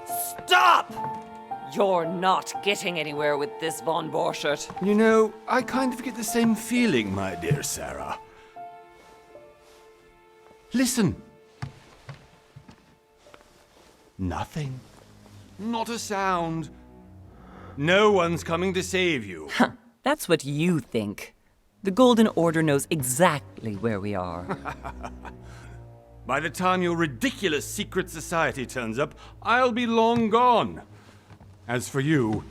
Stop! You're not getting anywhere with this, Von Borchert. You know, I kind of get the same feeling, my dear Sarah. Listen. Nothing. Not a sound. No one's coming to save you. That's what you think. The Golden Order knows exactly where we are. By the time your ridiculous secret society turns up, I'll be long gone. As for you,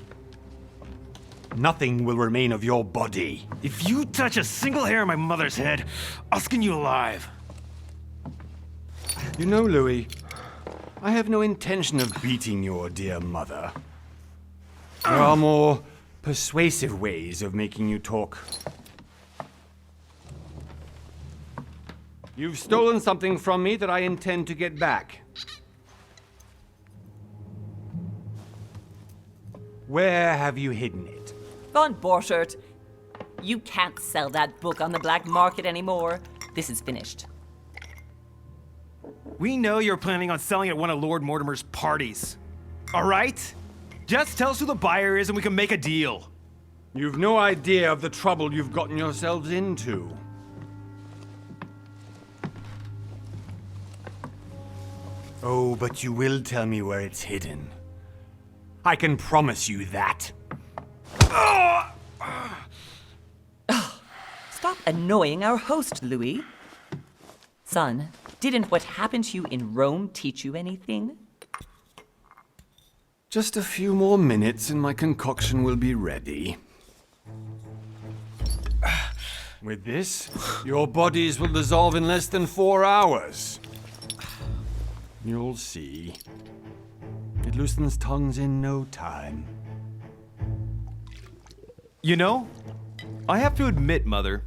nothing will remain of your body. If you touch a single hair on my mother's head, I'll skin you alive. You know, Louis, I have no intention of beating your dear mother. There are more persuasive ways of making you talk. You've stolen something from me that I intend to get back. Where have you hidden it? Von Borchert, you can't sell that book on the black market anymore. This is finished. We know you're planning on selling at one of Lord Mortimer's parties. All right? Just tell us who the buyer is and we can make a deal. You've no idea of the trouble you've gotten yourselves into. Oh, but you will tell me where it's hidden. I can promise you that. Stop annoying our host, Louis. Son, didn't what happened to you in Rome teach you anything? Just a few more minutes and my concoction will be ready. With this, your bodies will dissolve in less than 4 hours. You'll see. It loosens tongues in no time. You know, I have to admit, Mother,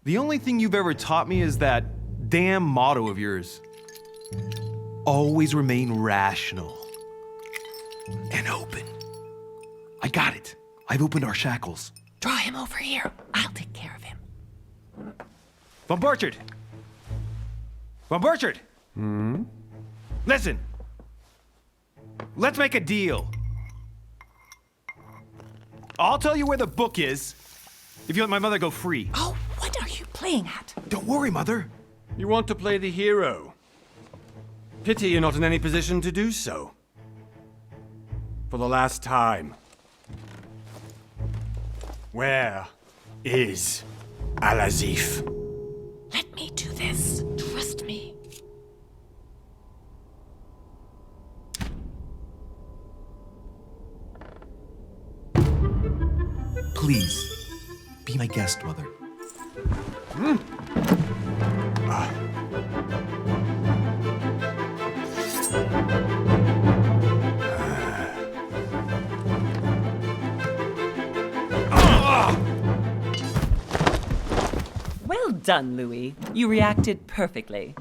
the only thing you've ever taught me is that damn motto of yours. Always remain rational. And open. I got it. I've opened our shackles. Draw him over here. I'll take care of him. Von Borchert! Von Borchert! Listen. Let's make a deal. I'll tell you where the book is if you let my mother go free. Oh, what are you playing at? Don't worry, Mother. You want to play the hero. Pity you're not in any position to do so. For the last time. Where is Al-Azif? Let me do this. Trust me. Please, be my guest, Mother. Well done, Louis. You reacted perfectly.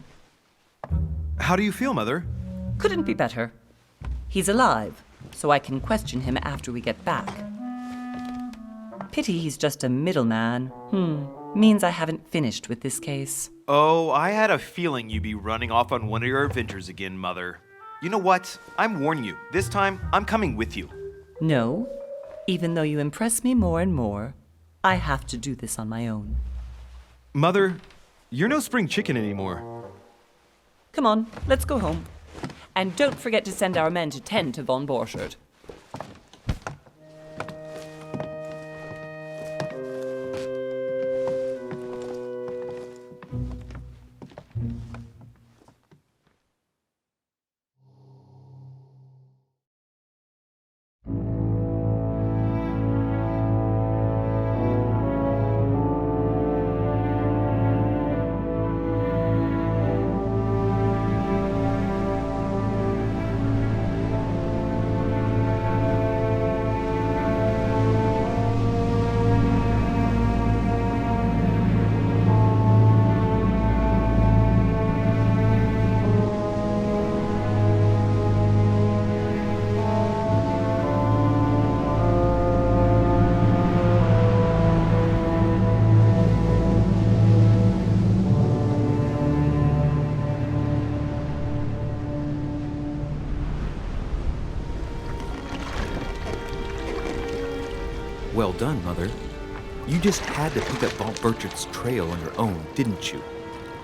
How do you feel, Mother? Couldn't be better. He's alive, so I can question him after we get back. Pity he's just a middleman. Means I haven't finished with this case. Oh, I had a feeling you'd be running off on one of your adventures again, Mother. You know what? I'm warning you. This time, I'm coming with you. No. Even though you impress me more and more, I have to do this on my own. Mother, you're no spring chicken anymore. Come on, let's go home. And don't forget to send our men to tend to Von Borchert. Well done, Mother. You just had to pick up Vault Burchett's trail on your own, didn't you?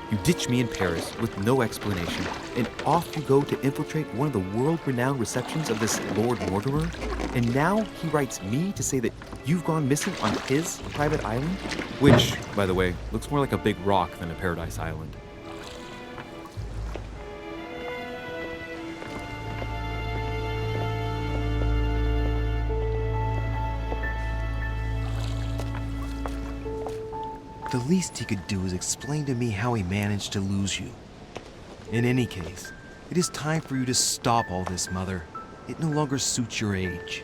You ditched me in Paris with no explanation, and off you go to infiltrate one of the world-renowned receptions of this Lord Mortimer? And now he writes me to say that you've gone missing on his private island? Which, by the way, looks more like a big rock than a paradise island. The least he could do is explain to me how he managed to lose you. In any case, it is time for you to stop all this, Mother. It no longer suits your age.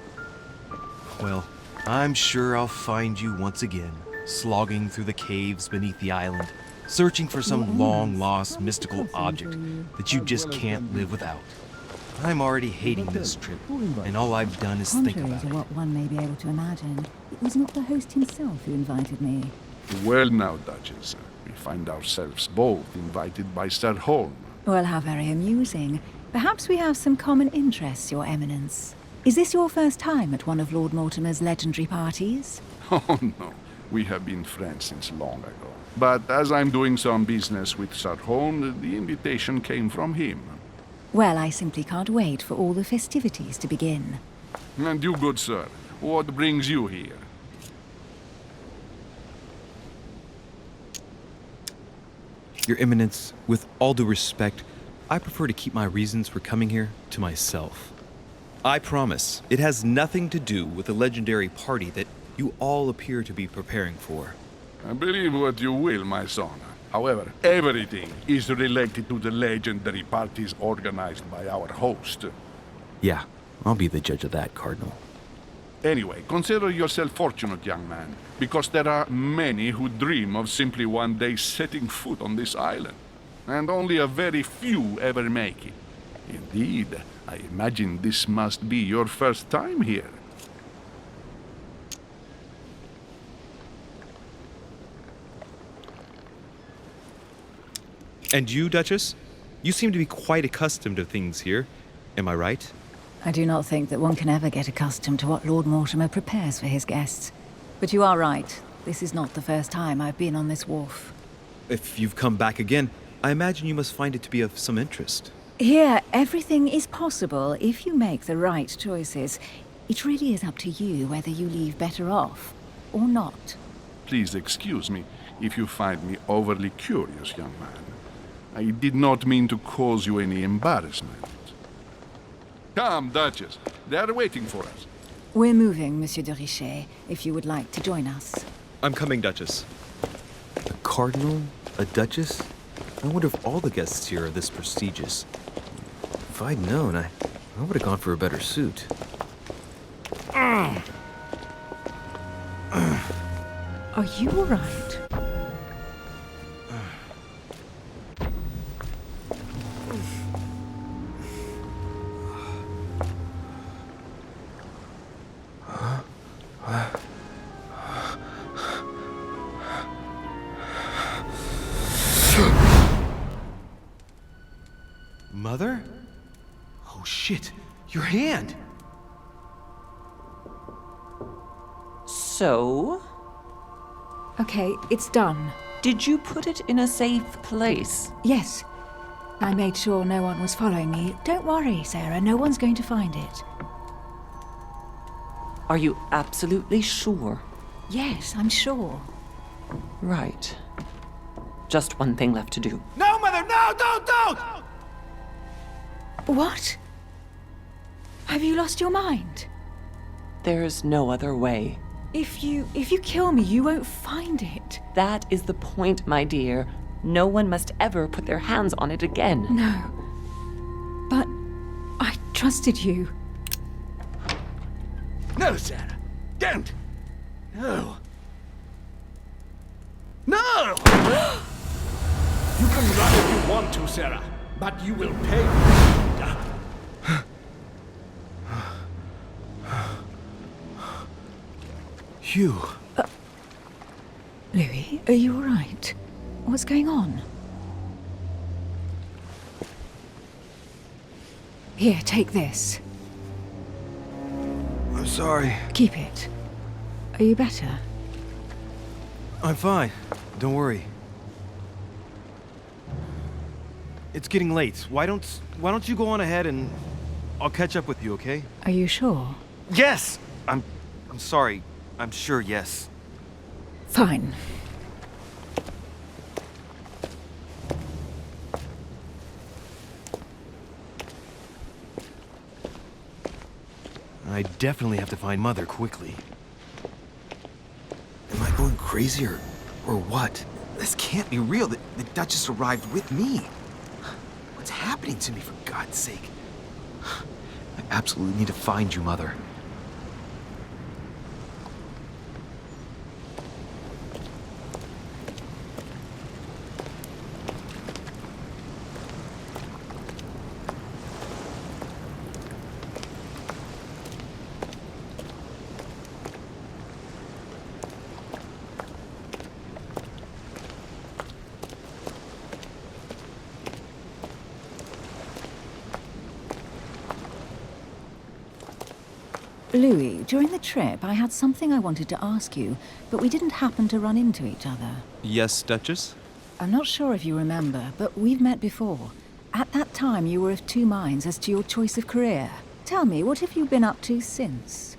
Well, I'm sure I'll find you once again, slogging through the caves beneath the island, searching for some long-lost mystical object that you just can't live without. I'm already hating this trip, and all I've done is think Contrary about to it. what one may be able to imagine, it was not the host himself who invited me. Well now, Duchess, we find ourselves both invited by Sir Holm. Well, how very amusing. Perhaps we have some common interests, Your Eminence. Is this your first time at one of Lord Mortimer's legendary parties? Oh no, we have been friends since long ago. But as I'm doing some business with Sir Holm, the invitation came from him. Well, I simply can't wait for all the festivities to begin. And you, good sir, what brings you here? Your Eminence, with all due respect, I prefer to keep my reasons for coming here to myself. I promise, it has nothing to do with the legendary party that you all appear to be preparing for. Believe what you will, my son. However, everything is related to the legendary parties organized by our host. Yeah, I'll be the judge of that, Cardinal. Anyway, consider yourself fortunate, young man, because there are many who dream of simply one day setting foot on this island, and only a very few ever make it. Indeed, I imagine this must be your first time here. And you, Duchess? You seem to be quite accustomed to things here. Am I right? I do not think that one can ever get accustomed to what Lord Mortimer prepares for his guests. But you are right. This is not the first time I've been on this wharf. If you've come back again, I imagine you must find it to be of some interest. Here, everything is possible if you make the right choices. It really is up to you whether you leave better off or not. Please excuse me if you find me overly curious, young man. I did not mean to cause you any embarrassment. Come, Duchess. They are waiting for us. We're moving, Monsieur de Richet, if you would like to join us. I'm coming, Duchess. A cardinal? A duchess? I wonder if all the guests here are this prestigious. If I'd known, I would have gone for a better suit. Are you all right? Mother? Oh shit, your hand! So, Okay, it's done. did you put it in a safe place? Yes. I made sure no one was following me. Don't worry, Sarah, no one's going to find it. Are you absolutely sure? Yes, I'm sure. Right. Just one thing left to do. No, Mother, no, don't! What? Have you lost your mind? There's no other way. If you kill me, you won't find it. That is the point, my dear. No one must ever put their hands on it again. No. But I trusted you. No, Sarah. Don't. No. No! You can run if you want to, Sarah, but you will pay. Hugh. Louis, are you all right? What's going on? Here, take this. I'm sorry. Keep it. Are you better? I'm fine. Don't worry. It's getting late. Why don't you go on ahead and I'll catch up with you, okay? Are you sure? Yes! I'm sorry. I'm sure, yes. Fine. I definitely have to find Mother quickly. Am I going crazy or what? This can't be real. The Duchess arrived with me. What's happening to me, for God's sake? I absolutely need to find you, Mother. Louis, during the trip, I had something I wanted to ask you, but we didn't happen to run into each other. Yes, Duchess? I'm not sure if you remember, but we've met before. At that time, you were of two minds as to your choice of career. Tell me, what have you been up to since?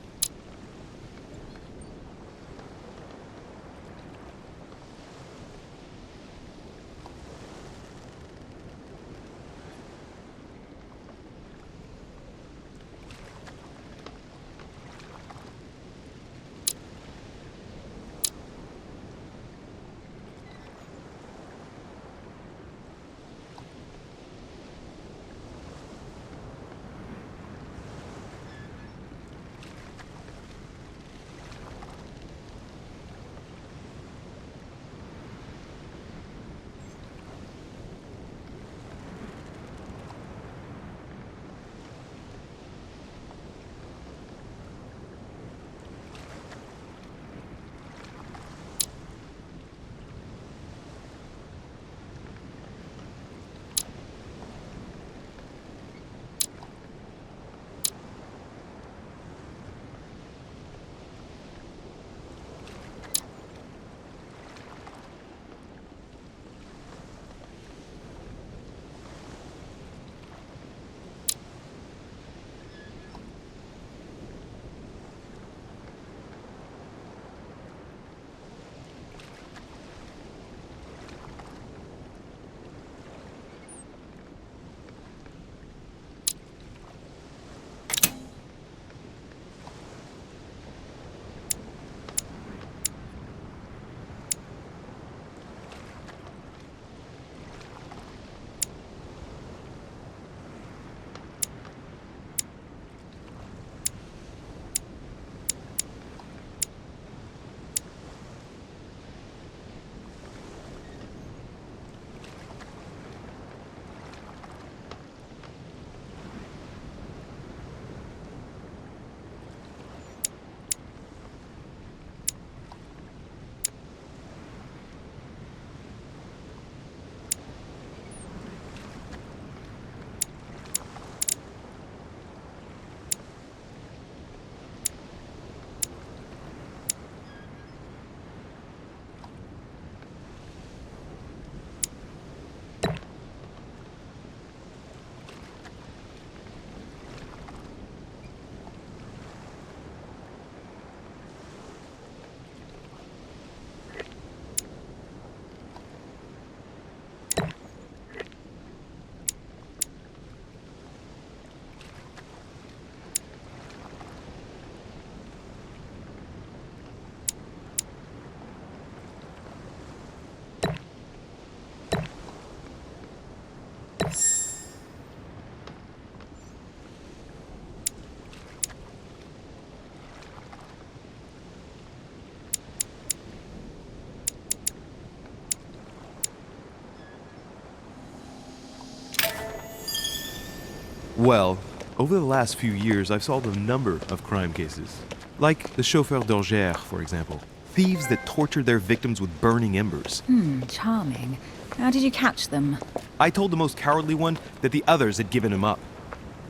Well, over the last few years, I've solved a number of crime cases. Like the chauffeur d'Angers, for example. Thieves that tortured their victims with burning embers. Charming. How did you catch them? I told the most cowardly one that the others had given him up.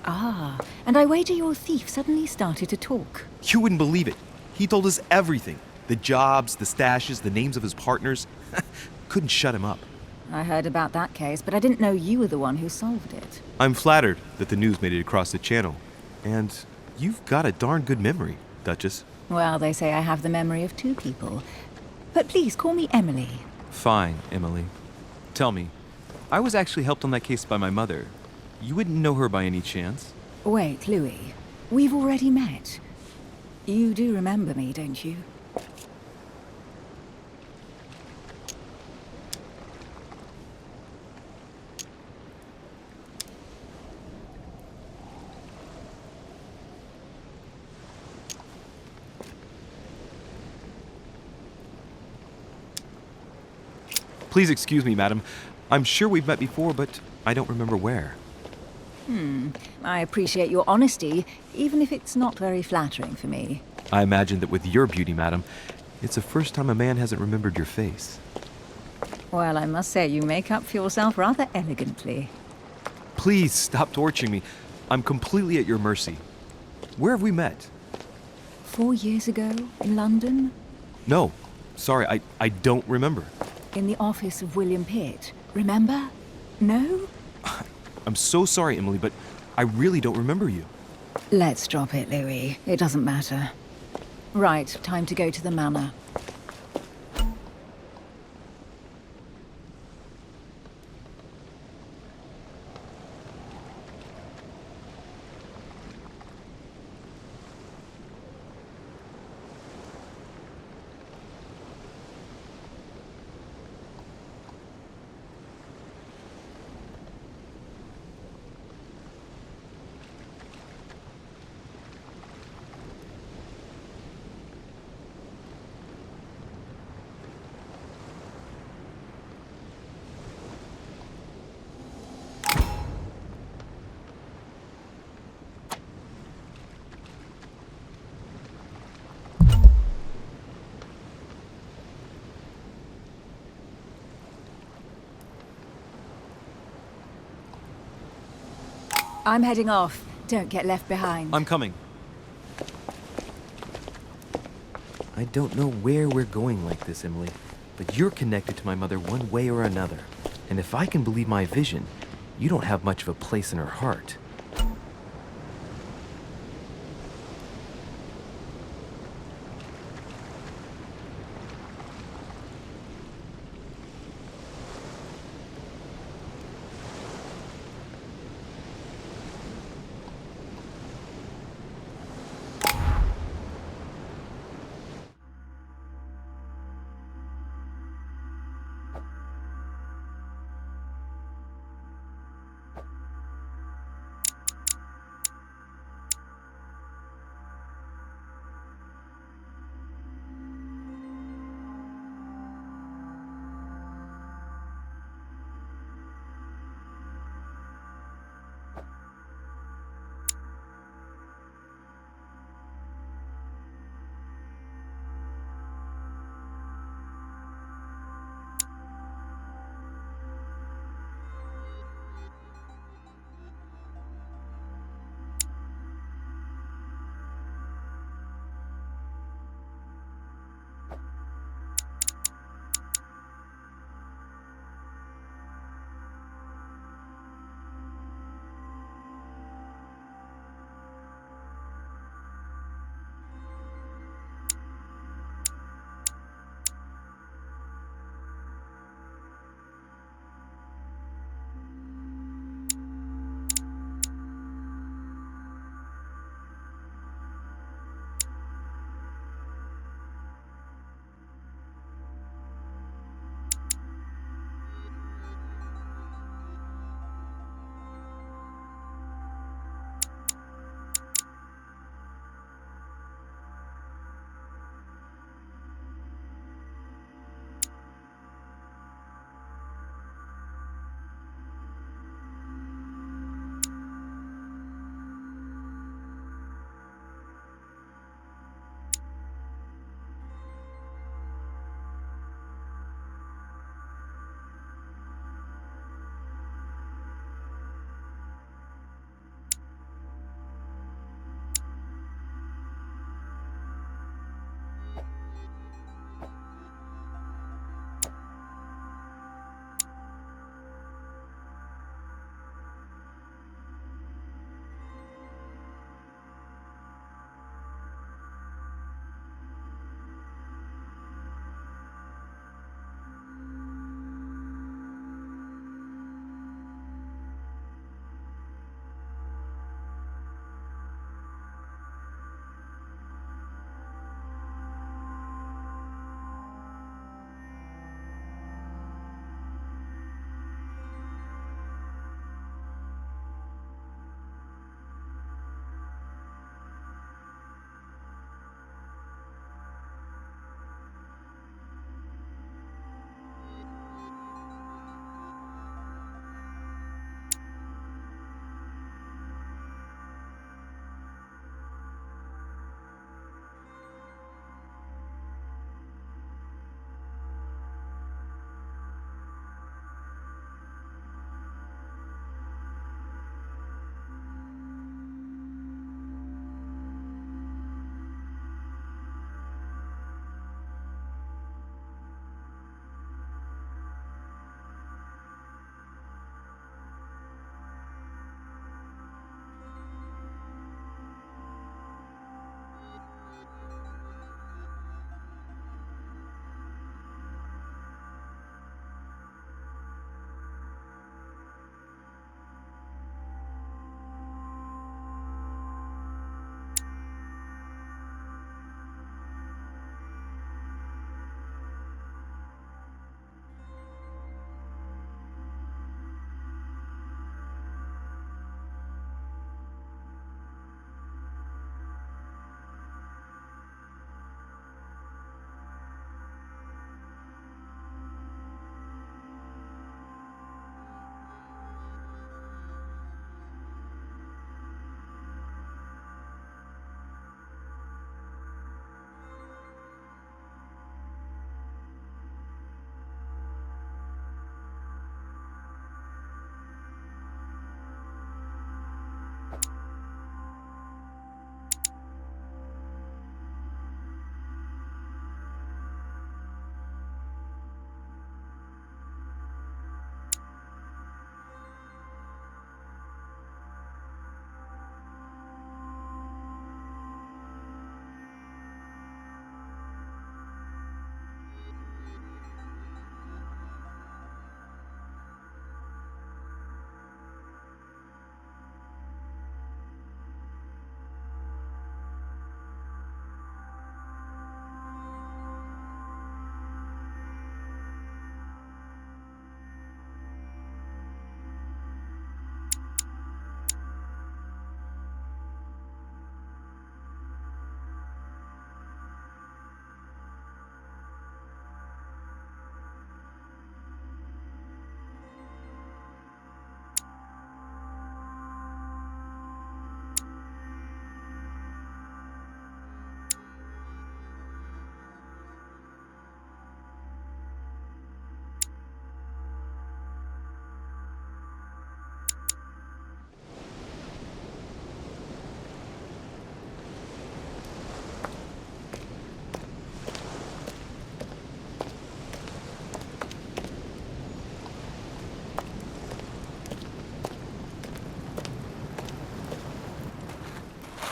Ah, and I wager your thief suddenly started to talk. You wouldn't believe it. He told us everything. The jobs, the stashes, the names of his partners. Couldn't shut him up. I heard about that case, but I didn't know you were the one who solved it. I'm flattered that the news made it across the channel. And you've got a darn good memory, Duchess. Well, they say I have the memory of two people. But please, call me Emily. Fine, Emily. Tell me, I was actually helped on that case by my mother. You wouldn't know her by any chance? Wait, Louis. We've already met. You do remember me, don't you? Please excuse me, madam. I'm sure we've met before, but I don't remember where. I appreciate your honesty, even if it's not very flattering for me. I imagine that with your beauty, madam, it's the first time a man hasn't remembered your face. Well, I must say you make up for yourself rather elegantly. Please stop torturing me. I'm completely at your mercy. Where have we met? 4 years ago, in London, No, sorry, I don't remember. in the office of William Pitt. Remember? No? I'm so sorry, Emily, but I really don't remember you. Let's drop it, Louis. It doesn't matter. Right, time to go to the manor. I'm heading off. Don't get left behind. I'm coming. I don't know where we're going like this, Emily, but you're connected to my mother one way or another. And if I can believe my vision, you don't have much of a place in her heart.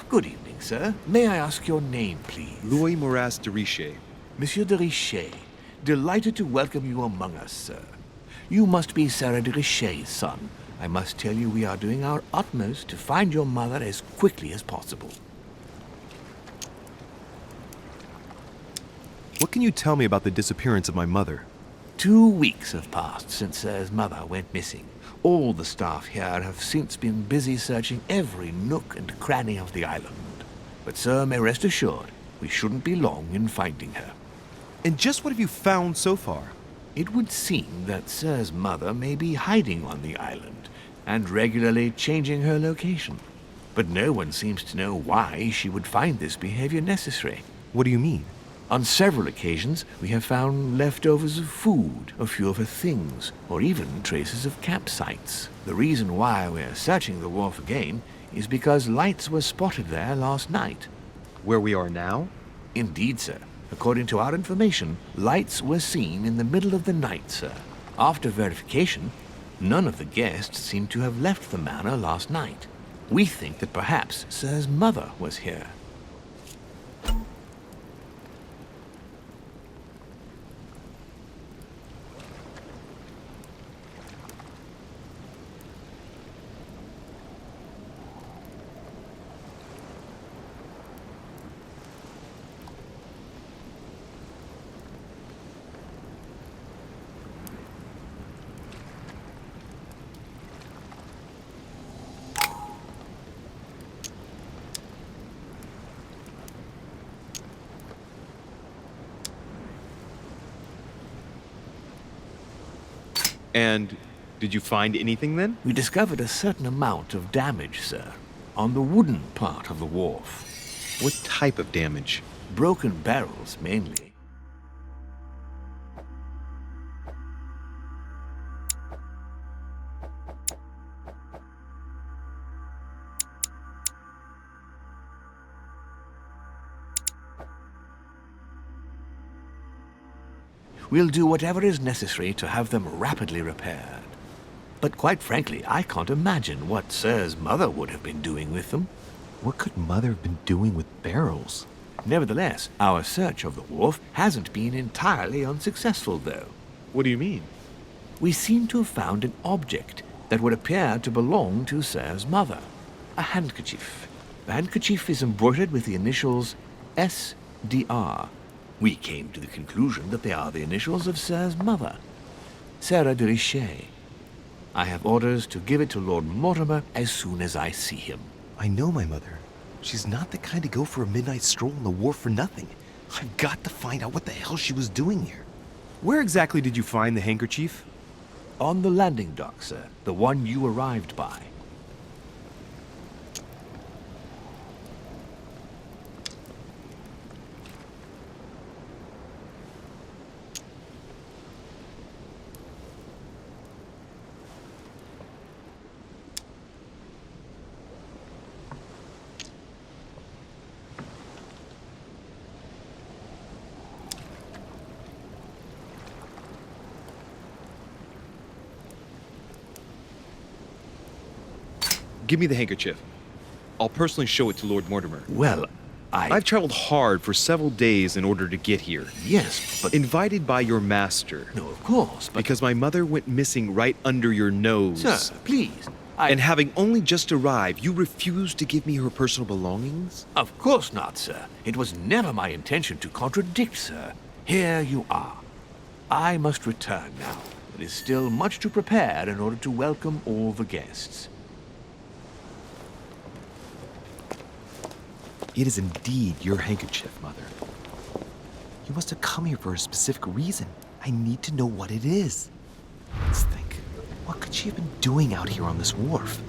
Good evening, sir. May I ask your name, please? Louis Moras de Richer. Monsieur de Richer. Delighted to welcome you among us, sir. You must be Sarah de Richer's son. I must tell you we are doing our utmost to find your mother as quickly as possible. What can you tell me about the disappearance of my mother? 2 weeks have passed since Sir's mother went missing. All the staff here have since been busy searching every nook and cranny of the island. But Sir may rest assured, we shouldn't be long in finding her. And just what have you found so far? It would seem that Sir's mother may be hiding on the island and regularly changing her location. But no one seems to know why she would find this behavior necessary. What do you mean? On several occasions, we have found leftovers of food, a few of her things, or even traces of campsites. The reason why we're searching the wharf again is because lights were spotted there last night. Where we are now? Indeed, sir. According to our information, lights were seen in the middle of the night, sir. After verification, none of the guests seem to have left the manor last night. We think that perhaps Sir's mother was here. And did you find anything then? We discovered a certain amount of damage, sir, on the wooden part of the wharf. What type of damage? Broken barrels, mainly. We'll do whatever is necessary to have them rapidly repaired. But quite frankly, I can't imagine what Sir's mother would have been doing with them. What could Mother have been doing with barrels? Nevertheless, our search of the wharf hasn't been entirely unsuccessful, though. What do you mean? We seem to have found an object that would appear to belong to Sir's mother. A handkerchief. The handkerchief is embroidered with the initials SDR. We came to the conclusion that they are the initials of Sir's mother, Sarah de Richer. I have orders to give it to Lord Mortimer as soon as I see him. I know my mother. She's not the kind to go for a midnight stroll on the wharf for nothing. I've got to find out what the hell she was doing here. Where exactly did you find the handkerchief? On the landing dock, sir, the one you arrived by. Give me the handkerchief. I'll personally show it to Lord Mortimer. Well, I've traveled hard for several days in order to get here. Yes, but... Invited by your master. No, of course, but... Because my mother went missing right under your nose. Sir, please, And having only just arrived, you refused to give me her personal belongings? Of course not, sir. It was never my intention to contradict, sir. Here you are. I must return now. There is still much to prepare in order to welcome all the guests. It is indeed your handkerchief, Mother. You must have come here for a specific reason. I need to know what it is. Let's think. What could she have been doing out here on this wharf?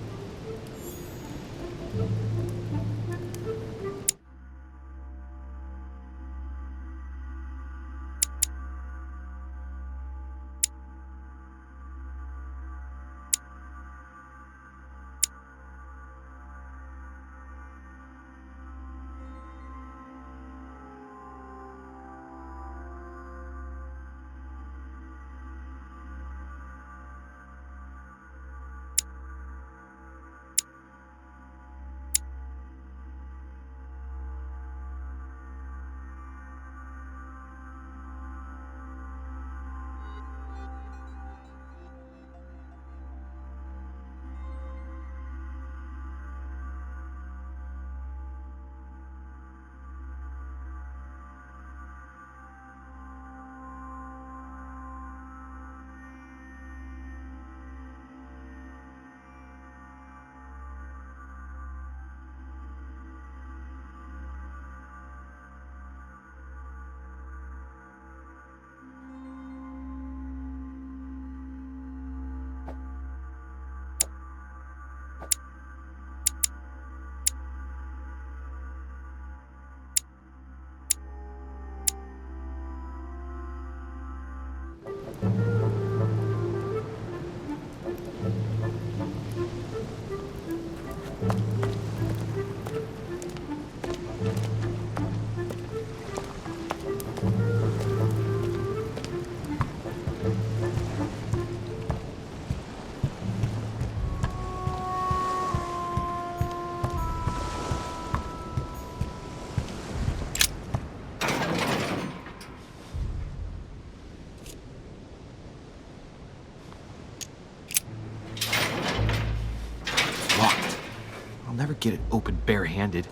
never get it open barehanded.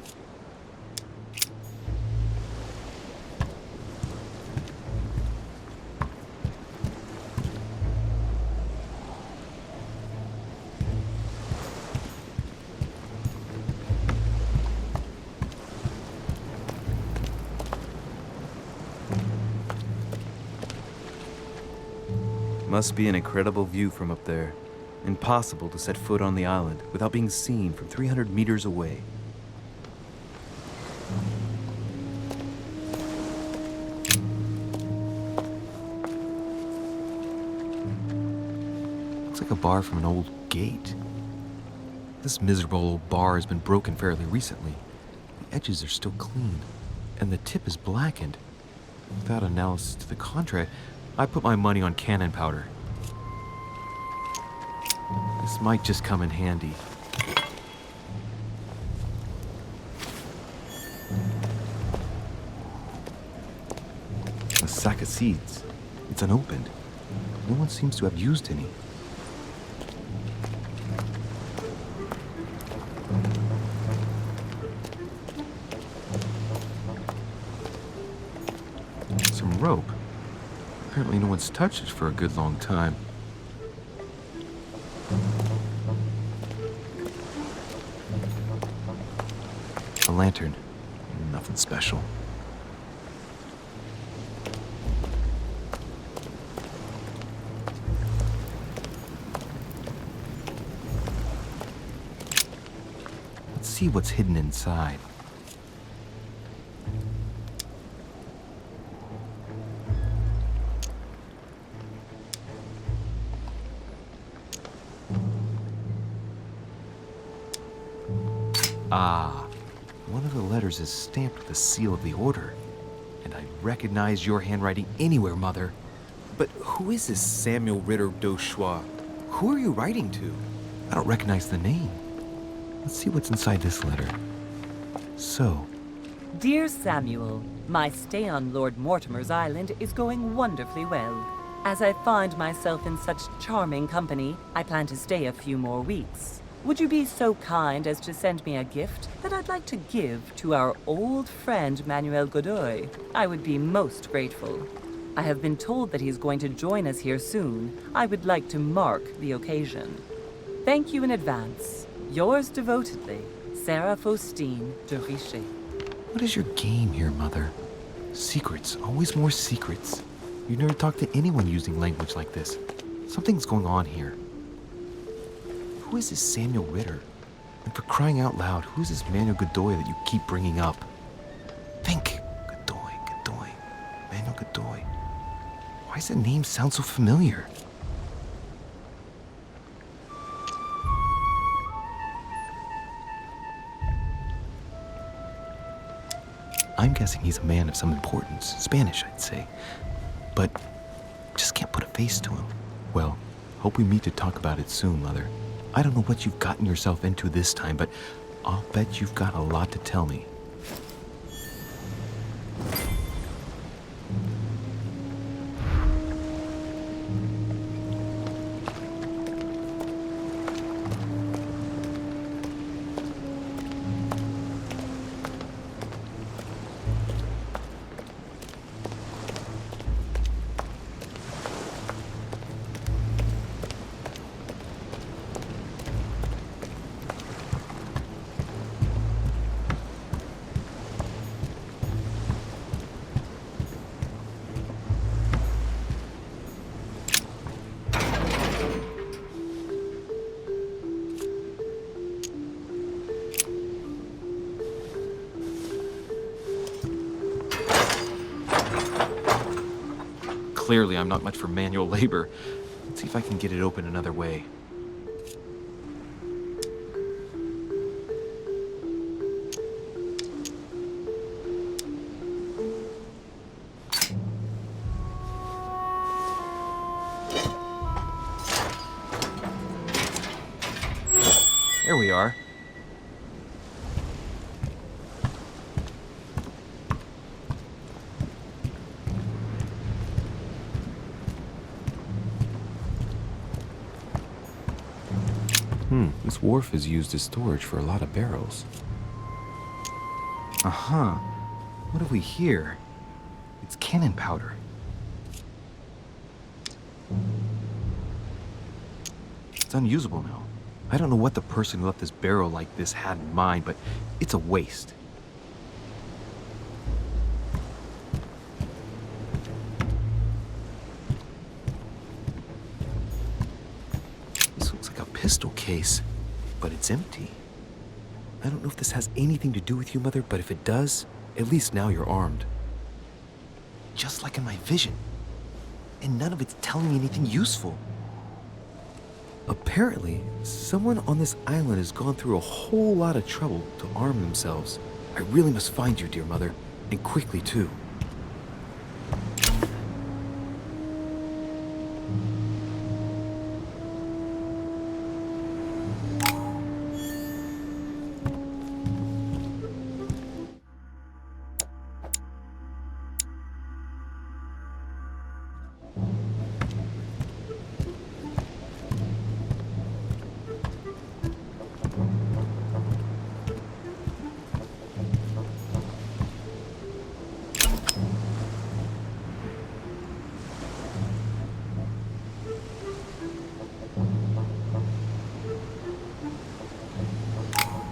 Must be an incredible view from up there. Impossible to set foot on the island without being seen from 300 meters away. Looks like a bar from an old gate. This miserable old bar has been broken fairly recently. The edges are still clean, and the tip is blackened. Without analysis to the contrary, I put my money on cannon powder. This might just come in handy. A sack of seeds. It's unopened. No one seems to have used any. Some rope. Apparently no one's touched it for a good long time. A lantern. Nothing special. Let's see what's hidden inside. Ah, one of the letters is stamped with the seal of the Order. And I recognize your handwriting anywhere, Mother. But who is this Samuel Ritter d'Auchois? Who are you writing to? I don't recognize the name. Let's see what's inside this letter. So, Dear Samuel, my stay on Lord Mortimer's island is going wonderfully well. As I find myself in such charming company, I plan to stay a few more weeks. Would you be so kind as to send me a gift that I'd like to give to our old friend Manuel Godoy? I would be most grateful. I have been told that he's going to join us here soon. I would like to mark the occasion. Thank you in advance. Yours devotedly, Sarah Faustine de Richer. what is your game here, Mother? Secrets, always more secrets. You never talk to anyone using language like this. Something's going on here. Who is this Samuel Ritter? And for crying out loud, who is this Manuel Godoy that you keep bringing up? Think. Godoy. Manuel Godoy. Why does that name sound so familiar? I'm guessing he's a man of some importance. Spanish, I'd say. But just can't put a face to him. Well, hope we meet to talk about it soon, Mother. I don't know what you've gotten yourself into this time, but I'll bet you've got a lot to tell me. Clearly, I'm not much for manual labor. Let's see if I can get it open another way. There we are. This wharf is used as storage for a lot of barrels. Uh-huh. What have we here? It's cannon powder. It's unusable now. I don't know what the person who left this barrel like this had in mind, but it's a waste. This looks like a pistol case, but it's empty. I don't know if this has anything to do with you, Mother, but if it does, at least now you're armed. Just like in my vision. And none of it's telling me anything useful. Apparently, someone on this island has gone through a whole lot of trouble to arm themselves. I really must find you, dear Mother, and quickly too.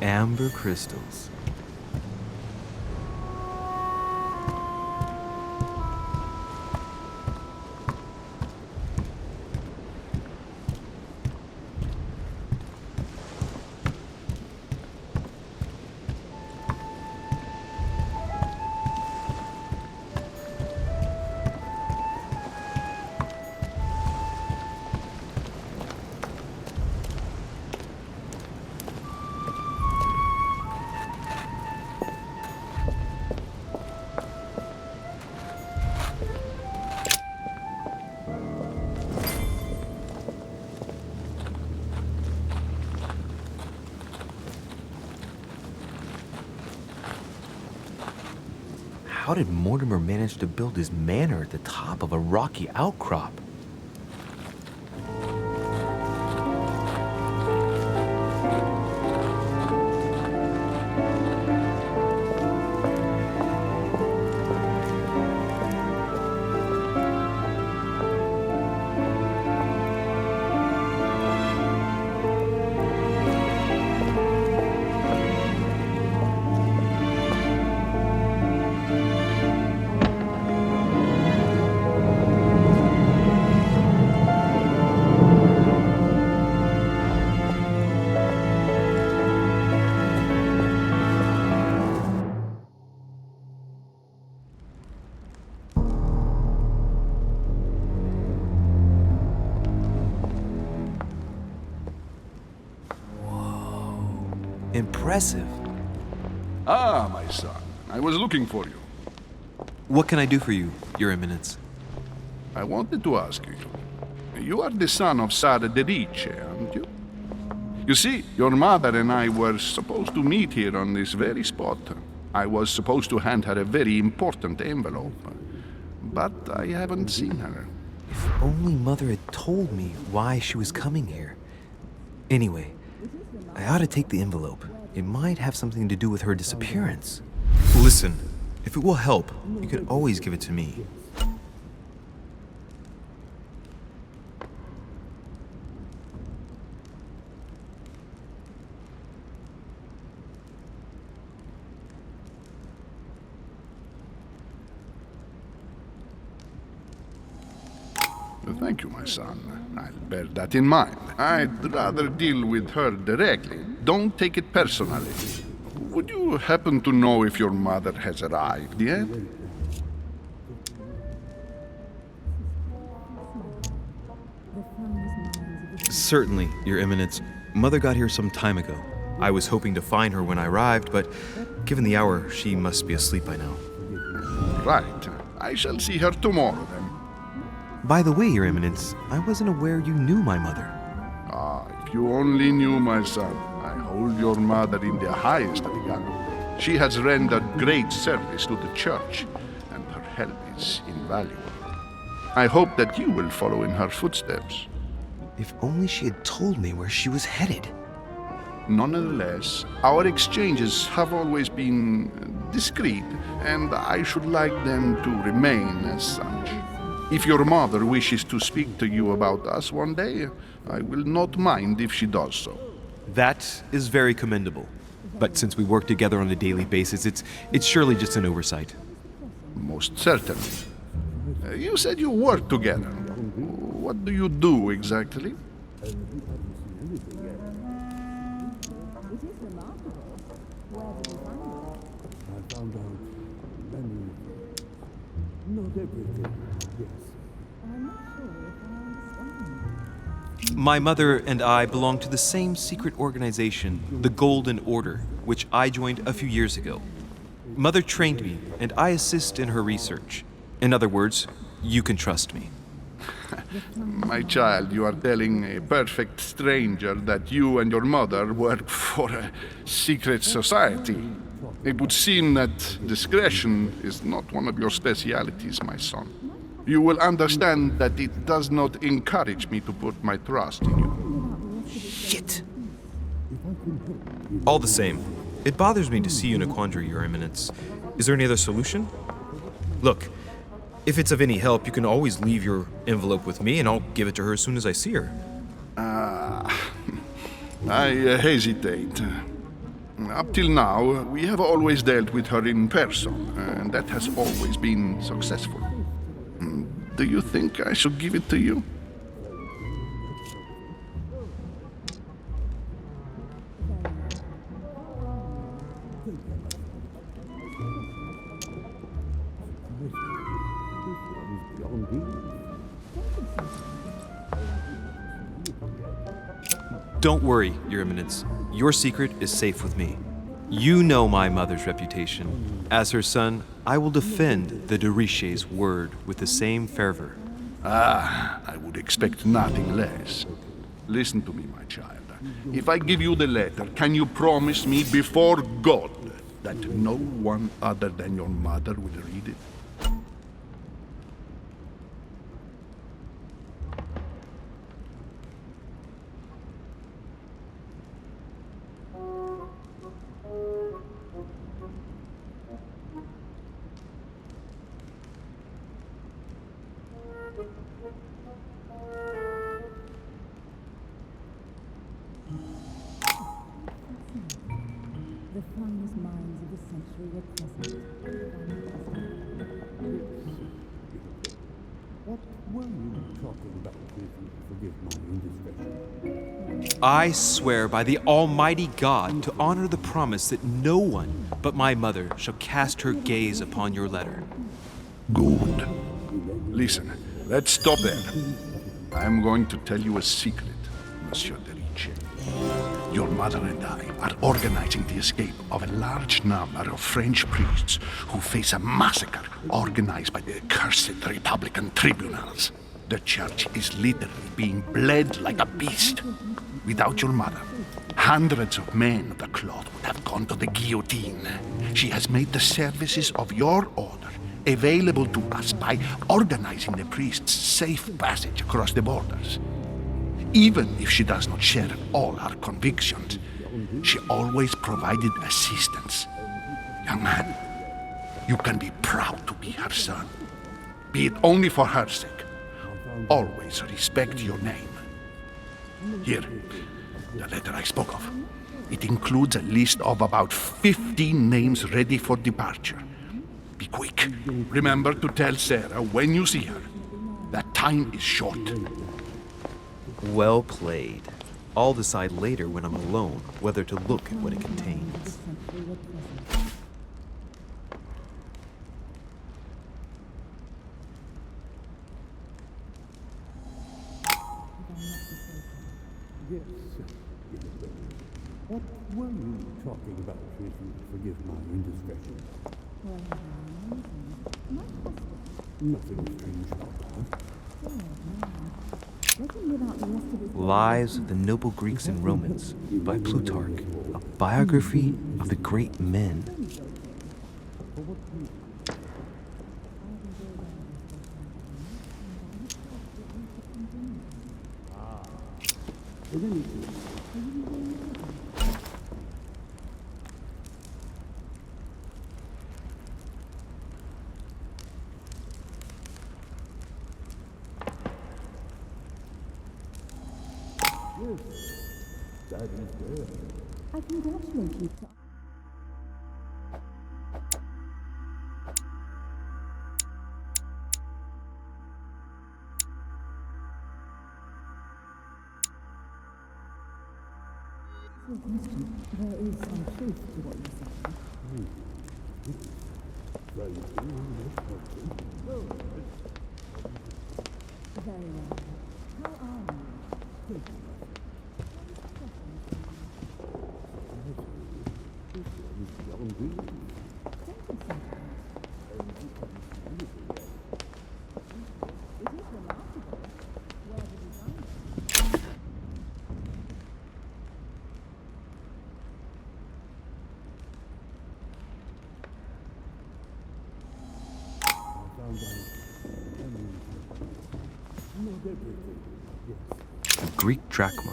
Amber crystals. How did Mortimer manage to build his manor at the top of a rocky outcrop? Impressive. Ah, my son. I was looking for you. What can I do for you, Your Eminence? I wanted to ask you. You are the son of Sara de Riche, aren't you? You see, your mother and I were supposed to meet here on this very spot. I was supposed to hand her a very important envelope. But I haven't seen her. If only Mother had told me why she was coming here. Anyway, I ought to take the envelope. It might have something to do with her disappearance. Listen, if it will help, you can always give it to me. Thank you, my son. I'll bear that in mind. I'd rather deal with her directly. Don't take it personally. Would you happen to know if your mother has arrived yet? Certainly, Your Eminence. Mother got here some time ago. I was hoping to find her when I arrived, but given the hour, she must be asleep by now. Right. I shall see her tomorrow, then. By the way, Your Eminence, I wasn't aware you knew my mother. Ah, if you only knew, my son. I hold your mother in the highest regard. She has rendered great service to the church, and her help is invaluable. I hope that you will follow in her footsteps. If only she had told me where she was headed. Nonetheless, our exchanges have always been discreet, and I should like them to remain as such. If your mother wishes to speak to you about us one day, I will not mind if she does so. That is very commendable. But since we work together on a daily basis, it's surely just an oversight. Most certainly. You said you work together. What do you do exactly? My mother and I belong to the same secret organization, the Golden Order, which I joined a few years ago. Mother trained me, and I assist in her research. In other words, you can trust me. My child, you are telling a perfect stranger that you and your mother work for a secret society. It would seem that discretion is not one of your specialities, my son. You will understand that it does not encourage me to put my trust in you. Shit! All the same, it bothers me to see you in a quandary, Your Eminence. Is there any other solution? Look, if it's of any help, you can always leave your envelope with me and I'll give it to her as soon as I see her. I hesitate. Up till now, we have always dealt with her in person, and that has always been successful. Do you think I should give it to you? Don't worry, Your Eminence. Your secret is safe with me. You know my mother's reputation. As her son, I will defend the de Richet's word with the same fervor. I would expect nothing less. Listen to me, my child. If I give you the letter, can you promise me before God that no one other than your mother will read it? The finest minds of the century were present. What were you talking about, if you forgive my indiscretion? I swear by the Almighty God to honor the promise that no one but my mother shall cast her gaze upon your letter. Good. Listen, let's stop there. I'm going to tell you a secret, Monsieur de Richet. Your mother and I are organizing the escape of a large number of French priests who face a massacre organized by the accursed Republican tribunals. The church is literally being bled like a beast. Without your mother, hundreds of men of the cloth would have gone to the guillotine. She has made the services of your order available to us by organizing the priests' safe passage across the borders. Even if she does not share all our convictions, she always provided assistance. Young man, you can be proud to be her son. Be it only for her sake. Always respect your name. Here, the letter I spoke of. It includes a list of about 15 names ready for departure. Be quick. Remember to tell Sarah when you see her that time is short. Well played. I'll decide later when I'm alone whether to look at what it contains. Yes. What were you talking about, if you forgive my indiscretion? Nothing strange about that. Lives of the Noble Greeks and Romans by Plutarch, a biography of the great men. That is there. I congratulate you. There is some truth to what you say. Very well. How are you? A Greek drachma.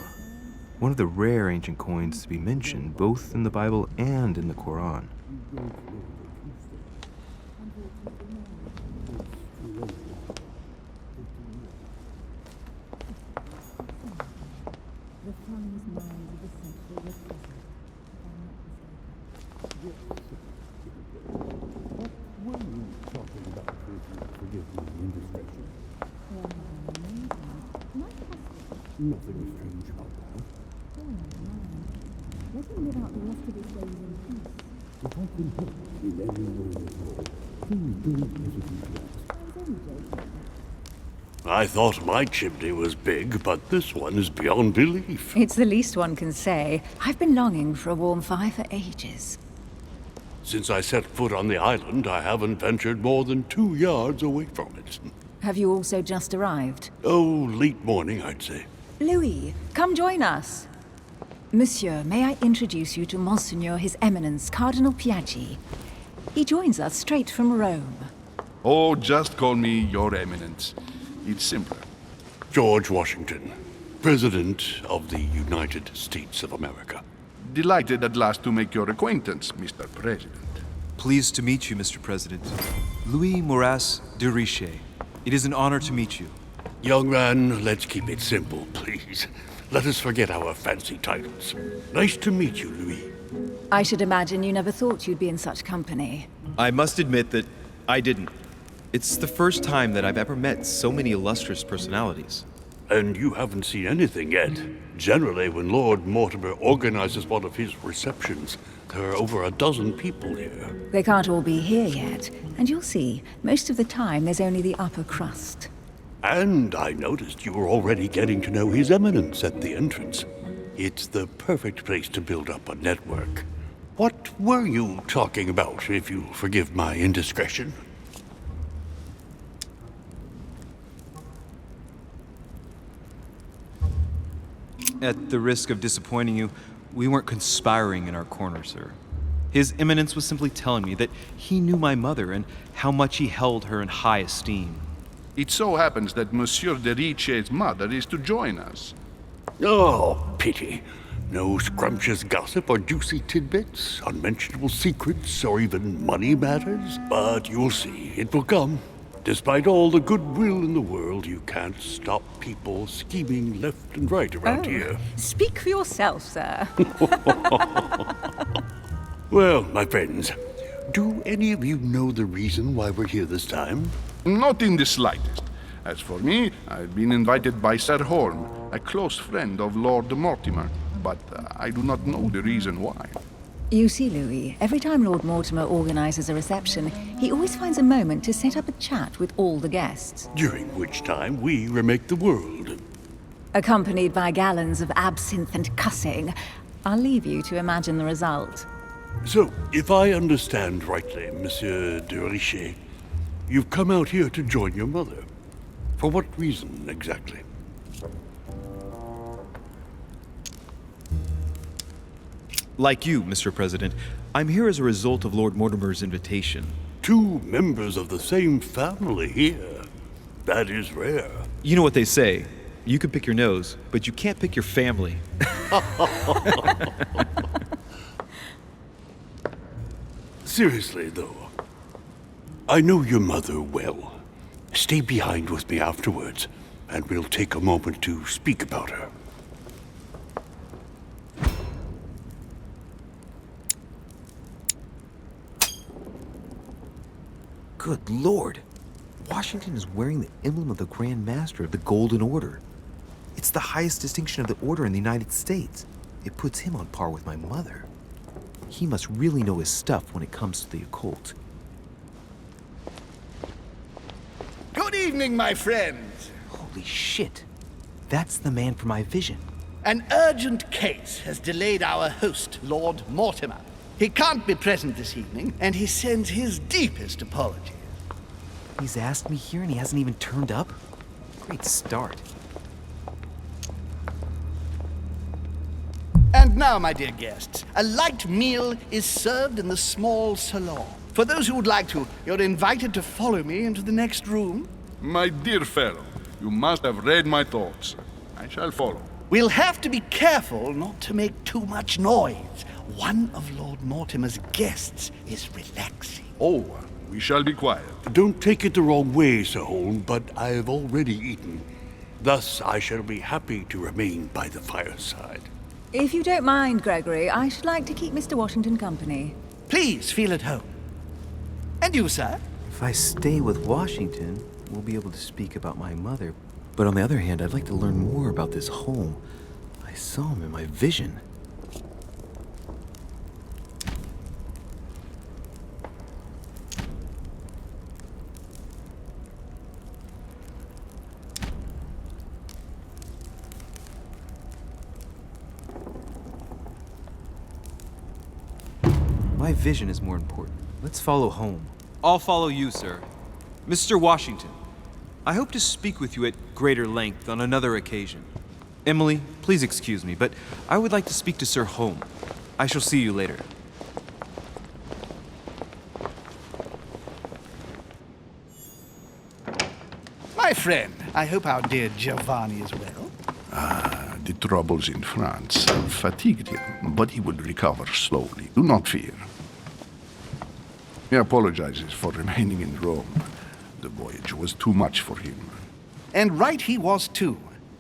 One of the rare ancient coins to be mentioned both in the Bible and in the Quran. Nothing strange about that. Let him live out the rest of his days in peace. If I can help in any way at all, please don't hesitate to ask. I thought my chimney was big, but this one is beyond belief. It's the least one can say. I've been longing for a warm fire for ages. Since I set foot on the island, I haven't ventured more than 2 yards away from it. Have you also just arrived? Oh, late morning, I'd say. Louis, come join us. Monsieur, may I introduce you to Monseigneur His Eminence, Cardinal Piaggi. He joins us straight from Rome. Oh, just call me Your Eminence. It's simpler. George Washington, President of the United States of America. Delighted at last to make your acquaintance, Mr. President. Pleased to meet you, Mr. President. Louis Moras de Richet. It is an honor to meet you. Young man, let's keep it simple, please. Let us forget our fancy titles. Nice to meet you, Louis. I should imagine you never thought you'd be in such company. I must admit that I didn't. It's the first time that I've ever met so many illustrious personalities. And you haven't seen anything yet. Generally, when Lord Mortimer organizes one of his receptions, there are over a dozen people here. They can't all be here yet, and you'll see, most of the time there's only the upper crust. And I noticed you were already getting to know His Eminence at the entrance. It's the perfect place to build up a network. What were you talking about, if you'll forgive my indiscretion? At the risk of disappointing you, we weren't conspiring in our corner, sir. His Eminence was simply telling me that he knew my mother and how much he held her in high esteem. It so happens that Monsieur de Richet's mother is to join us. Oh, pity. No scrumptious gossip or juicy tidbits, unmentionable secrets, or even money matters. But you'll see, it will come. Despite all the goodwill in the world, you can't stop people scheming left and right around here. Speak for yourself, sir. Well, my friends, do any of you know the reason why we're here this time? Not in the slightest. As for me, I've been invited by Sir Horn, a close friend of Lord Mortimer, but I do not know the reason why. You see, Louis, every time Lord Mortimer organizes a reception, he always finds a moment to set up a chat with all the guests. During which time we remake the world. Accompanied by gallons of absinthe and cussing. I'll leave you to imagine the result. So, if I understand rightly, Monsieur de Richet, you've come out here to join your mother. For what reason, exactly? Like you, Mr. President, I'm here as a result of Lord Mortimer's invitation. 2 members of the same family here. That is rare. You know what they say. You can pick your nose, but you can't pick your family. Seriously, though, I know your mother well. Stay behind with me afterwards, and we'll take a moment to speak about her. Good Lord. Washington is wearing the emblem of the Grand Master of the Golden Order. It's the highest distinction of the order in the United States. It puts him on par with my mother. He must really know his stuff when it comes to the occult. Good evening, my friends. Holy shit. That's the man from my vision. An urgent case has delayed our host, Lord Mortimer. He can't be present this evening, and he sends his deepest apologies. He's asked me here and he hasn't even turned up? Great start. And now, my dear guests, a light meal is served in the small salon. For those who would like to, you're invited to follow me into the next room. My dear fellow, you must have read my thoughts. I shall follow. We'll have to be careful not to make too much noise. One of Lord Mortimer's guests is relaxing. Oh, we shall be quiet. Don't take it the wrong way, Sir Holm, but I have already eaten. Thus, I shall be happy to remain by the fireside. If you don't mind, Gregory, I should like to keep Mr. Washington company. Please feel at home. And you, sir? If I stay with Washington, we'll be able to speak about my mother. But on the other hand, I'd like to learn more about this home. I saw him in my vision. My vision is more important. Let's follow home. I'll follow you, sir. Mr. Washington, I hope to speak with you at greater length on another occasion. Emily, please excuse me, but I would like to speak to Sir Holm. I shall see you later. My friend, I hope our dear Giovanni is well. The troubles in France have fatigued him, but he will recover slowly. Do not fear. He apologizes for remaining in Rome. The voyage was too much for him. And right he was, too.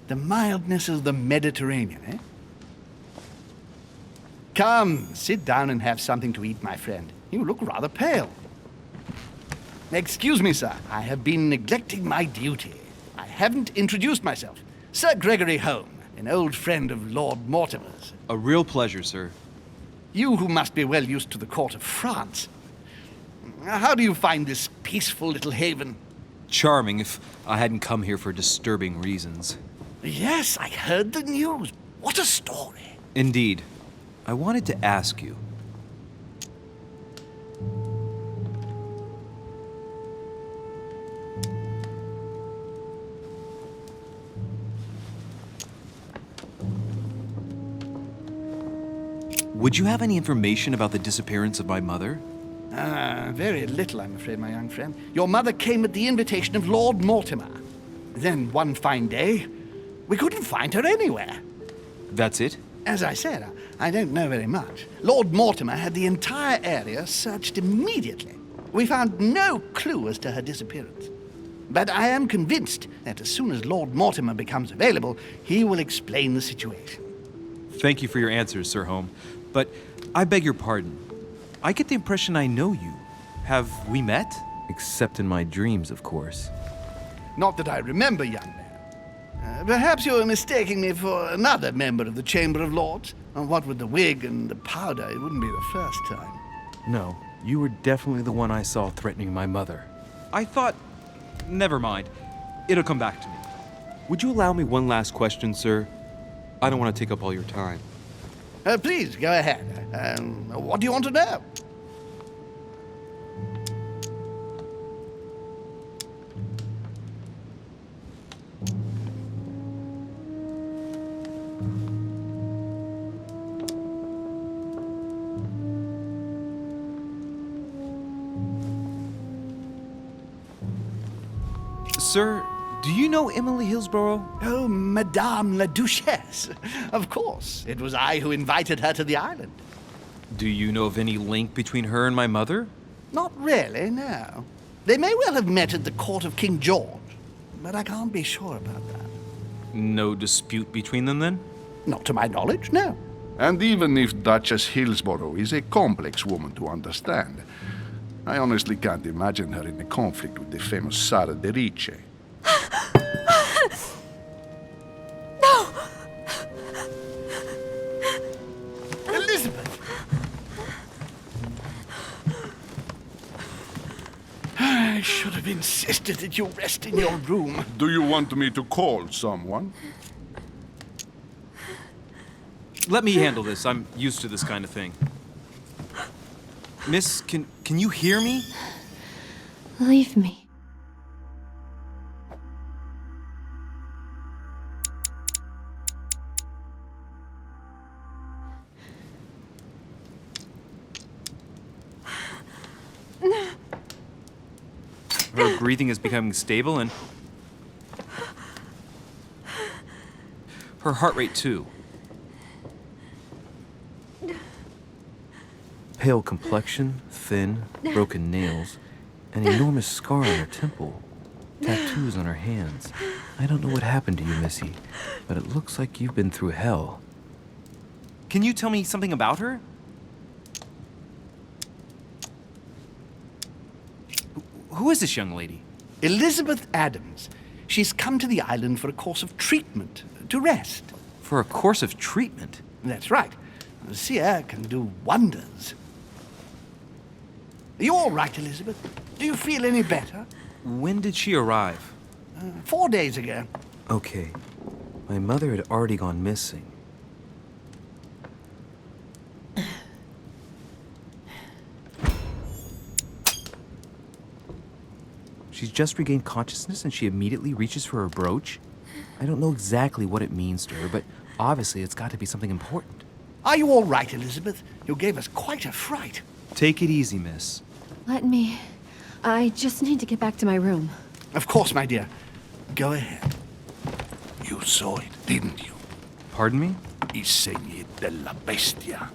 The mildness of the Mediterranean, eh? Come, sit down and have something to eat, my friend. You look rather pale. Excuse me, sir. I have been neglecting my duty. I haven't introduced myself. Sir Gregory Holm, an old friend of Lord Mortimer's. A real pleasure, sir. You who must be well used to the court of France. How do you find this peaceful little haven? Charming if I hadn't come here for disturbing reasons. Yes, I heard the news. What a story. Indeed. I wanted to ask you. Would you have any information about the disappearance of my mother? Very little, I'm afraid, my young friend. Your mother came at the invitation of Lord Mortimer. Then one fine day, we couldn't find her anywhere. That's it? As I said, I don't know very much. Lord Mortimer had the entire area searched immediately. We found no clue as to her disappearance. But I am convinced that as soon as Lord Mortimer becomes available, he will explain the situation. Thank you for your answers, Sir Holm. But I beg your pardon. I get the impression I know you. Have we met? Except in my dreams, of course. Not that I remember, young man. Perhaps you are mistaking me for another member of the Chamber of Lords. What with the wig and the powder, it wouldn't be the first time. No, you were definitely the one I saw threatening my mother. I thought... Never mind. It'll come back to me. Would you allow me one last question, sir? I don't want to take up all your time. Please, go ahead. What do you want to know? Sir, do you know Emily Hillsborough? Oh, Madame la Duchesse. Of course. It was I who invited her to the island. Do you know of any link between her and my mother? Not really, no. They may well have met at the court of King George, but I can't be sure about that. No dispute between them, then? Not to my knowledge, no. And even if Duchess Hillsborough is a complex woman to understand, I honestly can't imagine her in a conflict with the famous Sara de Rice. No! Elizabeth! I should have insisted that you rest in your room. Do you want me to call someone? Let me handle this. I'm used to this kind of thing. Miss, can you hear me? Leave me. Her breathing is becoming stable and her heart rate too. Pale complexion, thin, broken nails, an enormous scar on her temple, tattoos on her hands. I don't know what happened to you, Missy, but it looks like you've been through hell. Can you tell me something about her? Who is this young lady? Elizabeth Adams. She's come to the island for a course of treatment, to rest. For a course of treatment? That's right. Sea air can do wonders. Are you all right, Elizabeth? Do you feel any better? When did she arrive? 4 days ago. Okay. My mother had already gone missing. She's just regained consciousness and she immediately reaches for her brooch? I don't know exactly what it means to her, but obviously it's got to be something important. Are you all right, Elizabeth? You gave us quite a fright. Take it easy, miss. Let me. I just need to get back to my room. Of course, my dear. Go ahead. You saw it, didn't you? Pardon me? I segni della bestia.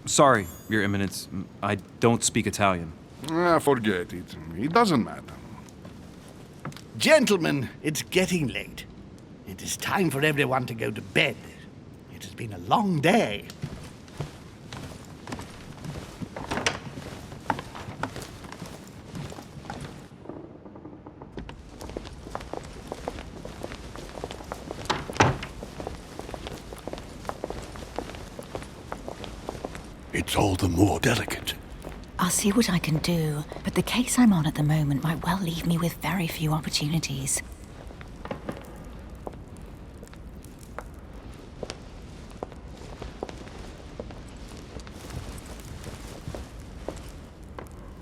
Sorry, Your Eminence. I don't speak Italian. Forget it. It doesn't matter. Gentlemen, it's getting late. It is time for everyone to go to bed. It has been a long day. It's all the more delicate. I'll see what I can do, but the case I'm on at the moment might well leave me with very few opportunities.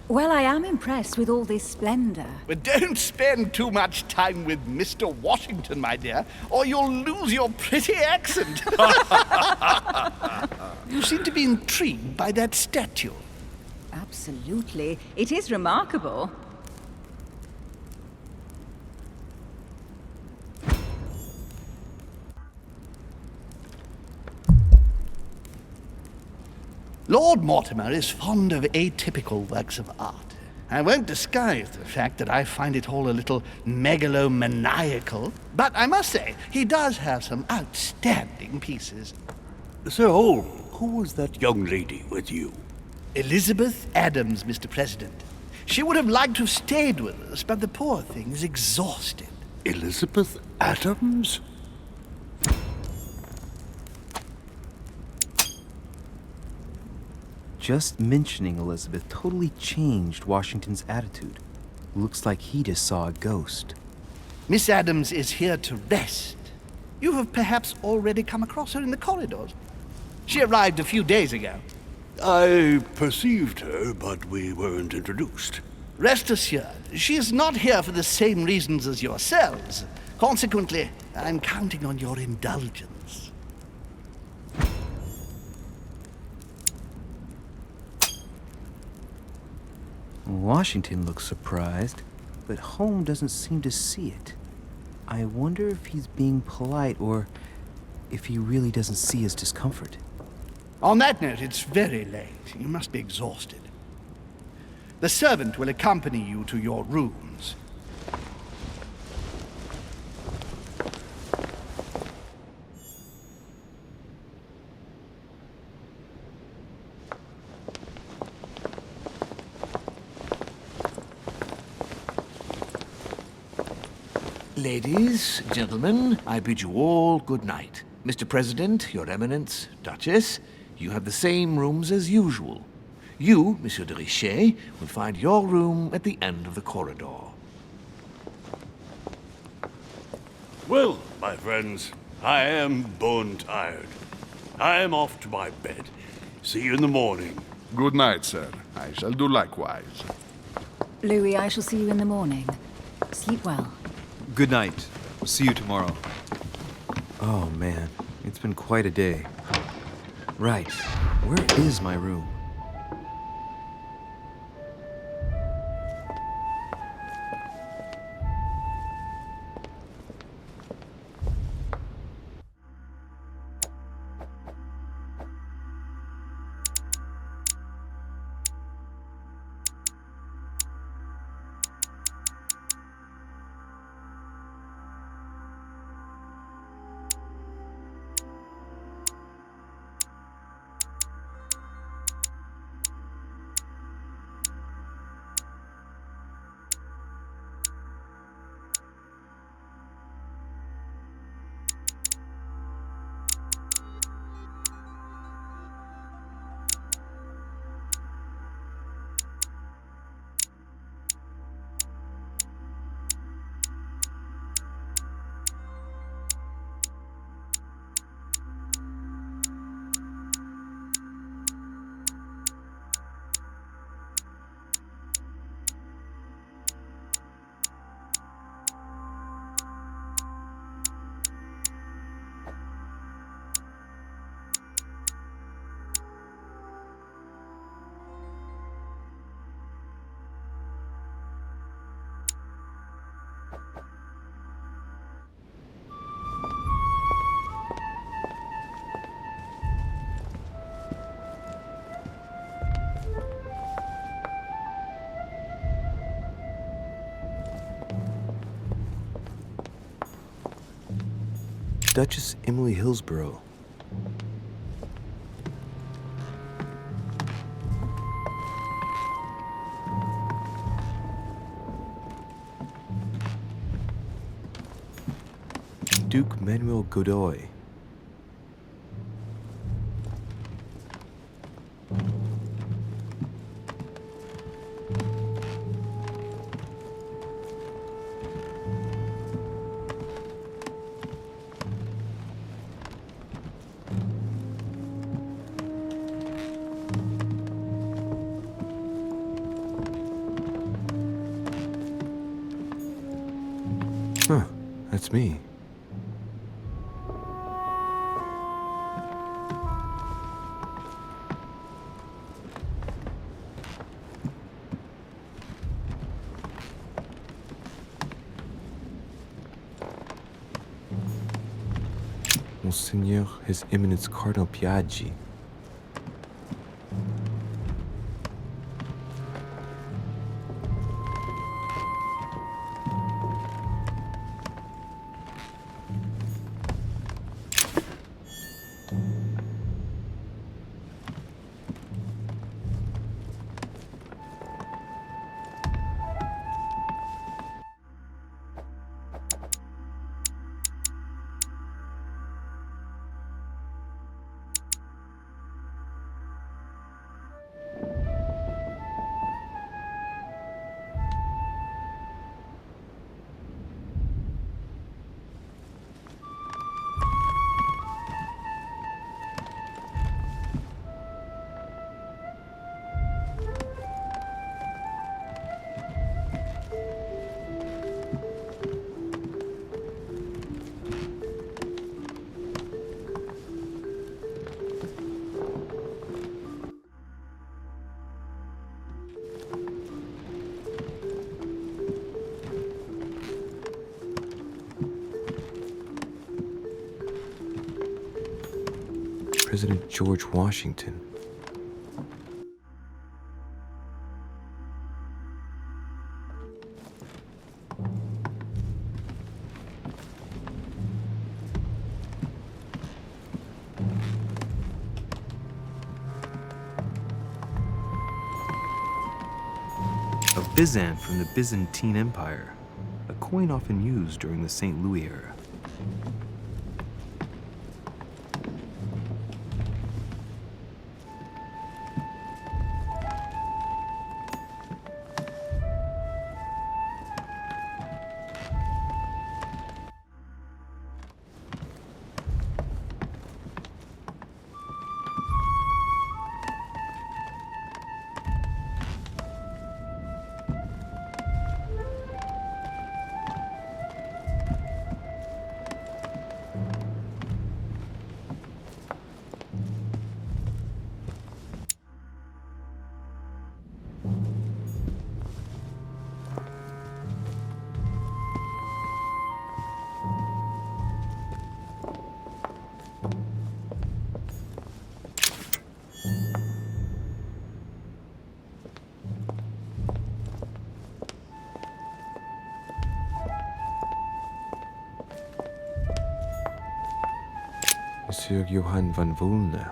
Well, I am impressed with all this splendor. But don't spend too much time with Mr. Washington, my dear, or you'll lose your pretty accent. You seem to be intrigued by that statue. Absolutely. It is remarkable. Lord Mortimer is fond of atypical works of art. I won't disguise the fact that I find it all a little megalomaniacal, but I must say, he does have some outstanding pieces. Sir Holm, who was that young lady with you? Elizabeth Adams, Mr. President. She would have liked to have stayed with us, but the poor thing is exhausted. Elizabeth Adams? Just mentioning Elizabeth totally changed Washington's attitude. Looks like he just saw a ghost. Miss Adams is here to rest. You have perhaps already come across her in the corridors. She arrived a few days ago. I perceived her, but we weren't introduced. Rest assured, she is not here for the same reasons as yourselves. Consequently, I'm counting on your indulgence. Washington looks surprised, but Holmes doesn't seem to see it. I wonder if he's being polite or if he really doesn't see his discomfort. On that note, it's very late. You must be exhausted. The servant will accompany you to your rooms. Ladies, gentlemen, I bid you all good night. Mr. President, Your Eminence, Duchess, you have the same rooms as usual. You, Monsieur de Richet, will find your room at the end of the corridor. Well, my friends, I am bone tired. I am off to my bed. See you in the morning. Good night, sir. I shall do likewise. Louis, I shall see you in the morning. Sleep well. Good night. See you tomorrow. Oh man, it's been quite a day. Right, where is my room? Duchess Emily Hillsborough. Duke Manuel Godoy. Huh, that's me. Monseigneur, His Eminence Cardinal Piaggi. President George Washington. A Byzant from the Byzantine Empire, a coin often used during the St. Louis era. Monsieur Johann van Vulner.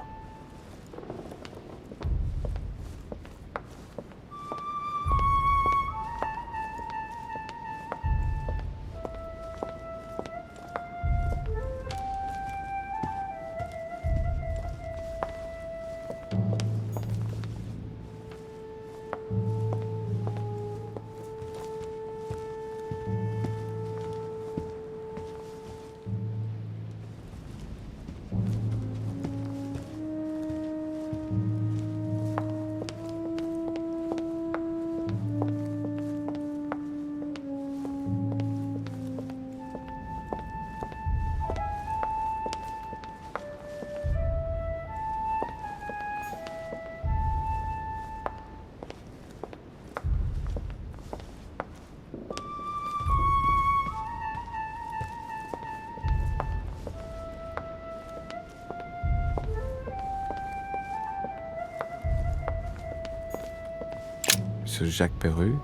Monsieur Jacques Perru.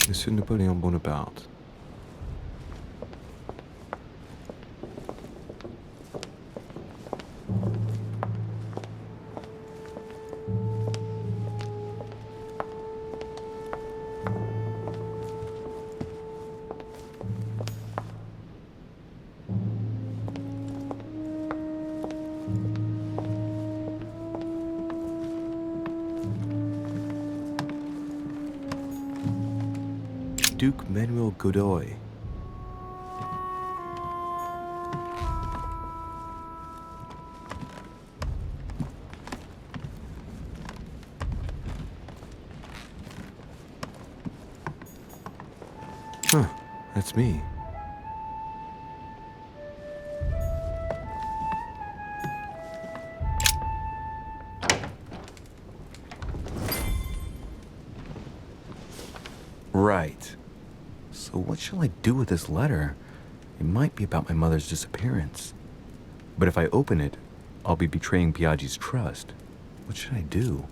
Monsieur Napoléon Bonaparte. Duke Manuel Godoy. Huh, that's me. Right. So what shall I do with this letter? It might be about my mother's disappearance. But if I open it, I'll be betraying Piaggi's trust. What should I do?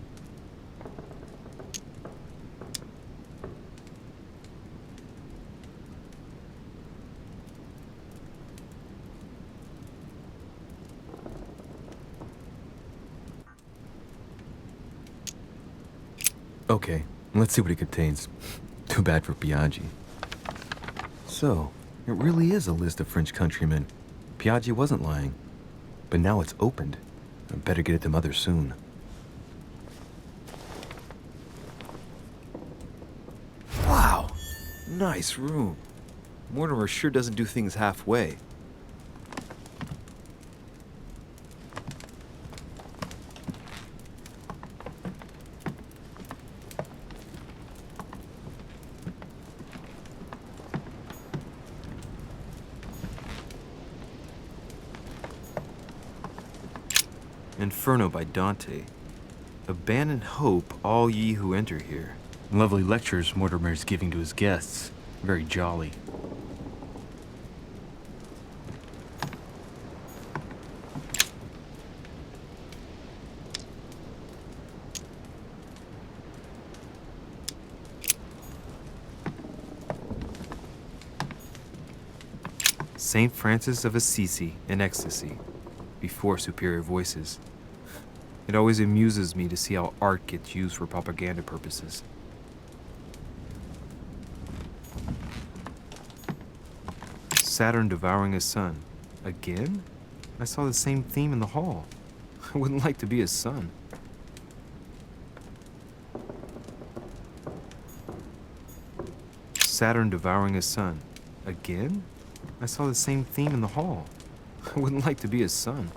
Okay, let's see what it contains. Too bad for Piaggi. So, it really is a list of French countrymen. Piaggi wasn't lying. But now it's opened. I better get it to Mother soon. Wow! Nice room. Mortimer sure doesn't do things halfway. Inferno by Dante. Abandon hope, all ye who enter here. Lovely lectures Mortimer's giving to his guests. Very jolly. Saint Francis of Assisi in ecstasy, before superior voices. It always amuses me to see how art gets used for propaganda purposes. Saturn devouring his son. Again? I saw the same theme in the hall. I wouldn't like to be his son. Saturn devouring his son. Again? I saw the same theme in the hall. I wouldn't like to be his son.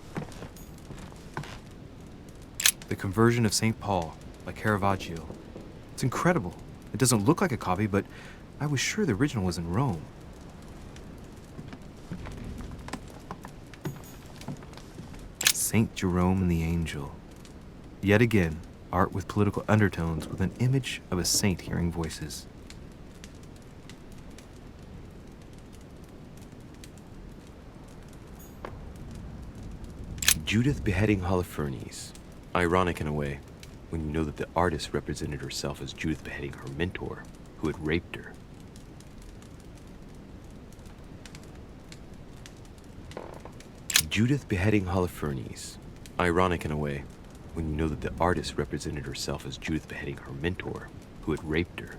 The Conversion of St. Paul by Caravaggio. It's incredible. It doesn't look like a copy, but I was sure the original was in Rome. St. Jerome and the Angel. Yet again, art with political undertones with an image of a saint hearing voices. Judith beheading Holofernes. Ironic in a way, when you know that the artist represented herself as Judith beheading her mentor, who had raped her. Judith beheading Holofernes. Ironic in a way, when you know that the artist represented herself as Judith beheading her mentor, who had raped her.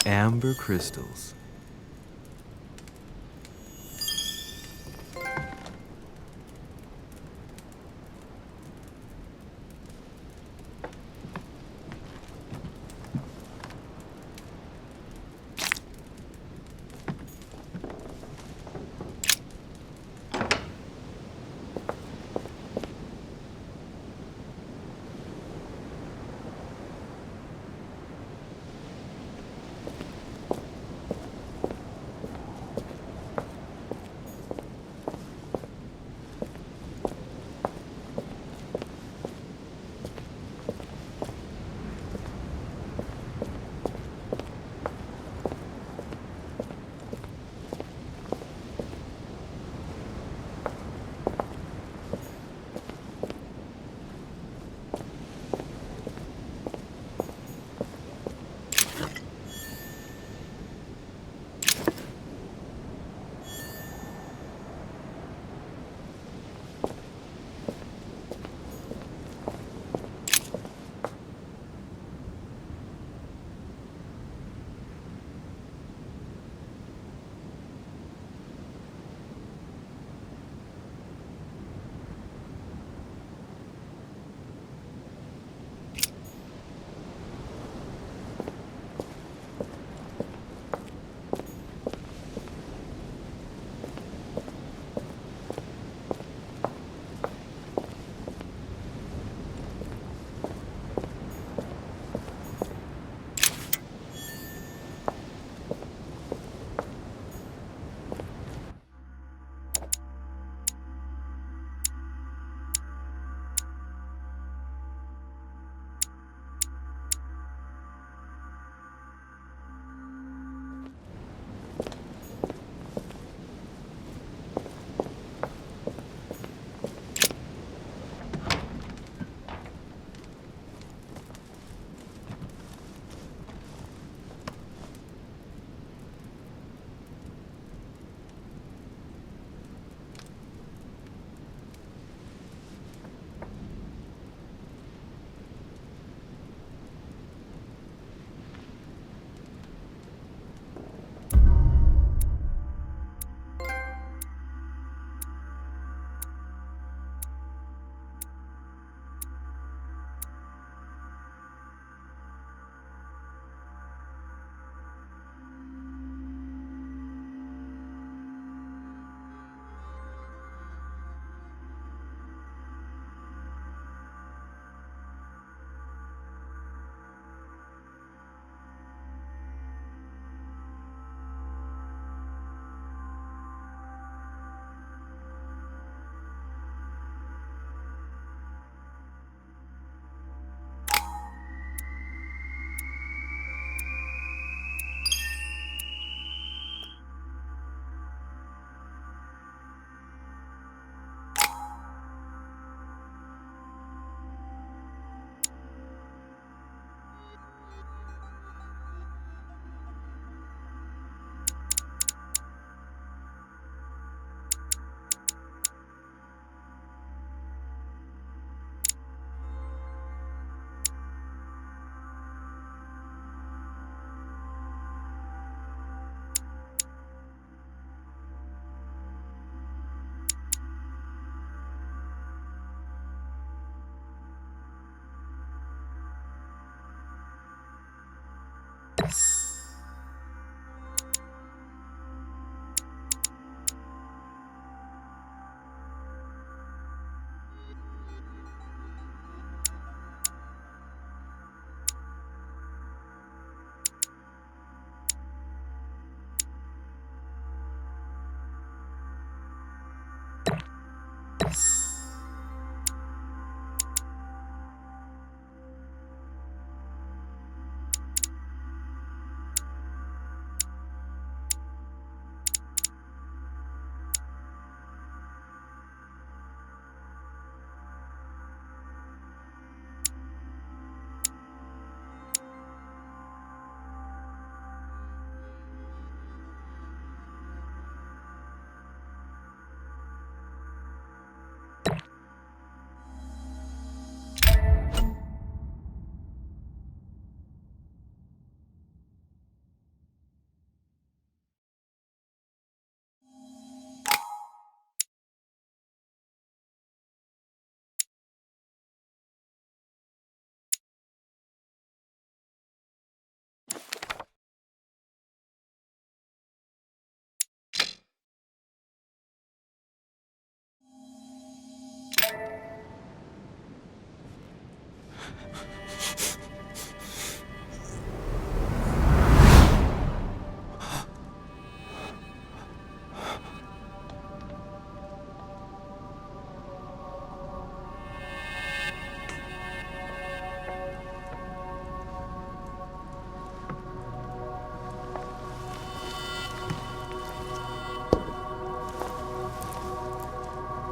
Amber crystals.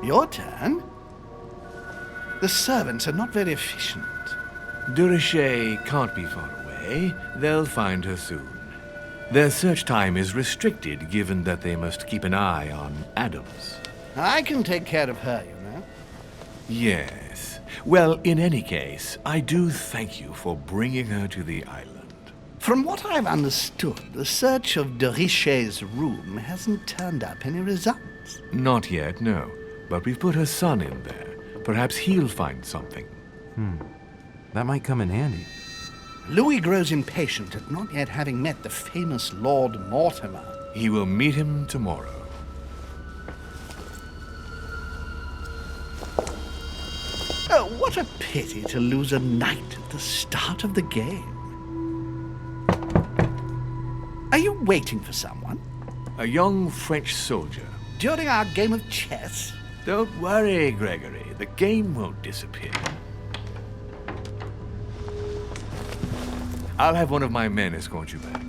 Your turn? The servants are not very efficient. Durocher can't be far away. They'll find her soon. Their search time is restricted, given that they must keep an eye on Adams. I can take care of her, you know. Yes. Well, in any case, I do thank you for bringing her to the island. From what I've understood, the search of de Richet's room hasn't turned up any results. Not yet, no. But we've put her son in there. Perhaps he'll find something. That might come in handy. Louis grows impatient at not yet having met the famous Lord Mortimer. He will meet him tomorrow. Oh, what a pity to lose a knight at the start of the game. Are you waiting for someone? A young French soldier. During our game of chess? Don't worry, Gregory. The game won't disappear. I'll have one of my men escort you back.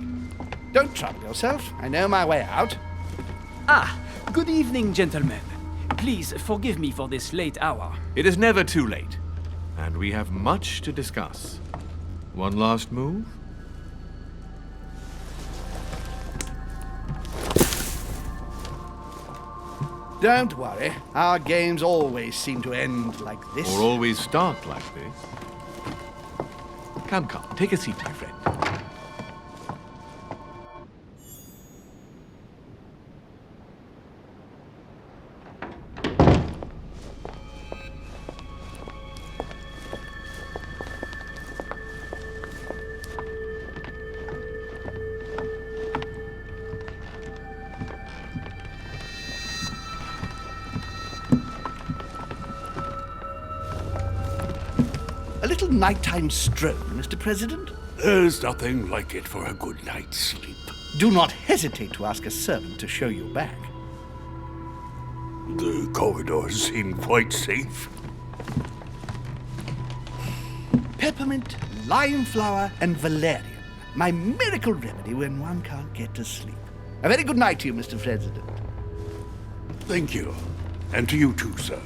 Don't trouble yourself. I know my way out. Ah, good evening, gentlemen. Please forgive me for this late hour. It is never too late, and we have much to discuss. One last move? Don't worry. Our games always seem to end like this. Or always start like this. Come, take a seat, my friend. A little nighttime stroll, Mr. President? There's nothing like it for a good night's sleep. Do not hesitate to ask a servant to show you back. The corridors seem quite safe. Peppermint, lime flower, and valerian. My miracle remedy when one can't get to sleep. A very good night to you, Mr. President. Thank you. And to you too, sir.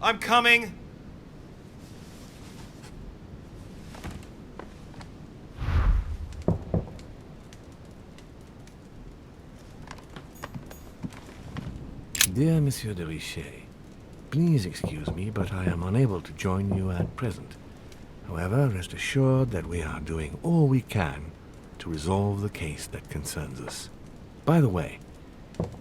I'm coming. Dear Monsieur de Richet, please excuse me, but I am unable to join you at present. However, rest assured that we are doing all we can to resolve the case that concerns us. By the way,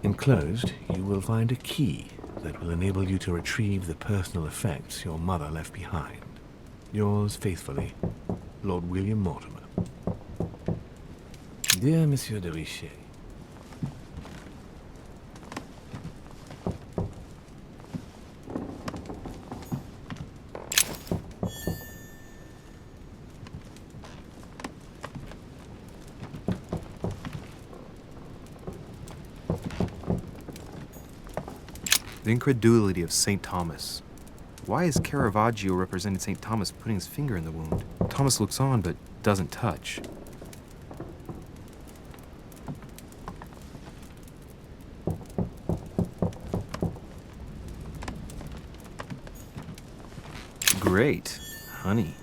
enclosed, you will find a key that will enable you to retrieve the personal effects your mother left behind. Yours faithfully, Lord William Mortimer. Dear Monsieur de Richet, The incredulity of St. Thomas. Why is Caravaggio representing St. Thomas putting his finger in the wound? Thomas looks on but doesn't touch. Great. Honey.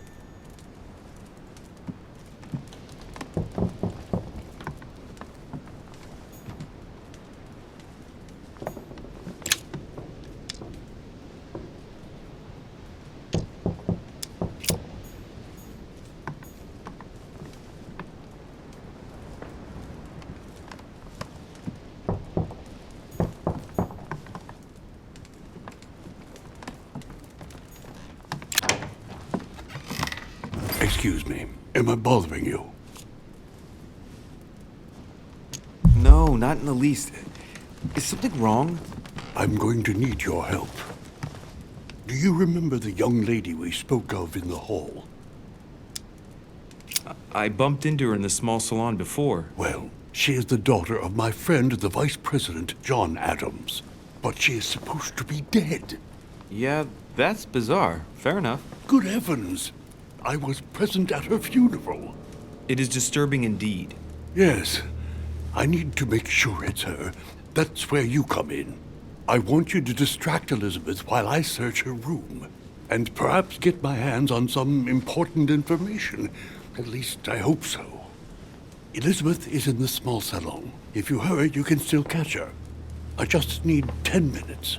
Excuse me. Am I bothering you? No, not in the least. Is something wrong? I'm going to need your help. Do you remember the young lady we spoke of in the hall? I bumped into her in the small salon before. Well, she is the daughter of my friend, the Vice President, John Adams. But she is supposed to be dead. Yeah, that's bizarre. Fair enough. Good heavens! I was present at her funeral. It is disturbing indeed. Yes. I need to make sure it's her. That's where you come in. I want you to distract Elizabeth while I search her room. And perhaps get my hands on some important information. At least, I hope so. Elizabeth is in the small salon. If you hurry, you can still catch her. I just need 10 minutes.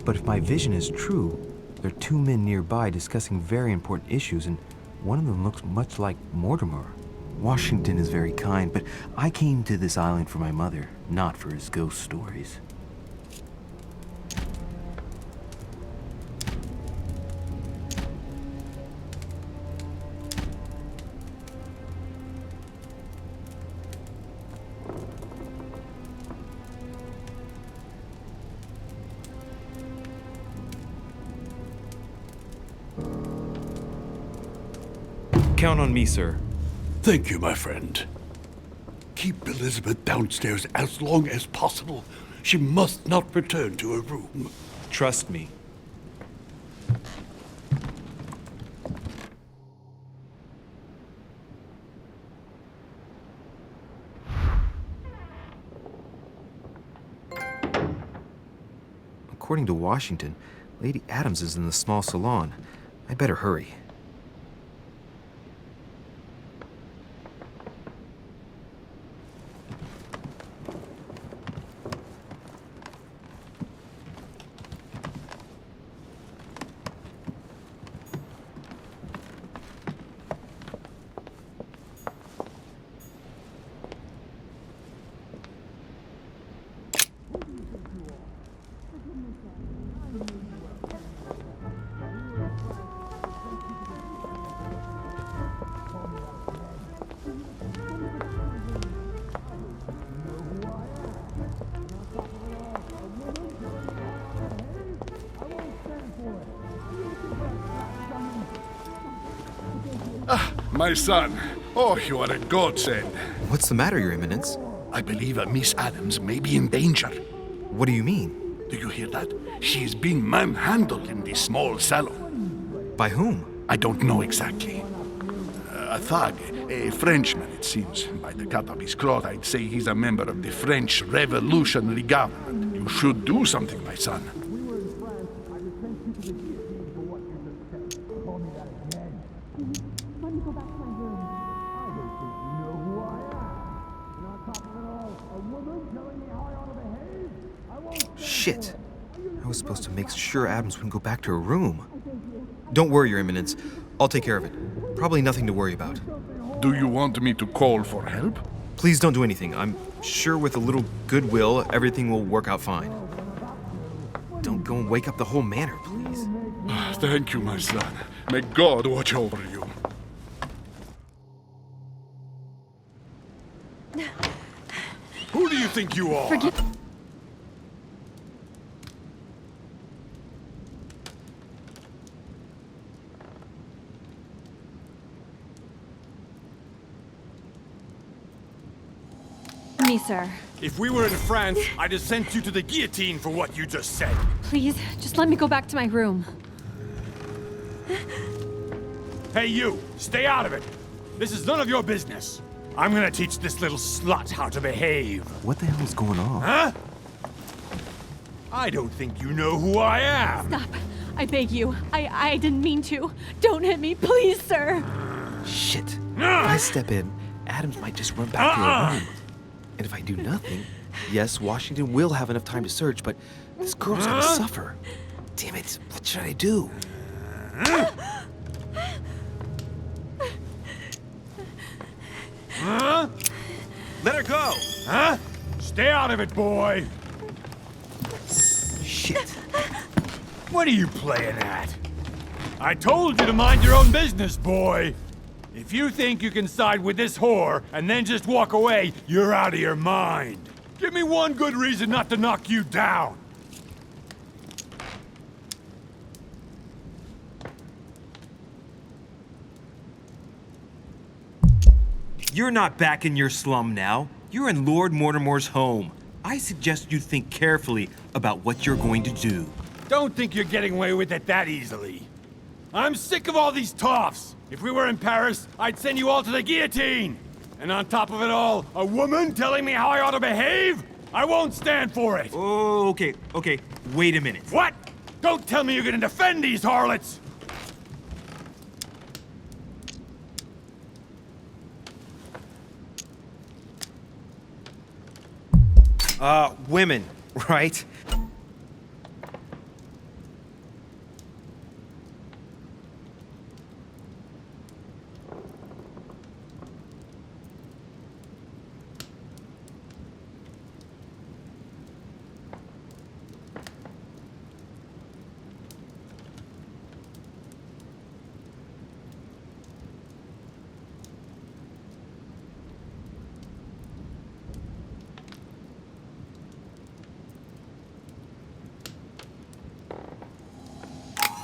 But if my vision is true, there are two men nearby discussing very important issues, and one of them looks much like Mortimer. Washington is very kind, but I came to this island for my mother, not for his ghost stories. Count on me, sir. Thank you, my friend. Keep Elizabeth downstairs as long as possible. She must not return to her room. Trust me. According to Washington, Lady Adams is in the small salon. I better hurry. My son. Oh, you are a godsend. What's the matter, Your Eminence? I believe Miss Adams may be in danger. What do you mean? Do you hear that? She is being manhandled in this small salon. By whom? I don't know exactly. A thug, a Frenchman, it seems. By the cut of his cloth, I'd say he's a member of the French Revolutionary Government. You should do something, my son. Shit. I was supposed to make sure Adams wouldn't go back to her room. Don't worry, Your Eminence. I'll take care of it. Probably nothing to worry about. Do you want me to call for help? Please don't do anything. I'm sure with a little goodwill, everything will work out fine. Don't go and wake up the whole manor, please. Thank you, my son. May God watch over you. Who do you think you are? Me, sir. If we were in France, I'd have sent you to the guillotine for what you just said. Please, just let me go back to my room. Hey, you! Stay out of it! This is none of your business. I'm gonna teach this little slut how to behave. What the hell is going on? Huh? I don't think you know who I am. Stop. I beg you. I didn't mean to. Don't hit me, please, sir. Shit. If I step in, Adams might just run back to her room. And if I do nothing, yes, Washington will have enough time to search, but this girl's gonna suffer. Damn it, what should I do? Let her go! Huh? Stay out of it, boy! Shit. What are you playing at? I told you to mind your own business, boy! If you think you can side with this whore and then just walk away, you're out of your mind. Give me one good reason not to knock you down. You're not back in your slum now. You're in Lord Mortimer's home. I suggest you think carefully about what you're going to do. Don't think you're getting away with it that easily. I'm sick of all these toffs. If we were in Paris, I'd send you all to the guillotine. And on top of it all, a woman telling me how I ought to behave? I won't stand for it. Oh, okay. Wait a minute. What? Don't tell me you're gonna defend these harlots! Women, right?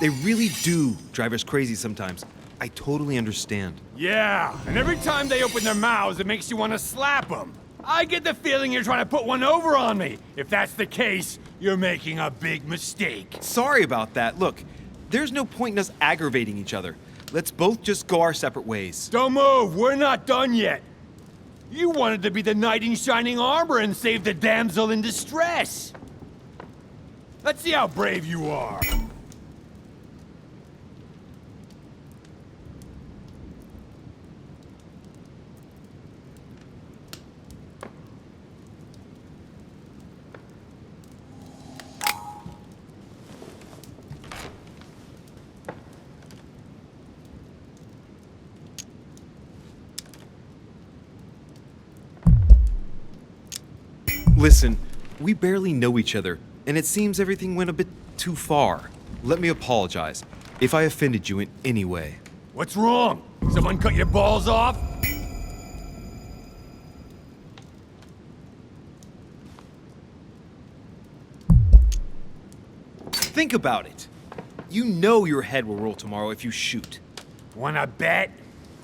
They really do drive us crazy sometimes. I totally understand. Yeah, and every time they open their mouths, it makes you want to slap them. I get the feeling you're trying to put one over on me. If that's the case, you're making a big mistake. Sorry about that. Look, there's no point in us aggravating each other. Let's both just go our separate ways. Don't move, we're not done yet. You wanted to be the knight in shining armor and save the damsel in distress. Let's see how brave you are. Listen, we barely know each other, and it seems everything went a bit too far. Let me apologize if I offended you in any way. What's wrong? Someone cut your balls off? Think about it. You know your head will roll tomorrow if you shoot. Wanna bet?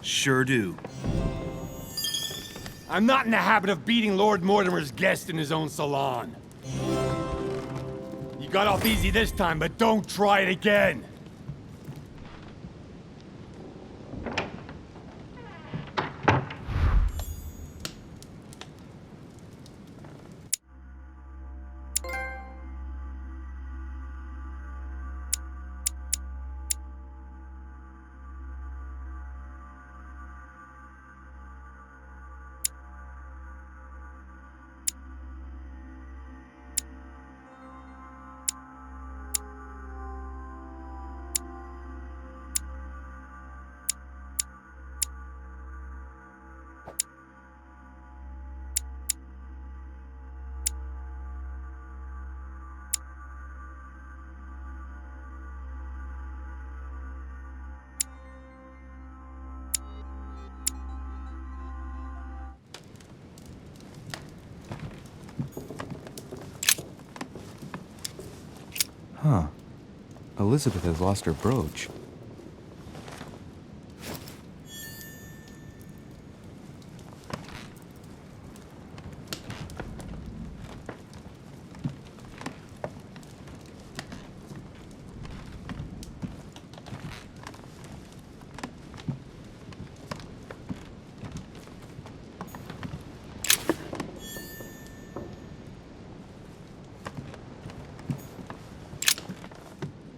Sure do. I'm not in the habit of beating Lord Mortimer's guest in his own salon. You got off easy this time, but don't try it again. Huh. Elizabeth has lost her brooch.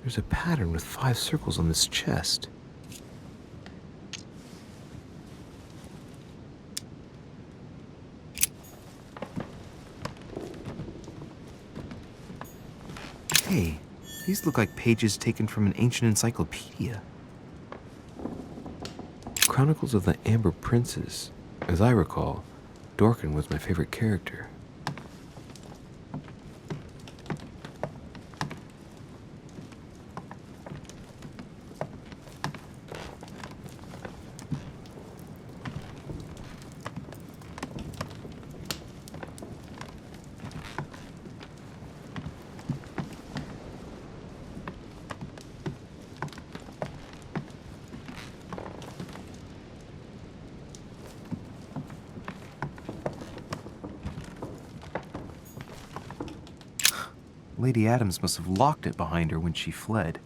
There's a pattern with 5 circles on this chest. Hey, these look like pages taken from an ancient encyclopedia. Chronicles of the Amber Princes. As I recall, Dorkin was my favorite character. Lady Adams must have locked it behind her when she fled.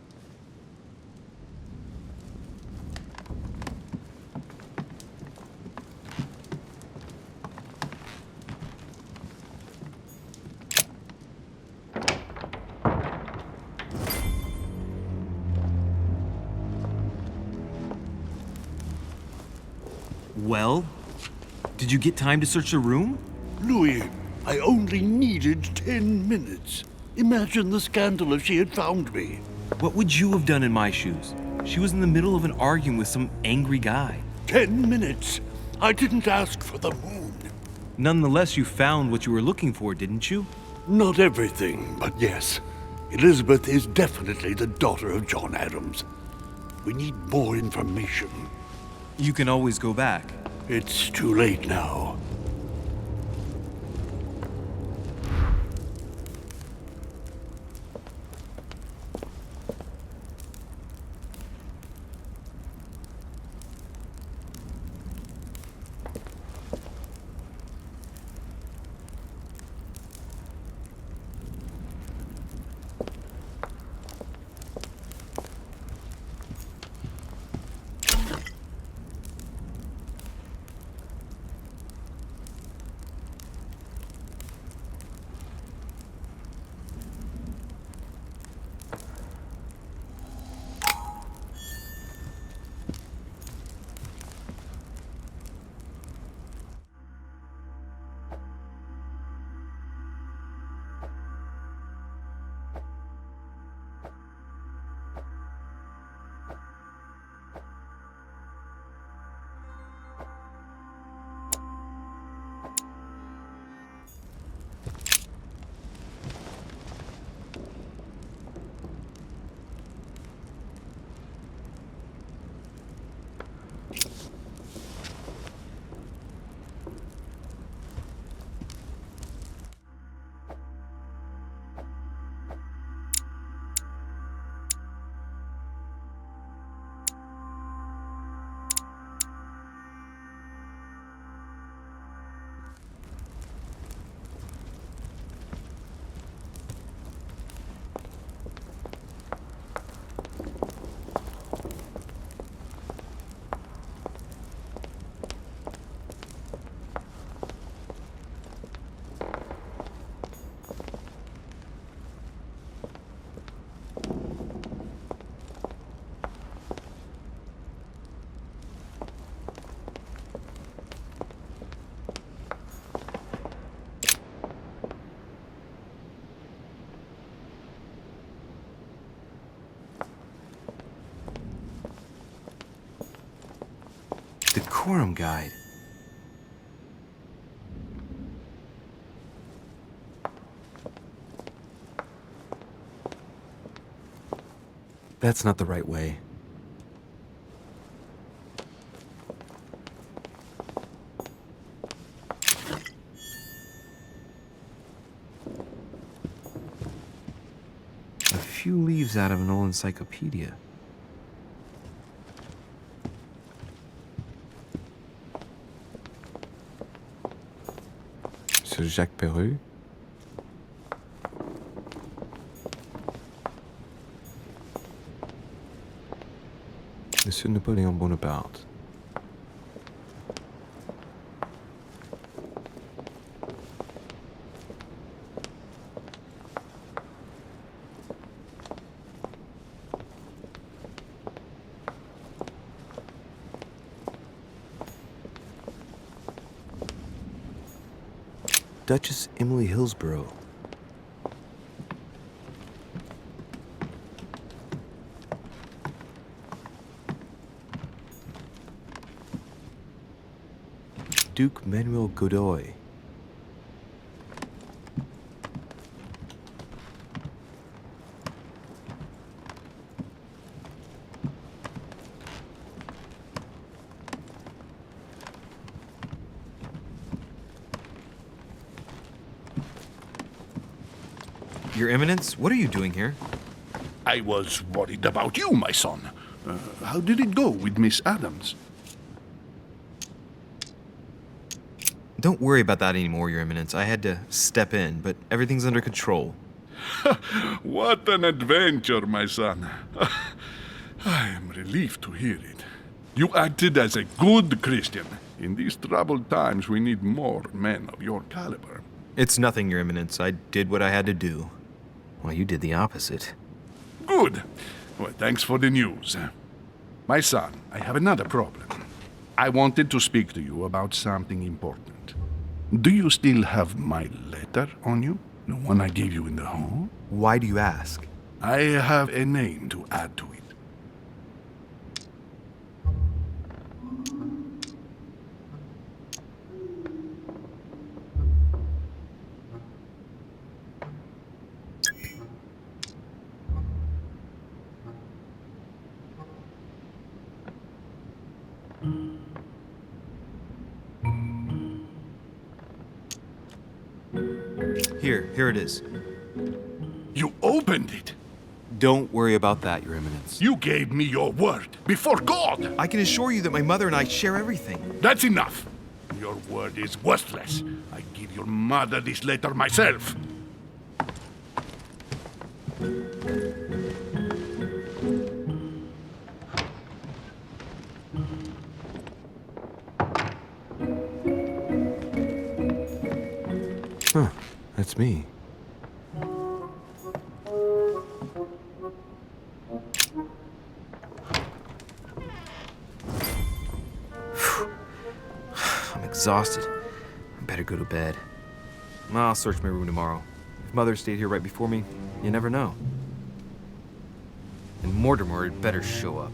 Well, did you get time to search the room? Louis, I only needed 10 minutes. Imagine the scandal if she had found me. What would you have done in my shoes? She was in the middle of an argument with some angry guy. 10 minutes. I didn't ask for the moon. Nonetheless, you found what you were looking for, didn't you? Not everything, but yes. Elizabeth is definitely the daughter of John Adams. We need more information. You can always go back. It's too late now. Decorum guide. That's not the right way. A few leaves out of an old encyclopedia. Sir Jacques Perreux. Monsieur Napoléon Bonaparte. Duchess Emily Hillsborough. Duke Manuel Godoy. Your Eminence, what are you doing here? I was worried about you, my son. How did it go with Miss Adams? Don't worry about that anymore, Your Eminence. I had to step in, but everything's under control. What an adventure, my son. I am relieved to hear it. You acted as a good Christian. In these troubled times, we need more men of your caliber. It's nothing, Your Eminence. I did what I had to do. Well, you did the opposite. Good. Well, thanks for the news. My son, I have another problem. I wanted to speak to you about something important. Do you still have my letter on you? The one I gave you in the hall? Why do you ask? I have a name to add to it. Here it is. You opened it! Don't worry about that, Your Eminence. You gave me your word, before God! I can assure you that my mother and I share everything. That's enough! Your word is worthless. I give your mother this letter myself. Huh, that's me. I'm exhausted. I better go to bed. I'll search my room tomorrow. If Mother stayed here right before me, you never know. And Mortimer had better show up.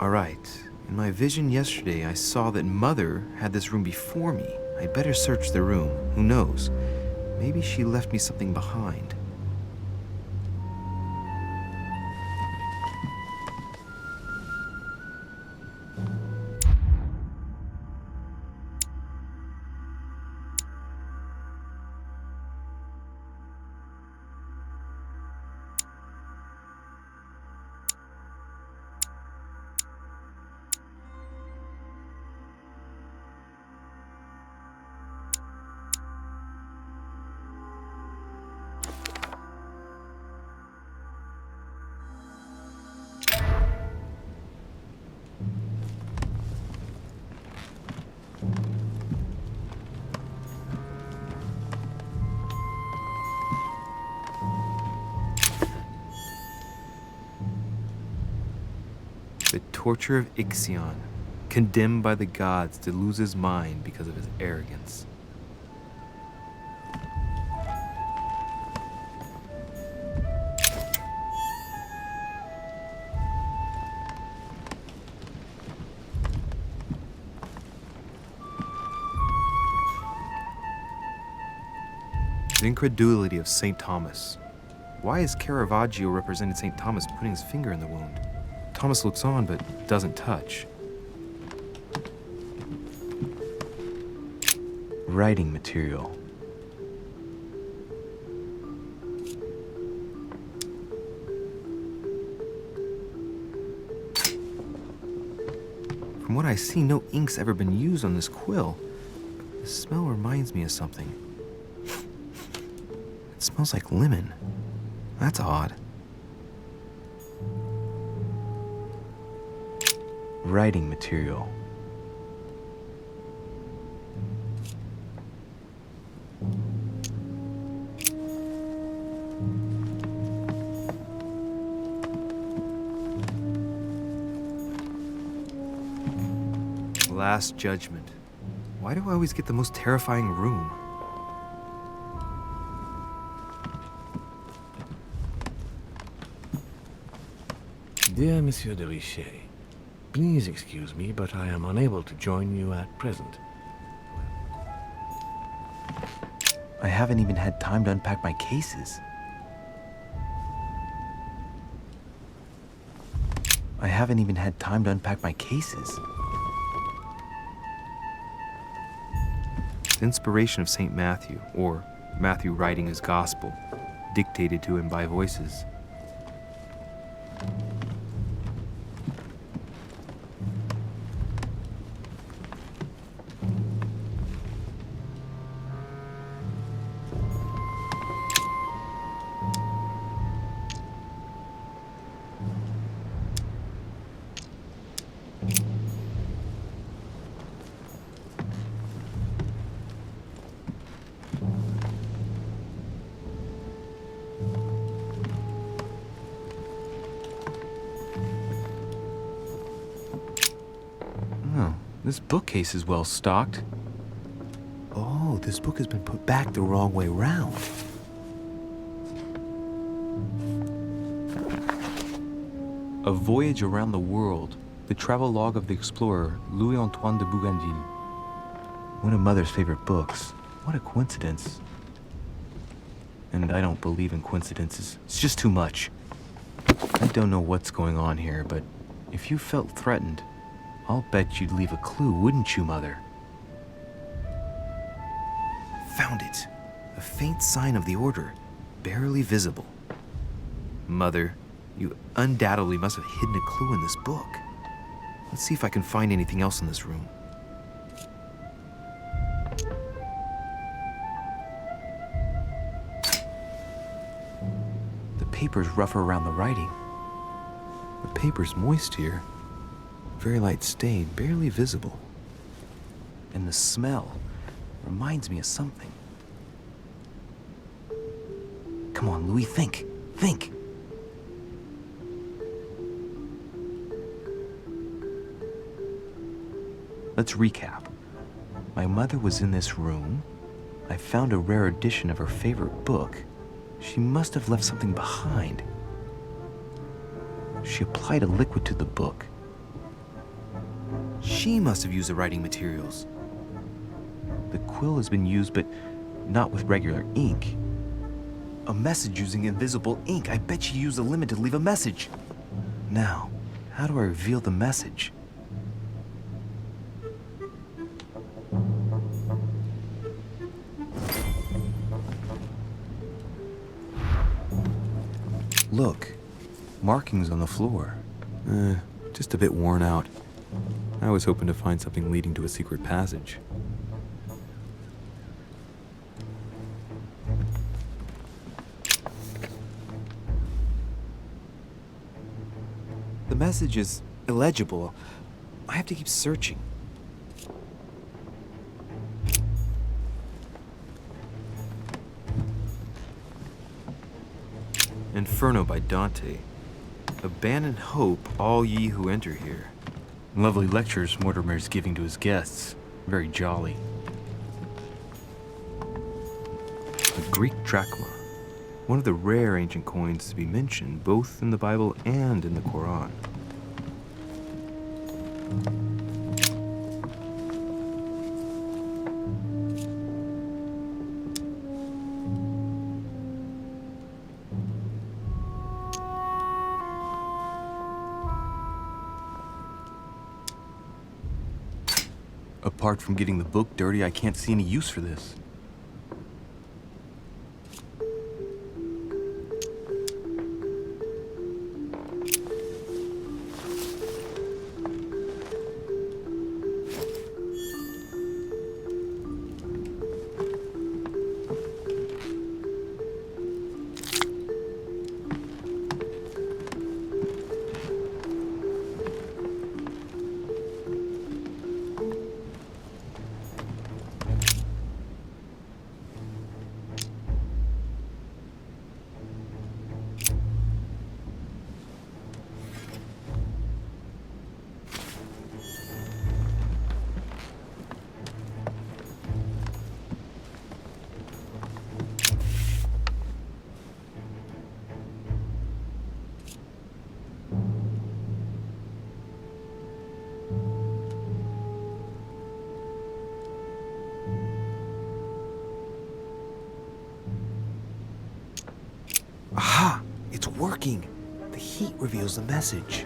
Alright. In my vision yesterday, I saw that Mother had this room before me. I'd better search the room. Who knows? Maybe she left me something behind. The torture of Ixion, condemned by the gods to lose his mind because of his arrogance. The incredulity of St. Thomas. Why is Caravaggio representing St. Thomas putting his finger in the wound? Thomas looks on but doesn't touch. Writing material. From what I see, no ink's ever been used on this quill. The smell reminds me of something. It smells like lemon. That's odd. Writing material. Last Judgment. Why do I always get the most terrifying room? Dear Monsieur de Richet, please excuse me, but I am unable to join you at present. I haven't even had time to unpack my cases. I haven't even had time to unpack my cases. The inspiration of St. Matthew, or Matthew writing his gospel, dictated to him by voices. Oh, this bookcase is well stocked. Oh, this book has been put back the wrong way round. A Voyage Around the World, the travelogue of the explorer Louis-Antoine de Bougainville. One of Mother's favorite books. What a coincidence. And I don't believe in coincidences. It's just too much. I don't know what's going on here, but if you felt threatened, I'll bet you'd leave a clue, wouldn't you, Mother? Found it. A faint sign of the order, barely visible. Mother, you undoubtedly must have hidden a clue in this book. Let's see if I can find anything else in this room. The paper's rougher around the writing. The paper's moist here. Very light stain, barely visible. And the smell reminds me of something. Come on, Louis, think. Think. Let's recap. My mother was in this room. I found a rare edition of her favorite book. She must have left something behind. She applied a liquid to the book. She must have used the writing materials. The quill has been used, but not with regular ink. A message using invisible ink. I bet she used the limit to leave a message. Now, how do I reveal the message? Look, markings on the floor. Just a bit worn out. I was hoping to find something leading to a secret passage. The message is illegible. I have to keep searching. Inferno by Dante. Abandon hope, all ye who enter here. Lovely lectures Mortimer's giving to his guests. Very jolly. A Greek drachma. One of the rare ancient coins to be mentioned both in the Bible and in the Quran. Apart from getting the book dirty, I can't see any use for this. Aha! It's working! The heat reveals the message.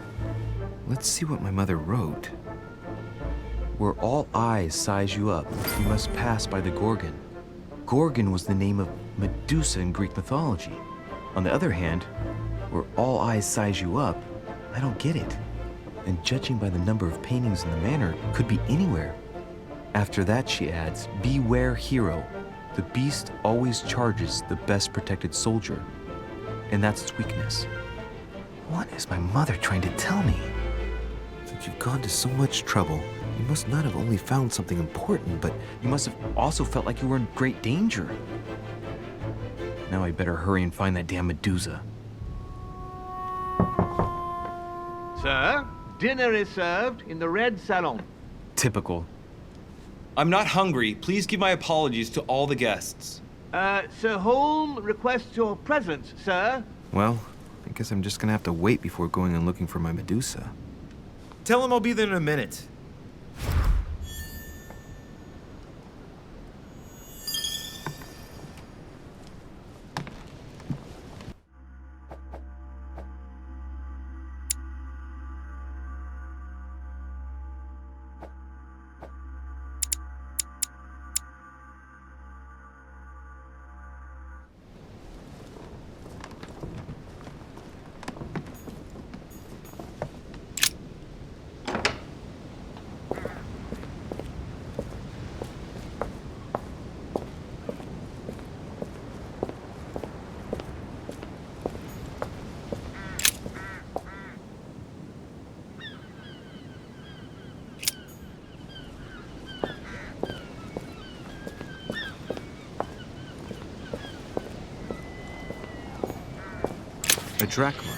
Let's see what my mother wrote. Where all eyes size you up, you must pass by the Gorgon. Gorgon was the name of Medusa in Greek mythology. On the other hand, where all eyes size you up, I don't get it. And judging by the number of paintings in the manor, could be anywhere. After that, she adds, beware hero. The beast always charges the best protected soldier. And that's its weakness. What is my mother trying to tell me? Since you've gone to so much trouble, you must not have only found something important, but you must have also felt like you were in great danger. Now I better hurry and find that damn Medusa. Sir, dinner is served in the red salon. Typical. I'm not hungry. Please give my apologies to all the guests. Sir Holm requests your presence, sir. Well, I guess I'm just gonna have to wait before going and looking for my Medusa. Tell him I'll be there in a minute. A drachma.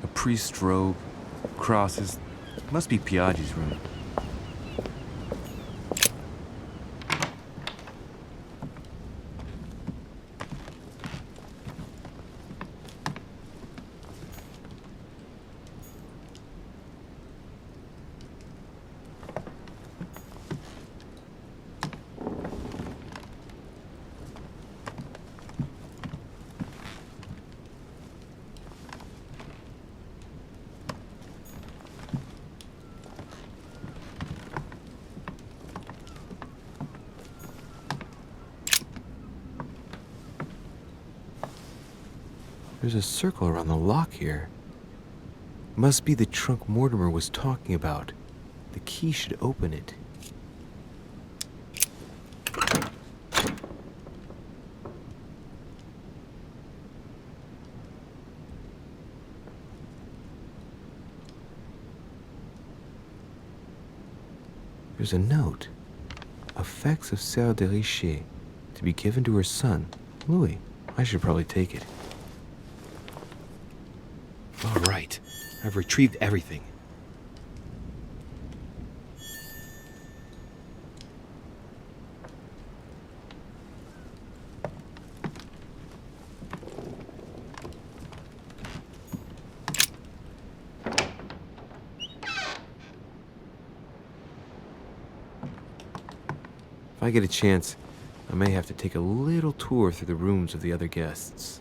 A priest's robe, crosses. Must be Piaggi's room. There's a circle around the lock here. Must be the trunk Mortimer was talking about. The key should open it. There's a note. Effects of Sœur de Richer, to be given to her son, Louis. I should probably take it. All right, I've retrieved everything. If I get a chance, I may have to take a little tour through the rooms of the other guests.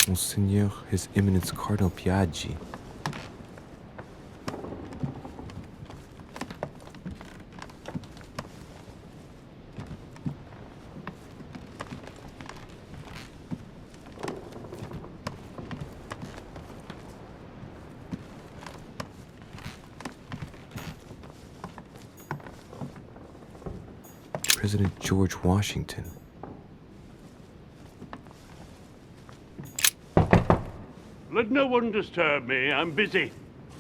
Monseigneur, His Eminence Cardinal Piaggi. President George Washington. Let no one disturb me. I'm busy.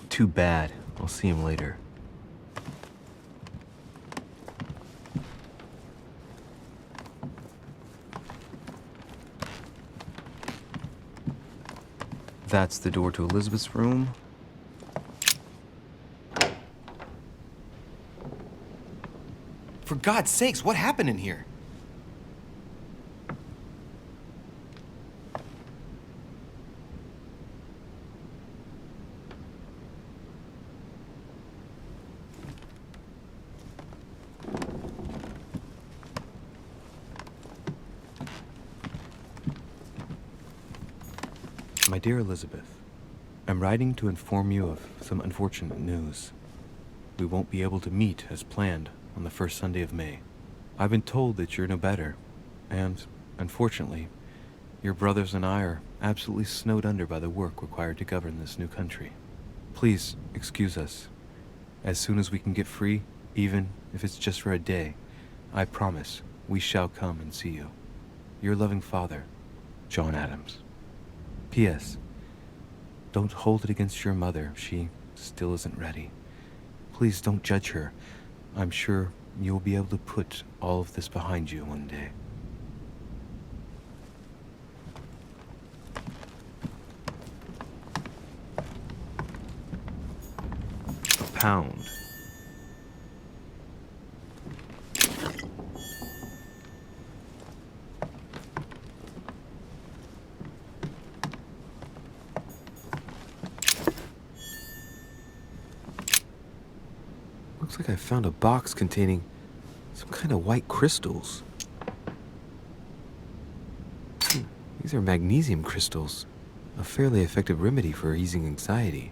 Too bad. I'll see him later. That's the door to Elizabeth's room. For God's sakes, what happened in here? My dear Elizabeth, I'm writing to inform you of some unfortunate news. We won't be able to meet as planned on the first Sunday of May. I've been told that you're no better, and, unfortunately, your brothers and I are absolutely snowed under by the work required to govern this new country. Please excuse us. As soon as we can get free, even if it's just for a day, I promise we shall come and see you. Your loving father, John Adams. P.S. Don't hold it against your mother. She still isn't ready. Please don't judge her. I'm sure you'll be able to put all of this behind you one day. £1. Looks like I found a box containing some kind of white crystals. These are magnesium crystals, a fairly effective remedy for easing anxiety.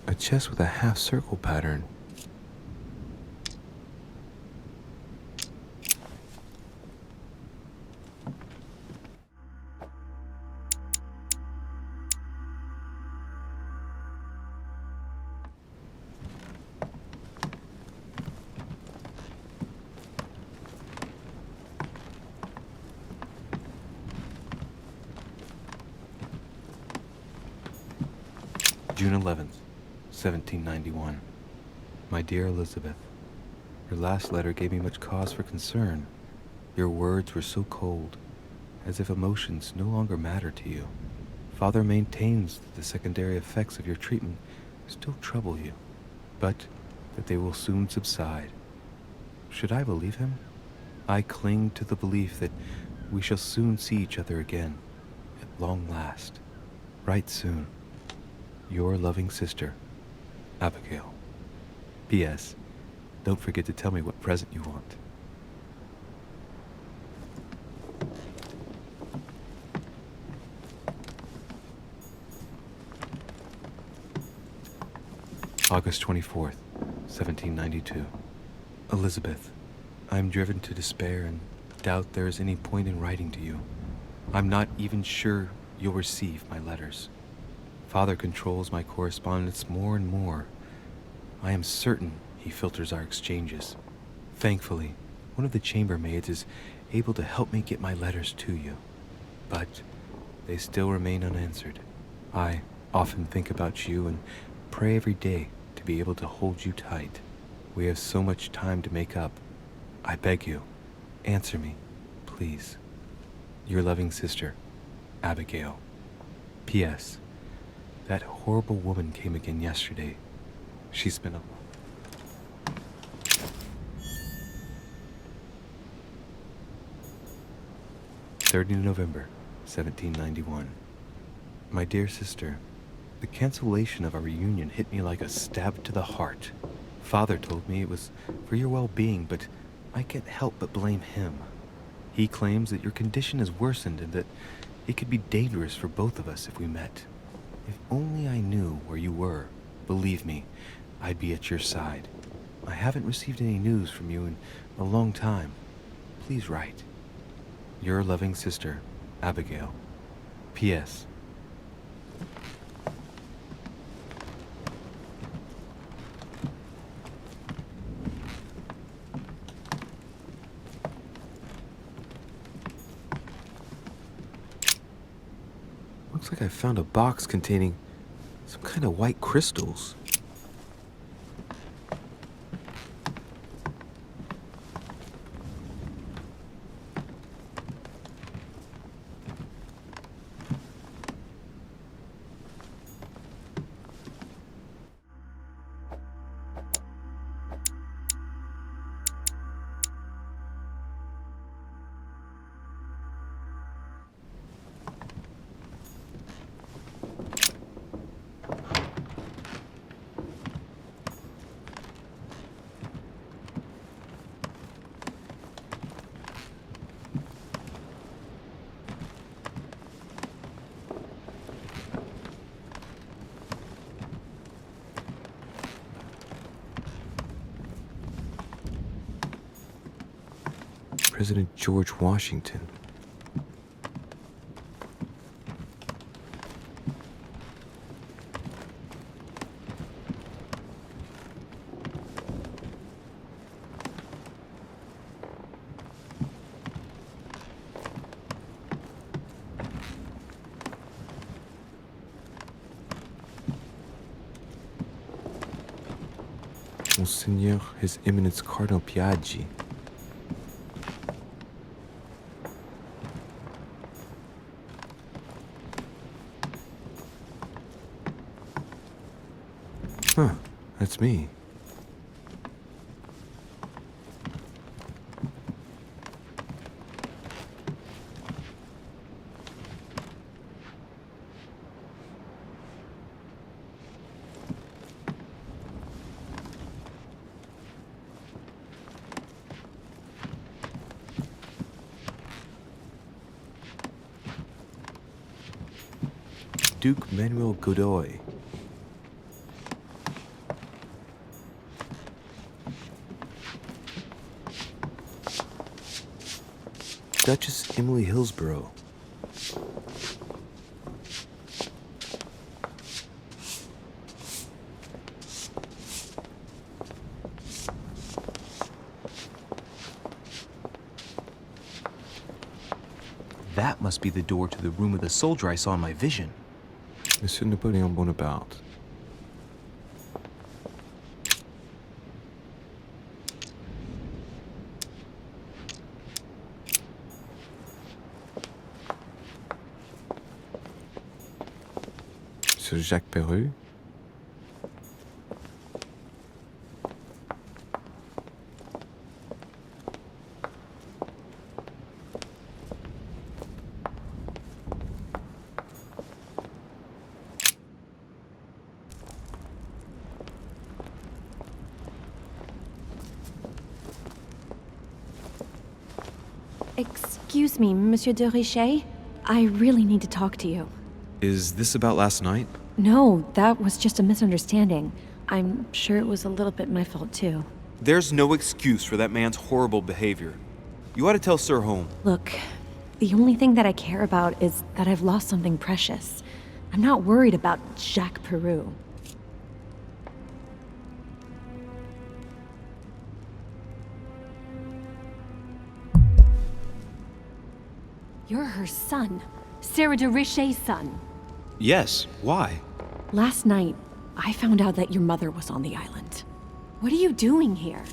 A chest with a half-circle pattern. June 11th, 1791. My dear Elizabeth, your last letter gave me much cause for concern. Your words were so cold, as if emotions no longer matter to you. Father maintains that the secondary effects of your treatment still trouble you, but that they will soon subside. Should I believe him? I cling to the belief that we shall soon see each other again, at long last. Right soon. Your loving sister, Abigail. P.S. Don't forget to tell me what present you want. August 24th, 1792. Elizabeth, I am driven to despair and doubt there is any point in writing to you. I'm not even sure you'll receive my letters. Father controls my correspondence more and more. I am certain he filters our exchanges. Thankfully, one of the chambermaids is able to help me get my letters to you. But they still remain unanswered. I often think about you and pray every day to be able to hold you tight. We have so much time to make up. I beg you, answer me, please. Your loving sister, Abigail. P.S. That horrible woman came again yesterday. She's been a... 30 November, 1791. My dear sister, the cancellation of our reunion hit me like a stab to the heart. Father told me it was for your well-being, but I can't help but blame him. He claims that your condition has worsened and that it could be dangerous for both of us if we met. If only I knew where you were, believe me, I'd be at your side. I haven't received any news from you in a long time. Please write. Your loving sister, Abigail. P.S. Looks like I found a box containing some kind of white crystals. President George Washington. Monseigneur, His Eminence Cardinal Piaggi. Huh, that's me. Duke Manuel Godoy. Duchess Emily Hillsborough. That must be the door to the room of the soldier I saw in my vision. Monsieur Napoleon Bonaparte, ce Jacques Perru? Excuse me, Monsieur de Richet. I really need to talk to you. Is this about last night? No, that was just a misunderstanding. I'm sure it was a little bit my fault, too. There's no excuse for that man's horrible behavior. You ought to tell Sir Home. Look, the only thing that I care about is that I've lost something precious. I'm not worried about Jacques Perru. You're her son. Sarah de Richet's son. Yes, why? Last night, I found out that your mother was on the island. What are you doing here?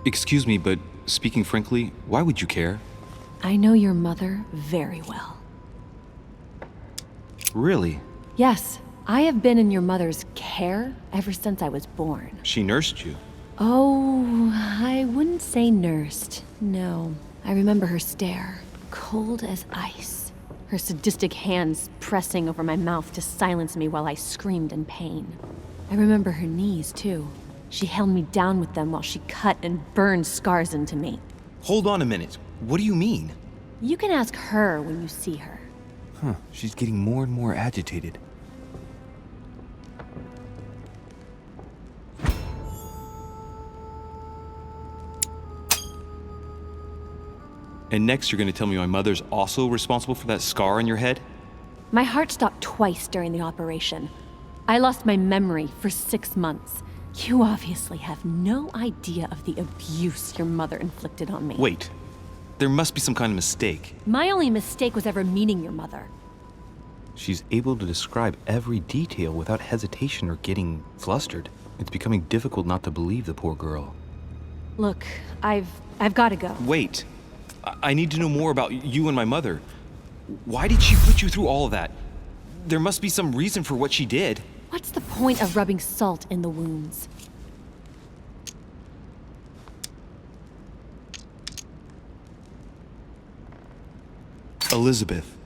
Excuse me, but speaking frankly, why would you care? I know your mother very well. Really? Yes, I have been in your mother's care ever since I was born. She nursed you. Oh, I wouldn't say nursed. No, I remember her stare, cold as ice. Her sadistic hands pressing over my mouth to silence me while I screamed in pain. I remember her knees, too. She held me down with them while she cut and burned scars into me. Hold on a minute. What do you mean? You can ask her when you see her. Huh, she's getting more and more agitated. And next you're gonna tell me my mother's also responsible for that scar on your head? My heart stopped twice during the operation. I lost my memory for 6 months. You obviously have no idea of the abuse your mother inflicted on me. Wait. There must be some kind of mistake. My only mistake was ever meeting your mother. She's able to describe every detail without hesitation or getting flustered. It's becoming difficult not to believe the poor girl. Look, I've got to go. Wait. I need to know more about you and my mother. Why did she put you through all of that? There must be some reason for what she did. What's the point of rubbing salt in the wounds? Elizabeth.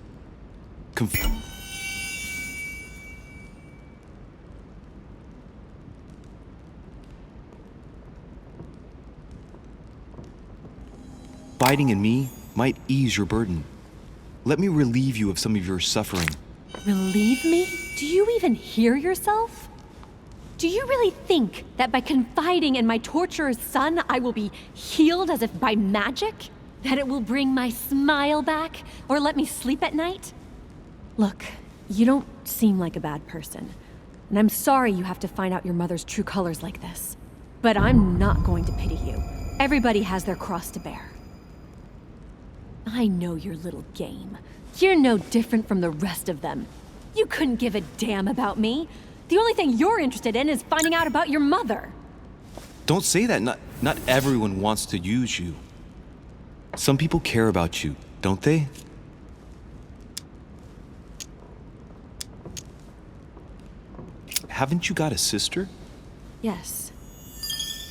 Confiding in me might ease your burden. Let me relieve you of some of your suffering. Relieve me? Do you even hear yourself? Do you really think that by confiding in my torturer's son, I will be healed as if by magic? That it will bring my smile back or let me sleep at night? Look, you don't seem like a bad person, and I'm sorry you have to find out your mother's true colors like this. But I'm not going to pity you. Everybody has their cross to bear. I know your little game. You're no different from the rest of them. You couldn't give a damn about me. The only thing you're interested in is finding out about your mother. Don't say that. Not everyone wants to use you. Some people care about you, don't they? Haven't you got a sister? Yes.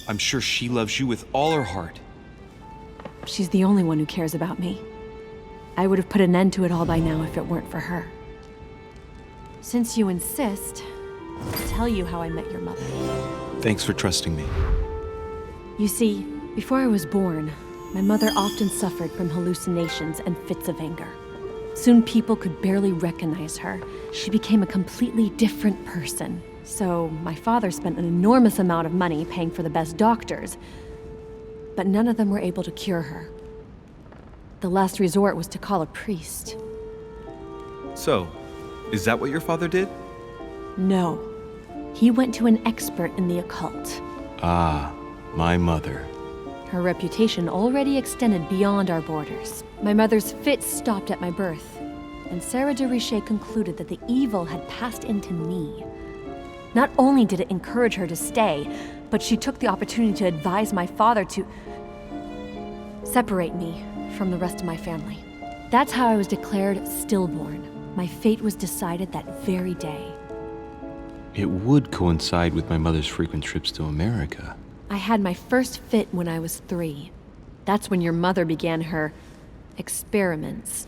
I'm sure she loves you with all her heart. She's the only one who cares about me. I would have put an end to it all by now if it weren't for her. Since you insist, I'll tell you how I met your mother. Thanks for trusting me. You see, before I was born, my mother often suffered from hallucinations and fits of anger. Soon people could barely recognize her. She became a completely different person. So my father spent an enormous amount of money paying for the best doctors, but none of them were able to cure her. The last resort was to call a priest. So, is that what your father did? No. He went to an expert in the occult. Ah, my mother. Her reputation already extended beyond our borders. My mother's fits stopped at my birth, and Sarah de Richet concluded that the evil had passed into me. Not only did it encourage her to stay, but she took the opportunity to advise my father to separate me from the rest of my family. That's how I was declared stillborn. My fate was decided that very day. It would coincide with my mother's frequent trips to America. I had my first fit when I was 3. That's when your mother began her experiments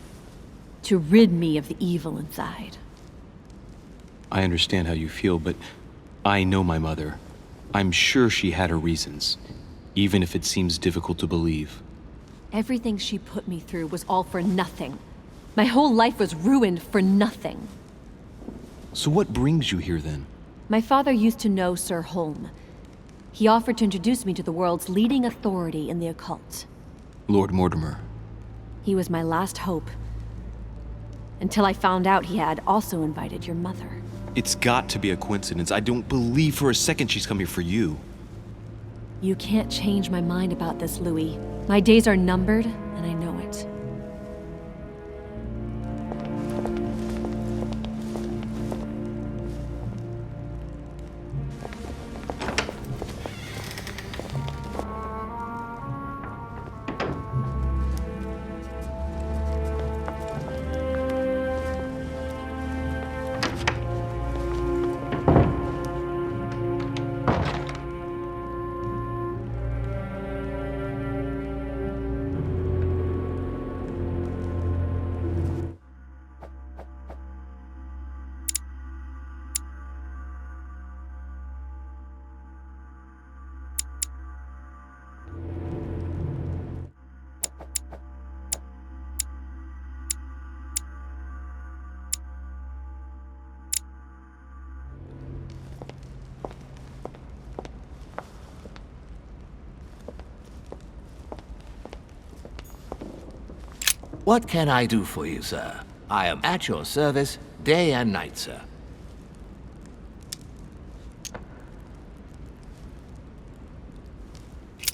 to rid me of the evil inside. I understand how you feel, but I know my mother. I'm sure she had her reasons, even if it seems difficult to believe. Everything she put me through was all for nothing. My whole life was ruined for nothing. So what brings you here then? My father used to know Sir Holm. He offered to introduce me to the world's leading authority in the occult. Lord Mortimer. He was my last hope. Until I found out he had also invited your mother. It's got to be a coincidence. I don't believe for a second she's come here for you. You can't change my mind about this, Louis. My days are numbered, and I know it. What can I do for you, sir? I am at your service, day and night, sir.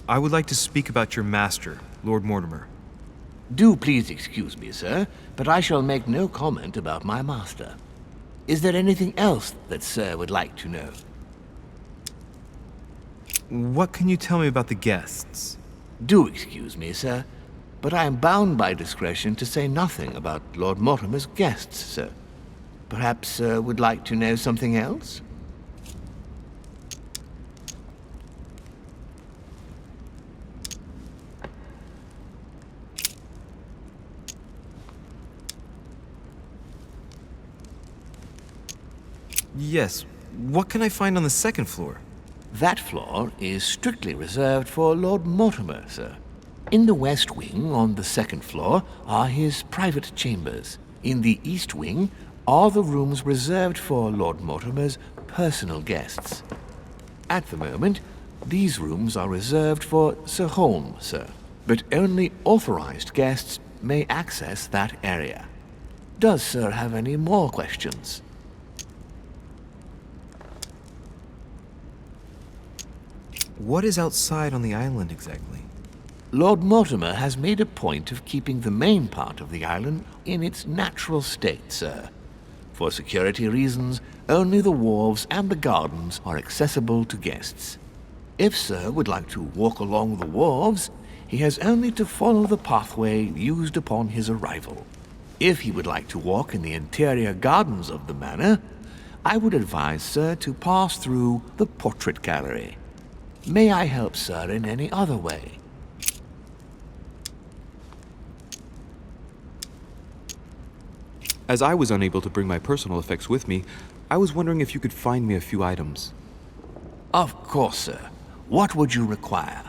I would like to speak about your master, Lord Mortimer. Do please excuse me, sir, but I shall make no comment about my master. Is there anything else that sir would like to know? What can you tell me about the guests? Do excuse me, sir, but I am bound by discretion to say nothing about Lord Mortimer's guests, sir. Perhaps sir would like to know something else? Yes. What can I find on the second floor? That floor is strictly reserved for Lord Mortimer, sir. In the west wing, on the second floor, are his private chambers. In the east wing are the rooms reserved for Lord Mortimer's personal guests. At the moment, these rooms are reserved for Sir Holm, sir, but only authorized guests may access that area. Does sir have any more questions? What is outside on the island exactly? Lord Mortimer has made a point of keeping the main part of the island in its natural state, sir. For security reasons, only the wharves and the gardens are accessible to guests. If sir would like to walk along the wharves, he has only to follow the pathway used upon his arrival. If he would like to walk in the interior gardens of the manor, I would advise sir to pass through the portrait gallery. May I help sir in any other way? As I was unable to bring my personal effects with me, I was wondering if you could find me a few items. Of course, sir. What would you require?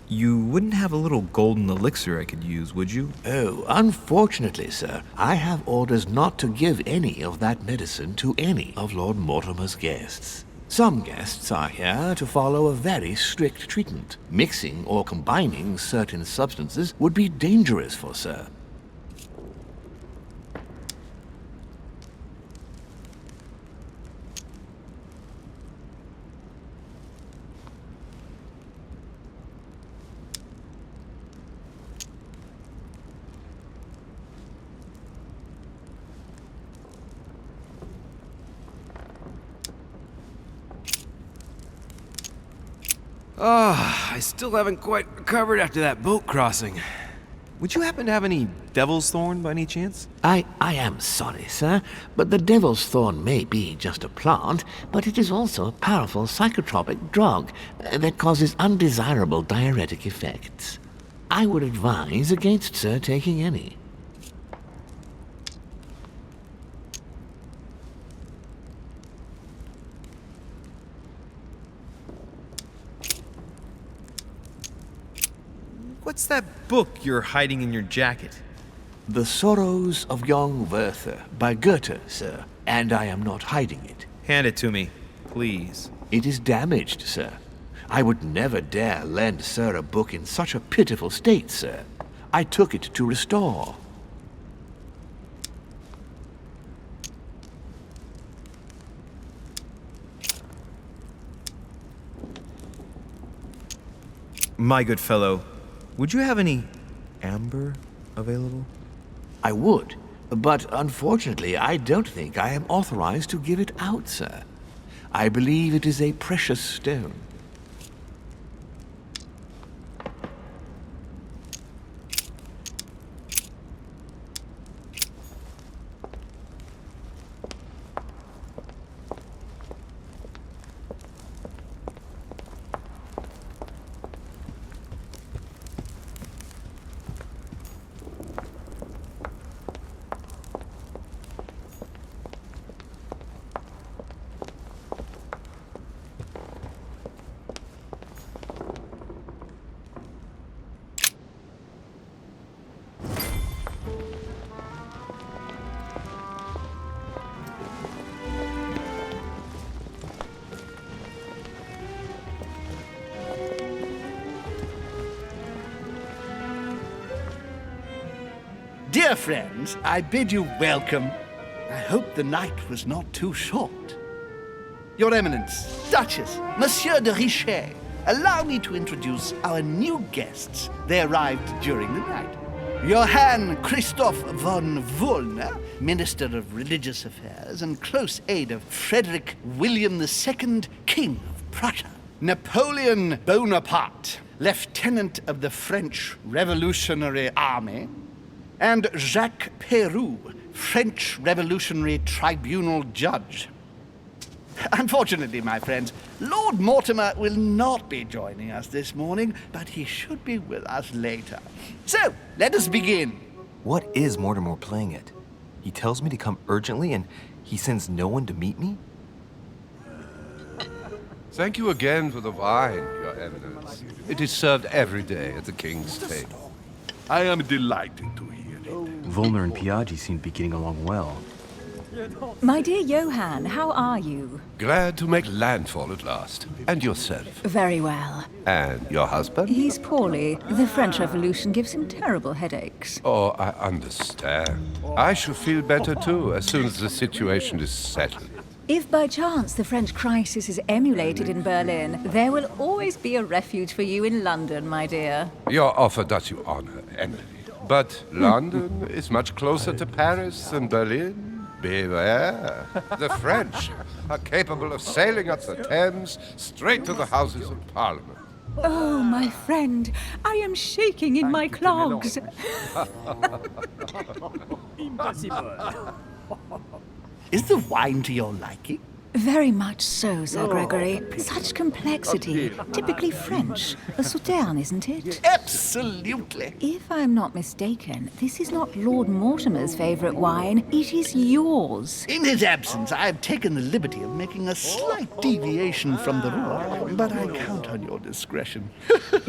You wouldn't have a little golden elixir I could use, would you? Oh, unfortunately, sir, I have orders not to give any of that medicine to any of Lord Mortimer's guests. Some guests are here to follow a very strict treatment. Mixing or combining certain substances would be dangerous for sir. I still haven't quite recovered after that boat crossing. Would you happen to have any devil's thorn by any chance? I am sorry, sir, but the devil's thorn may be just a plant, but it is also a powerful psychotropic drug that causes undesirable diuretic effects. I would advise against sir taking any. What's that book you're hiding in your jacket? The Sorrows of Young Werther by Goethe, sir, and I am not hiding it. Hand it to me, please. It is damaged, sir. I would never dare lend sir a book in such a pitiful state, sir. I took it to restore. My good fellow, would you have any amber available? I would, but unfortunately I don't think I am authorized to give it out, sir. I believe it is a precious stone. Dear friends, I bid you welcome. I hope the night was not too short. Your Eminence, Duchess, Monsieur de Richet, allow me to introduce our new guests. They arrived during the night. Johann Christoph von Wollner, Minister of Religious Affairs and close aide of Frederick William II, King of Prussia. Napoleon Bonaparte, Lieutenant of the French Revolutionary Army. And Jacques Peroux, French Revolutionary Tribunal Judge. Unfortunately, my friends, Lord Mortimer will not be joining us this morning, but he should be with us later. So, let us begin. What is Mortimer playing at? He tells me to come urgently and he sends no one to meet me? Thank you again for the wine, Your Eminence. It is served every day at the King's table. I am delighted to hear it. Volner and Piaggi seem to be getting along well. My dear Johann, how are you? Glad to make landfall at last. And yourself? Very well. And your husband? He's poorly. The French Revolution gives him terrible headaches. Oh, I understand. I shall feel better too, as soon as the situation is settled. If by chance the French crisis is emulated in Berlin, there will always be a refuge for you in London, my dear. Your offer does you honor, Emily. But London is much closer to Paris than Berlin. Beware. The French are capable of sailing up the Thames straight to the Houses of Parliament. Oh, my friend, I am shaking in my clogs. Is the wine to your liking? Very much so, Sir Gregory. Such complexity. Typically French. A Sauterne, isn't it? Absolutely. If I'm not mistaken, this is not Lord Mortimer's favourite wine. It is yours. In his absence, I have taken the liberty of making a slight deviation from the rule, but I count on your discretion.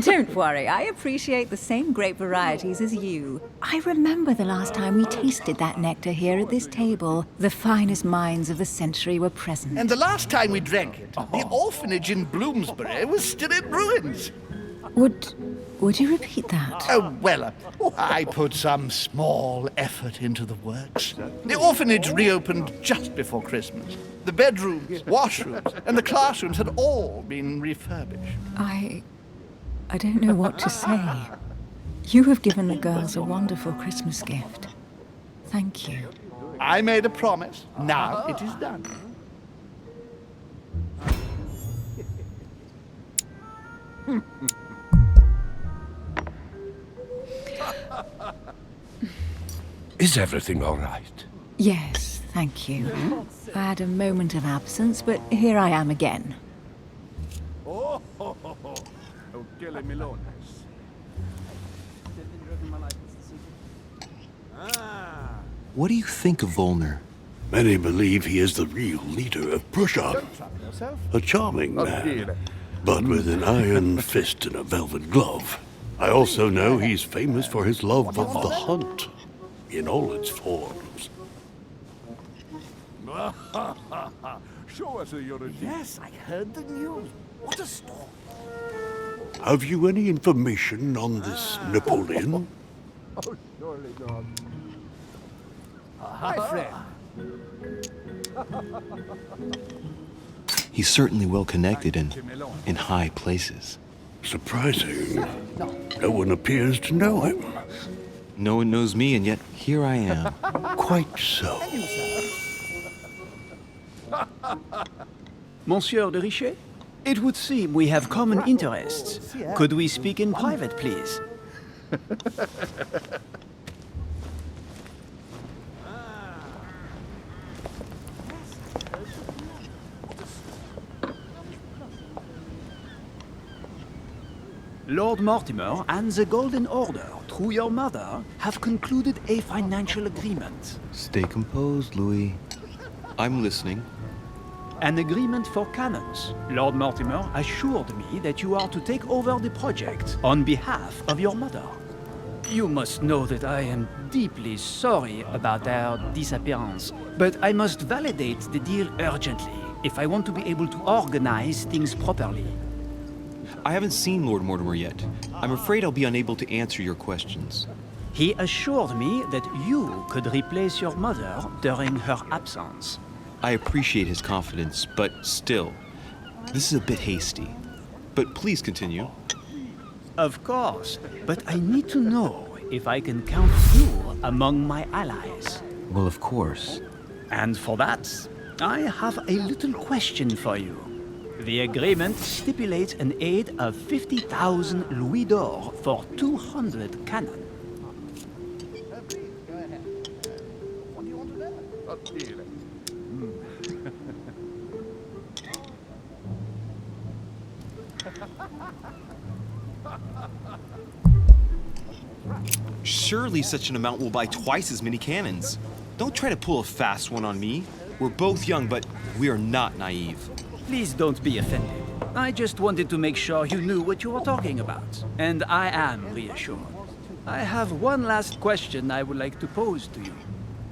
Don't worry, I appreciate the same grape varieties as you. I remember the last time we tasted that nectar here at this table. The finest minds of the century were present. And the last time we drank it, the orphanage in Bloomsbury was still in ruins. Would you repeat that? Oh, well, I put some small effort into the works. The orphanage reopened just before Christmas. The bedrooms, washrooms, and the classrooms had all been refurbished. I don't know what to say. You have given the girls a wonderful Christmas gift. Thank you. I made a promise. Now it is done. Is everything all right? Yes, thank you. I had a moment of absence, but here I am again. What do you think of Volner? Many believe he is the real leader of Prussia. A charming man, but with an iron fist and a velvet glove. I also know he's famous for his love of the hunt, in all its forms. Show us your... Yes, I heard the news. What a storm. Have you any information on this Napoleon? Oh, surely not. My friend. He's certainly well connected and in high places. Surprising. No one appears to know him. No one knows me, and yet here I am. Quite so. Monsieur de Richet? It would seem we have common interests. Could we speak in private, please? Lord Mortimer and the Golden Order, through your mother, have concluded a financial agreement. Stay composed, Louis. I'm listening. An agreement for cannons. Lord Mortimer assured me that you are to take over the project on behalf of your mother. You must know that I am deeply sorry about their disappearance, but I must validate the deal urgently if I want to be able to organize things properly. I haven't seen Lord Mortimer yet. I'm afraid I'll be unable to answer your questions. He assured me that you could replace your mother during her absence. I appreciate his confidence, but still, this is a bit hasty. But please continue. Of course, but I need to know if I can count you among my allies. Well, of course. And for that, I have a little question for you. The agreement stipulates an aid of 50,000 louis d'or for 200 cannon. Surely such an amount will buy twice as many cannons. Don't try to pull a fast one on me. We're both young, but we are not naive. Please don't be offended. I just wanted to make sure you knew what you were talking about. And I am reassured. I have one last question I would like to pose to you.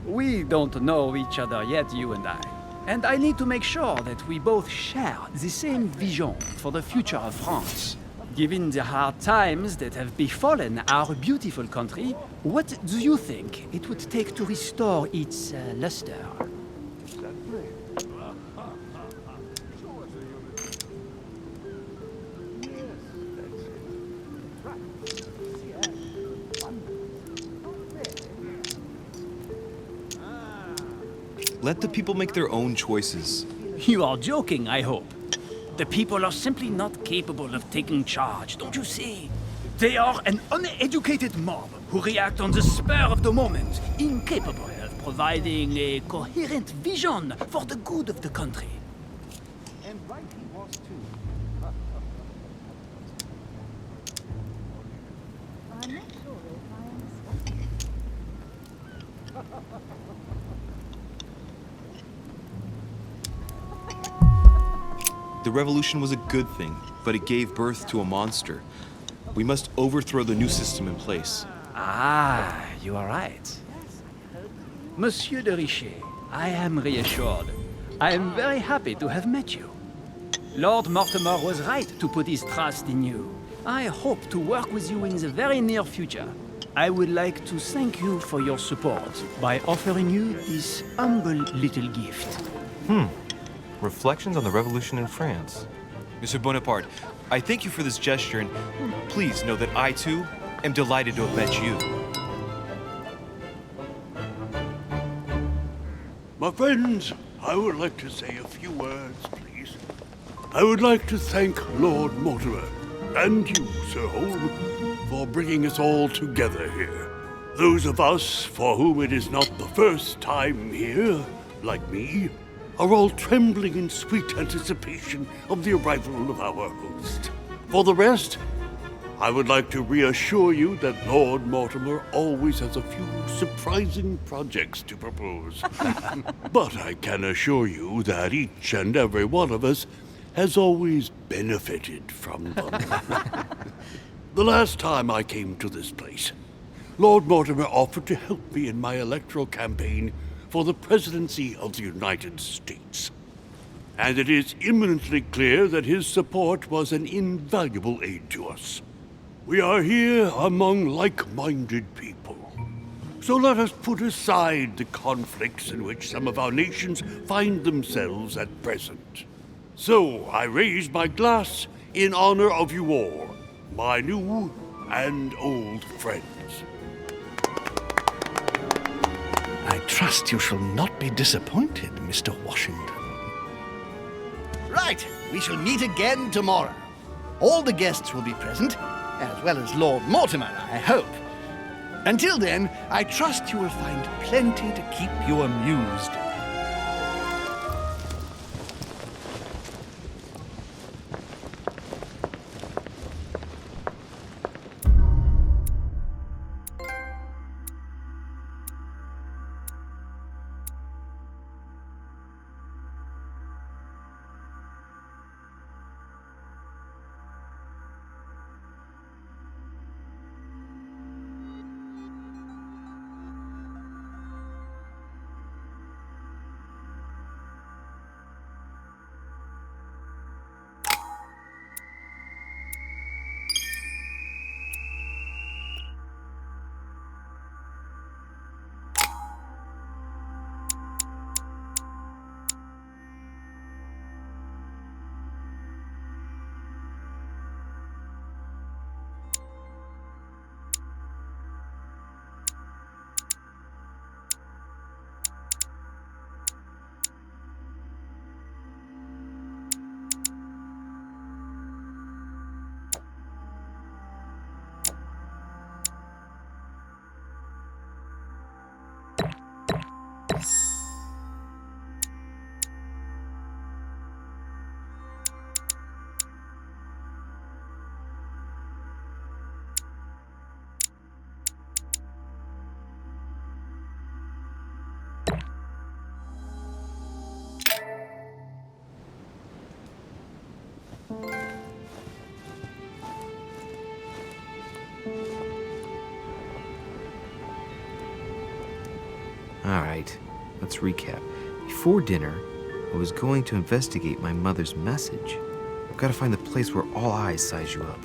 We don't know each other yet, you and I. And I need to make sure that we both share the same vision for the future of France. Given the hard times that have befallen our beautiful country, what do you think it would take to restore its luster? Let the people make their own choices. You are joking, I hope. The people are simply not capable of taking charge, don't you see? They are an uneducated mob who react on the spur of the moment, incapable of providing a coherent vision for the good of the country. And right he was too. I'm not sure if I understand. The revolution was a good thing, but it gave birth to a monster. We must overthrow the new system in place. Ah, you are right. Monsieur de Richet, I am reassured. I am very happy to have met you. Lord Mortimer was right to put his trust in you. I hope to work with you in the very near future. I would like to thank you for your support by offering you this humble little gift. Reflections on the Revolution in France. Mr. Bonaparte, I thank you for this gesture, and please know that I, too, am delighted to have met you. My friends, I would like to say a few words, please. I would like to thank Lord Mortimer and you, Sir Holm, for bringing us all together here. Those of us for whom it is not the first time here, like me, are all trembling in sweet anticipation of the arrival of our host. For the rest, I would like to reassure you that Lord Mortimer always has a few surprising projects to propose. But I can assure you that each and every one of us has always benefited from them. The last time I came to this place, Lord Mortimer offered to help me in my electoral campaign for the presidency of the United States. And it is eminently clear that his support was an invaluable aid to us. We are here among like-minded people. So let us put aside the conflicts in which some of our nations find themselves at present. So I raise my glass in honor of you all, my new and old friends. I trust you shall not be disappointed, Mr. Washington. Right, we shall meet again tomorrow. All the guests will be present, as well as Lord Mortimer, I hope. Until then, I trust you will find plenty to keep you amused. Alright, let's recap. Before dinner, I was going to investigate my mother's message. I've got to find the place where all eyes size you up.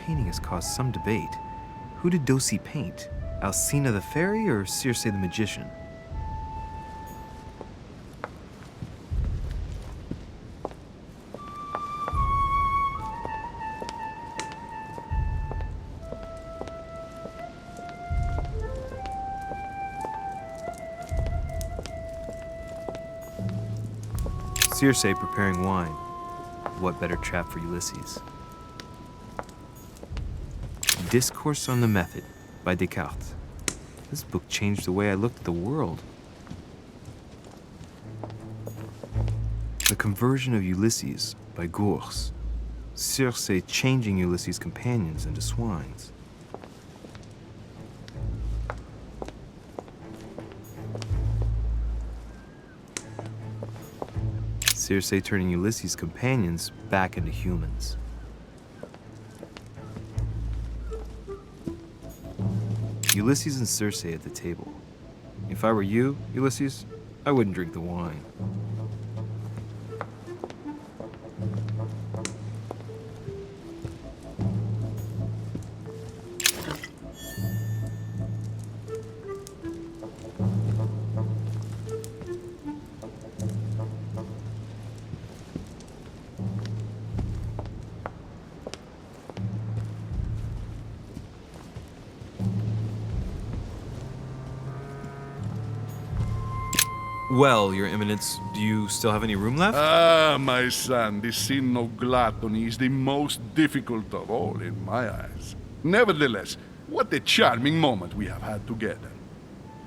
painting has caused some debate. Who did Dosi paint? Alcina the fairy or Circe the magician? Circe preparing wine. What better trap for Ulysses? Discourse on the Method by Descartes. This book changed the way I looked at the world. The Conversion of Ulysses by Gours. Circe changing Ulysses' companions into swines. Circe turning Ulysses' companions back into humans. Ulysses and Circe at the table. If I were you, Ulysses, I wouldn't drink the wine. Well, Your Eminence, do you still have any room left? Ah, my son, the sin of gluttony is the most difficult of all in my eyes. Nevertheless, what a charming moment we have had together.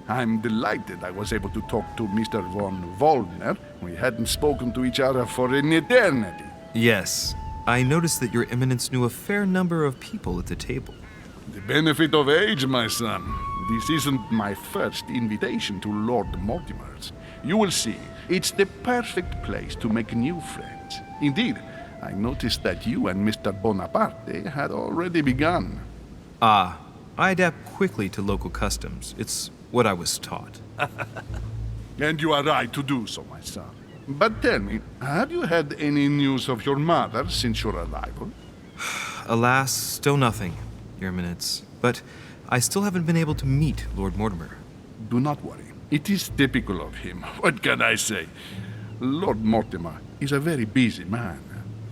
I'm delighted I was able to talk to Mr. von Waldner. We hadn't spoken to each other for an eternity. Yes. I noticed that Your Eminence knew a fair number of people at the table. The benefit of age, my son. This isn't my first invitation to Lord Mortimer's. You will see, it's the perfect place to make new friends. Indeed, I noticed that you and Mr. Bonaparte had already begun. Ah, I adapt quickly to local customs. It's what I was taught. And you are right to do so, my son. But tell me, have you had any news of your mother since your arrival? Alas, still nothing, Your Eminence. But I still haven't been able to meet Lord Mortimer. Do not worry. It is typical of him. What can I say? Lord Mortimer is a very busy man.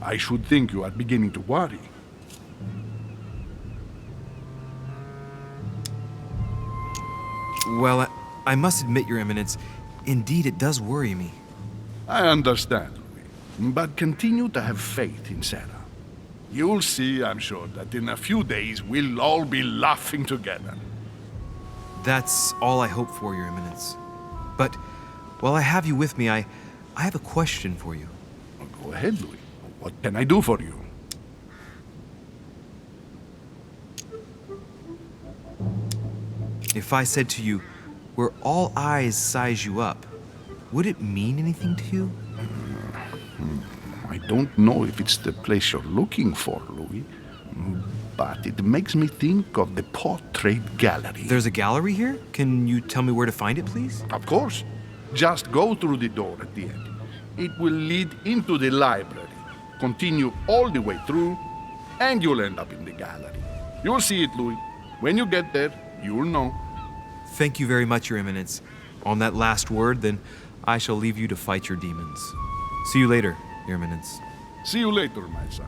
I should think you are beginning to worry. Well, I must admit, Your Eminence, indeed it does worry me. I understand, Louis. But continue to have faith in Sarah. You'll see, I'm sure, that in a few days we'll all be laughing together. That's all I hope for, Your Eminence. But while I have you with me, I have a question for you. Well, go ahead, Louis. What can I do for you? If I said to you, where all eyes size you up, would it mean anything to you? I don't know if it's the place you're looking for, Louis. But it makes me think of the portrait gallery. There's a gallery here? Can you tell me where to find it, please? Of course. Just go through the door at the end. It will lead into the library. Continue all the way through, and you'll end up in the gallery. You'll see it, Louis. When you get there, you'll know. Thank you very much, Your Eminence. On that last word, then, I shall leave you to fight your demons. See you later, Your Eminence. See you later, my son.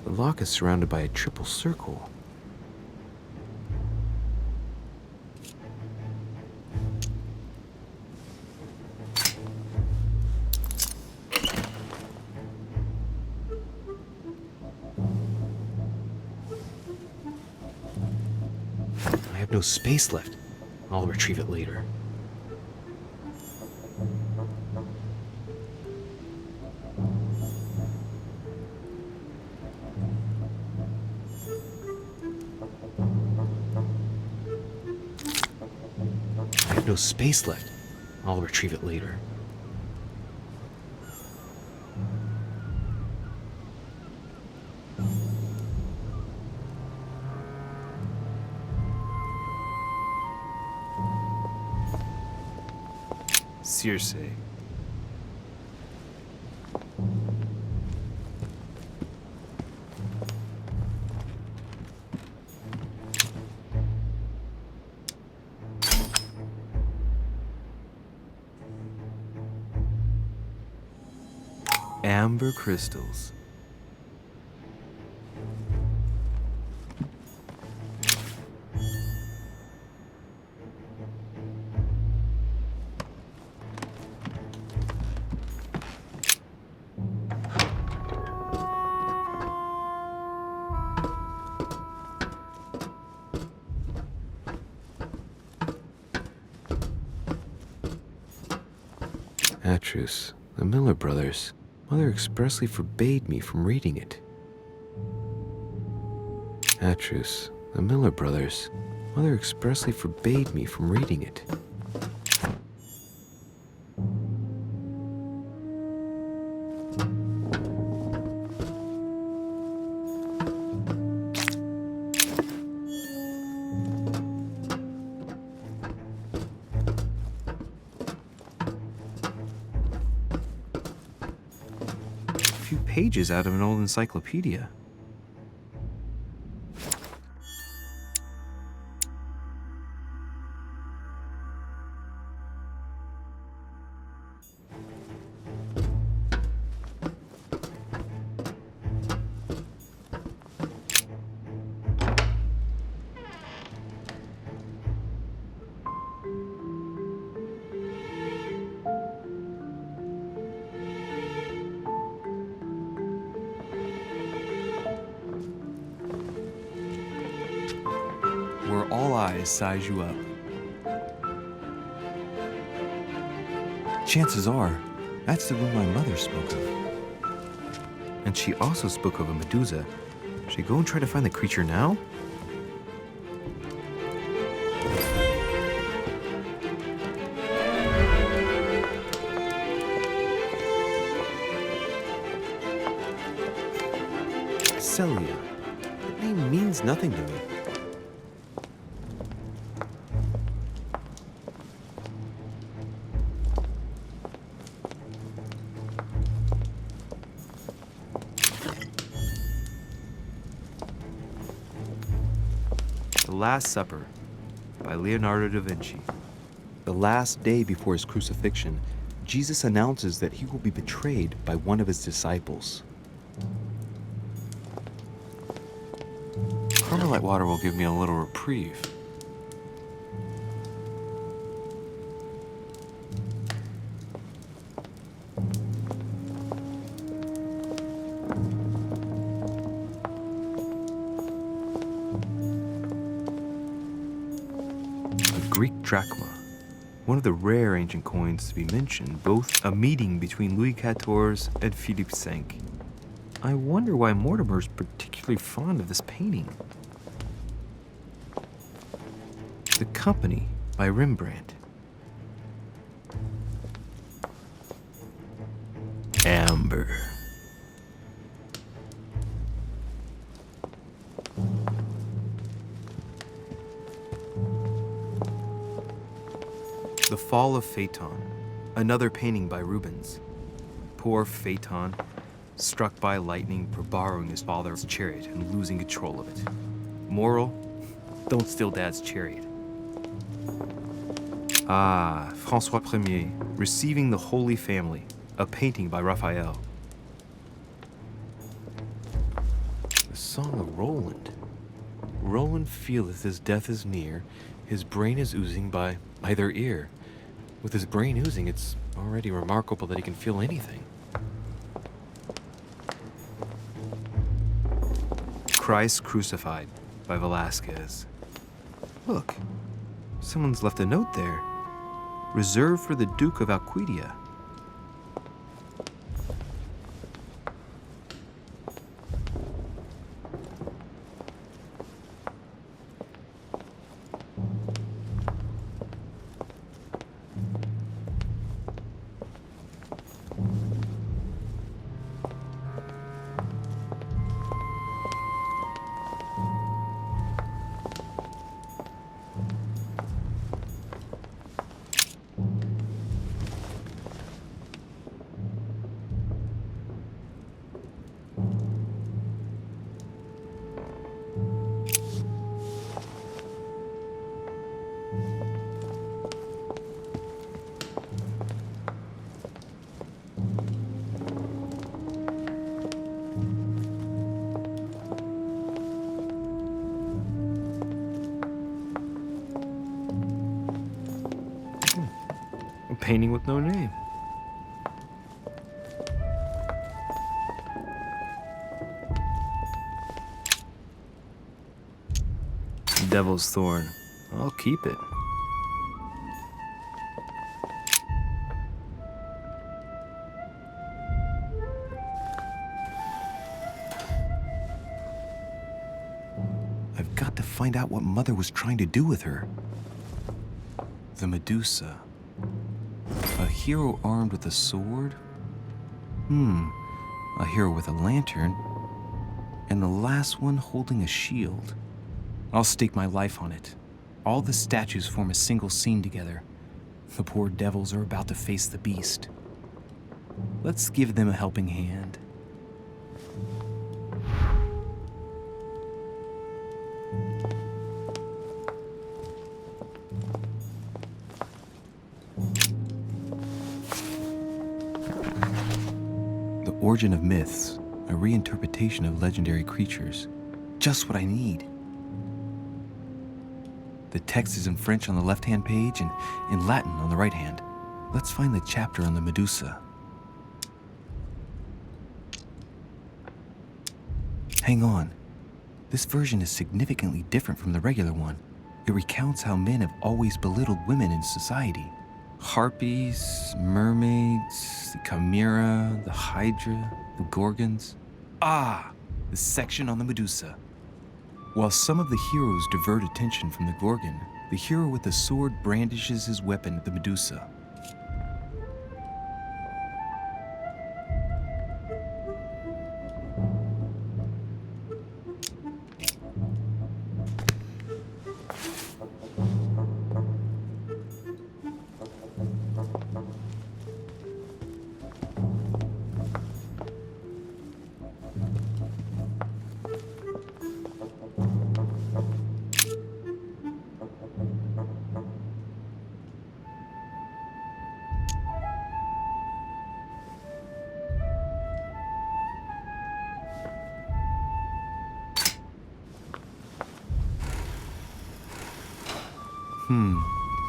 The lock is surrounded by a triple circle. I have no space left. I'll retrieve it later. I have no space left. I'll retrieve it later. Circe. Amber crystals. Atrus, the Miller brothers. Mother expressly forbade me from reading it. Atrus, the Miller brothers. Mother expressly forbade me from reading it. Pages out of an old encyclopedia. Where all eyes size you up. Chances are, that's the room my mother spoke of. And she also spoke of a Medusa. Should I go and try to find the creature now? Celia. That name means nothing to me. The Last Supper by Leonardo da Vinci. The last day before his crucifixion, Jesus announces that he will be betrayed by one of his disciples. Carmelite water will give me a little reprieve. Greek drachma, one of the rare ancient coins to be mentioned, both a meeting between Louis XIV and Philippe V. I wonder why Mortimer's particularly fond of this painting. The Company by Rembrandt. Amber. The Fall of Phaeton, another painting by Rubens. Poor Phaeton, struck by lightning for borrowing his father's chariot and losing control of it. Moral, don't steal Dad's chariot. Ah, François Ier, Receiving the Holy Family, a painting by Raphael. The Song of Roland. Roland feeleth his death is near, his brain is oozing by either ear. With his brain oozing, it's already remarkable that he can feel anything. Christ Crucified by Velázquez. Look, someone's left a note there. Reserved for the Duke of Alcudia. painting with no name. Devil's Thorn. I'll keep it. I've got to find out what Mother was trying to do with her. The Medusa. A hero armed with a sword? A hero with a lantern. And the last one holding a shield. I'll stake my life on it. All the statues form a single scene together. The poor devils are about to face the beast. Let's give them a helping hand. The Origin of Myths, a reinterpretation of legendary creatures. Just what I need. The text is in French on the left-hand page and in Latin on the right hand. Let's find the chapter on the Medusa. Hang on. This version is significantly different from the regular one. It recounts how men have always belittled women in society. Harpies, mermaids, the chimera, the hydra, the gorgons. Ah, the section on the Medusa. While some of the heroes divert attention from the Gorgon, the hero with the sword brandishes his weapon at the Medusa.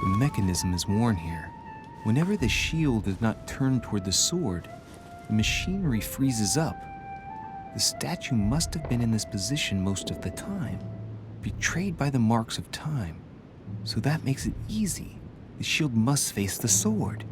The mechanism is worn here. Whenever the shield is not turned toward the sword, the machinery freezes up. The statue must have been in this position most of the time, betrayed by the marks of time. So that makes it easy. The shield must face the sword.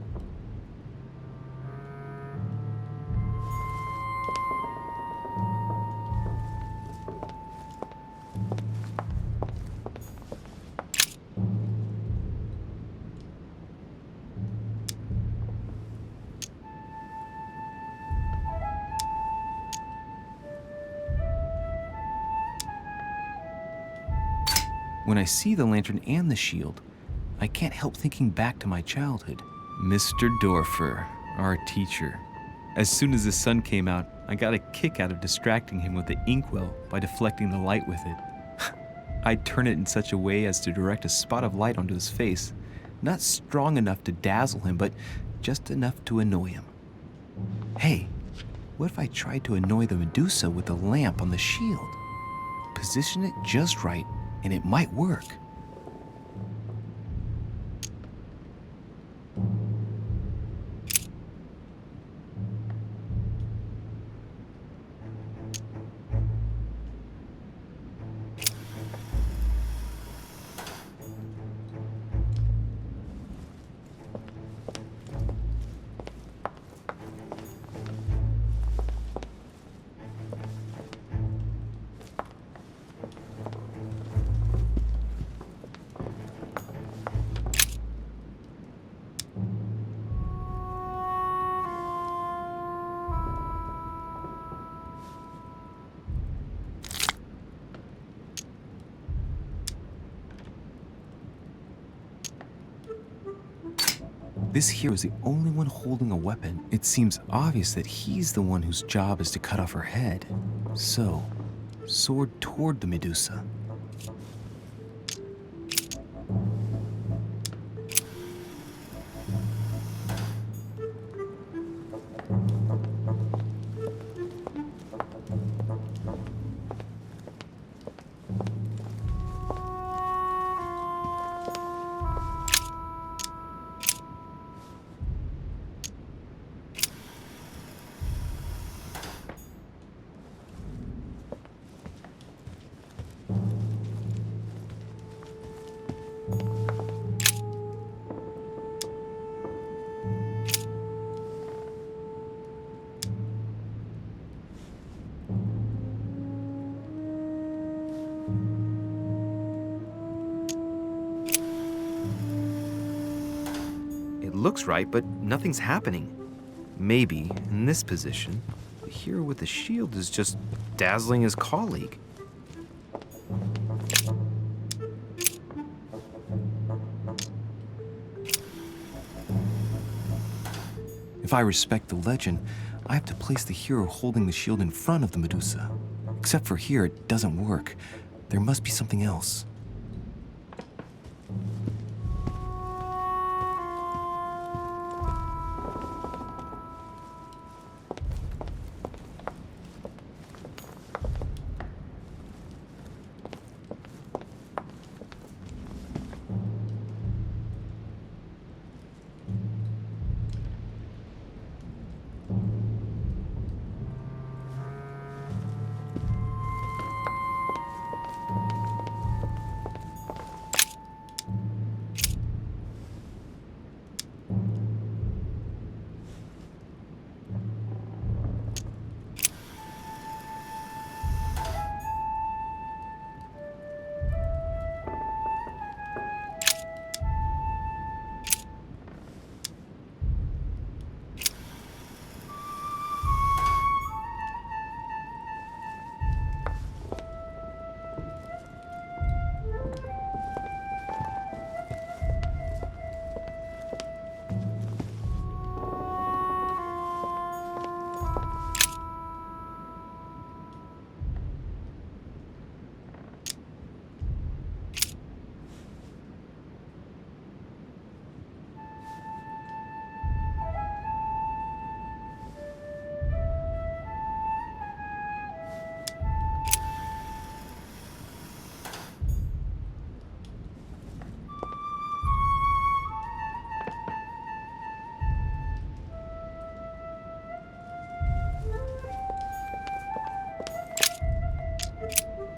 When I see the lantern and the shield, I can't help thinking back to my childhood. Mr. Dorfer, our teacher. As soon as the sun came out, I got a kick out of distracting him with the inkwell by deflecting the light with it. I'd turn it in such a way as to direct a spot of light onto his face, not strong enough to dazzle him, but just enough to annoy him. Hey, what if I tried to annoy the Medusa with the lamp on the shield? Position it just right, and it might work. This hero is the only one holding a weapon. It seems obvious that he's the one whose job is to cut off her head. So, sword toward the Medusa. looks right, but nothing's happening. Maybe, in this position, the hero with the shield is just dazzling his colleague. If I respect the legend, I have to place the hero holding the shield in front of the Medusa. Except for here, it doesn't work. There must be something else.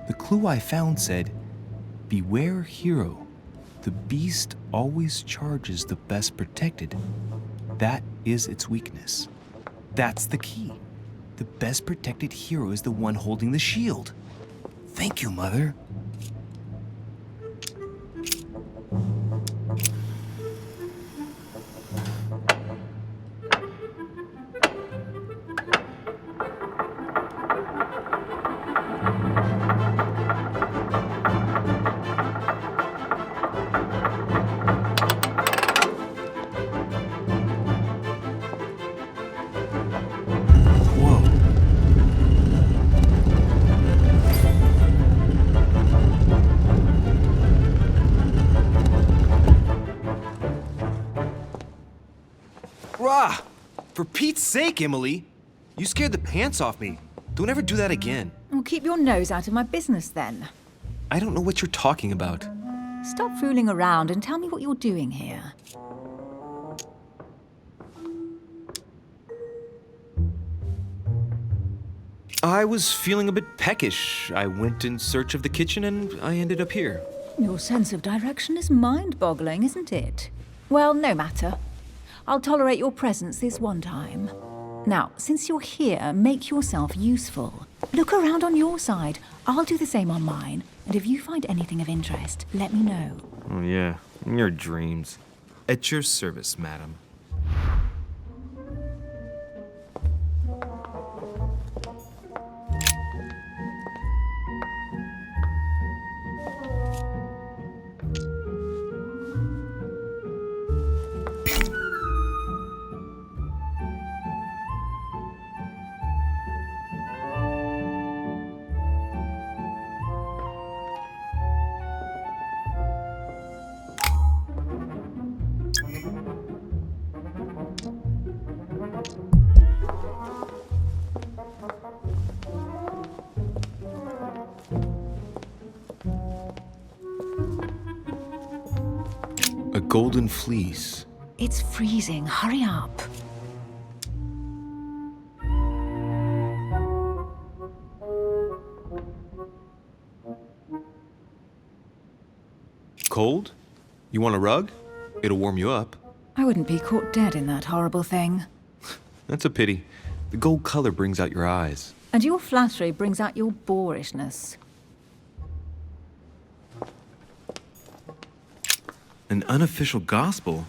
The clue I found said, "Beware hero. The beast always charges the best protected. That is its weakness." That's the key. The best protected hero is the one holding the shield. Thank you, Mother. Rah! For Pete's sake, Emily! You scared the pants off me. Don't ever do that again. Well, keep your nose out of my business then. I don't know what you're talking about. Stop fooling around and tell me what you're doing here. I was feeling a bit peckish. I went in search of the kitchen and I ended up here. Your sense of direction is mind-boggling, isn't it? Well, no matter. I'll tolerate your presence this one time. Now, since you're here, make yourself useful. Look around on your side. I'll do the same on mine. And if you find anything of interest, let me know. Oh, yeah. In your dreams. At your service, madam. A golden fleece. It's freezing. Hurry up. Cold? You want a rug? It'll warm you up. I wouldn't be caught dead in that horrible thing. That's a pity. The gold color brings out your eyes. And your flattery brings out your boorishness. An unofficial gospel?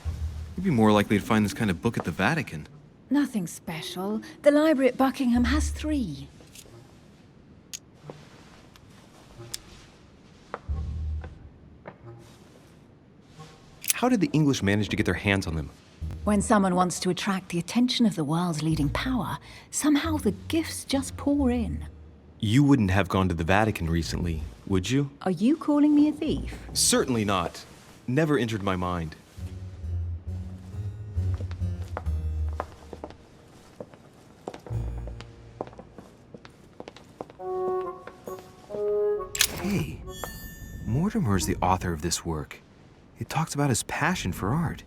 You'd be more likely to find this kind of book at the Vatican. Nothing special. The library at Buckingham has 3. How did the English manage to get their hands on them? When someone wants to attract the attention of the world's leading power, somehow the gifts just pour in. You wouldn't have gone to the Vatican recently, would you? Are you calling me a thief? Certainly not. Never entered my mind. Hey, Mortimer's the author of this work. It talks about his passion for art.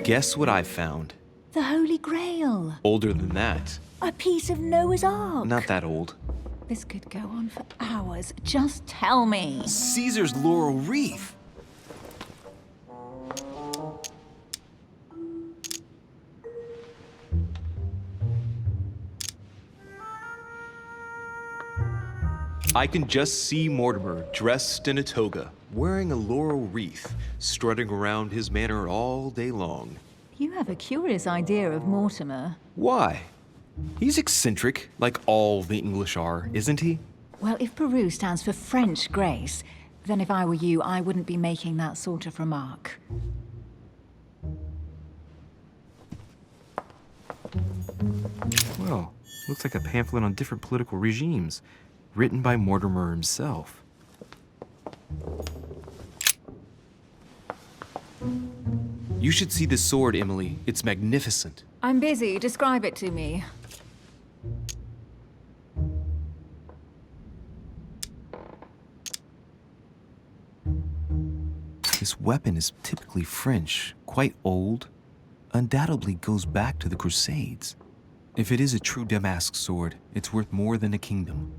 Guess what I found? The Holy Grail. Older than that. A piece of Noah's Ark. Not that old. This could go on for hours. Just tell me. Caesar's laurel wreath. I can just see Mortimer dressed in a toga, wearing a laurel wreath, strutting around his manor all day long. You have a curious idea of Mortimer. Why? He's eccentric, like all the English are, isn't he? Well, if Peru stands for French grace, then if I were you, I wouldn't be making that sort of remark. Well, looks like a pamphlet on different political regimes, written by Mortimer himself. You should see this sword, Emily. It's magnificent. I'm busy. Describe it to me. This weapon is typically French, quite old, undoubtedly goes back to the Crusades. If it is a true damask sword, it's worth more than a kingdom.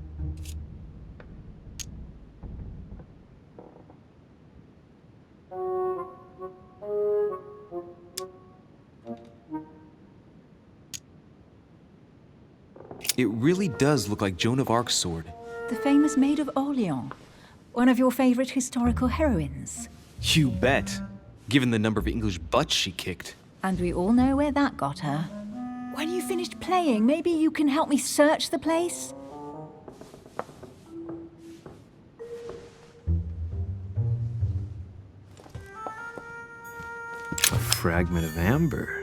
It really does look like Joan of Arc's sword. The famous Maid of Orleans. One of your favorite historical heroines. You bet, given the number of English butts she kicked. And we all know where that got her. When you finished playing, maybe you can help me search the place? A fragment of amber.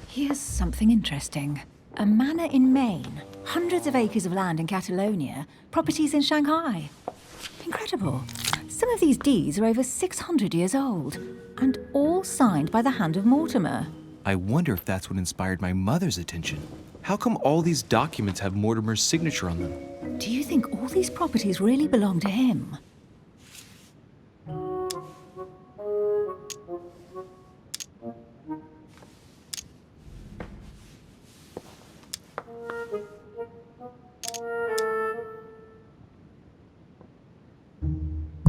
Here's something interesting. A manor in Maine, hundreds of acres of land in Catalonia, properties in Shanghai. Incredible. Some of these deeds are over 600 years old, and all signed by the hand of Mortimer. I wonder if that's what inspired my mother's attention. How come all these documents have Mortimer's signature on them? Do you think all these properties really belong to him?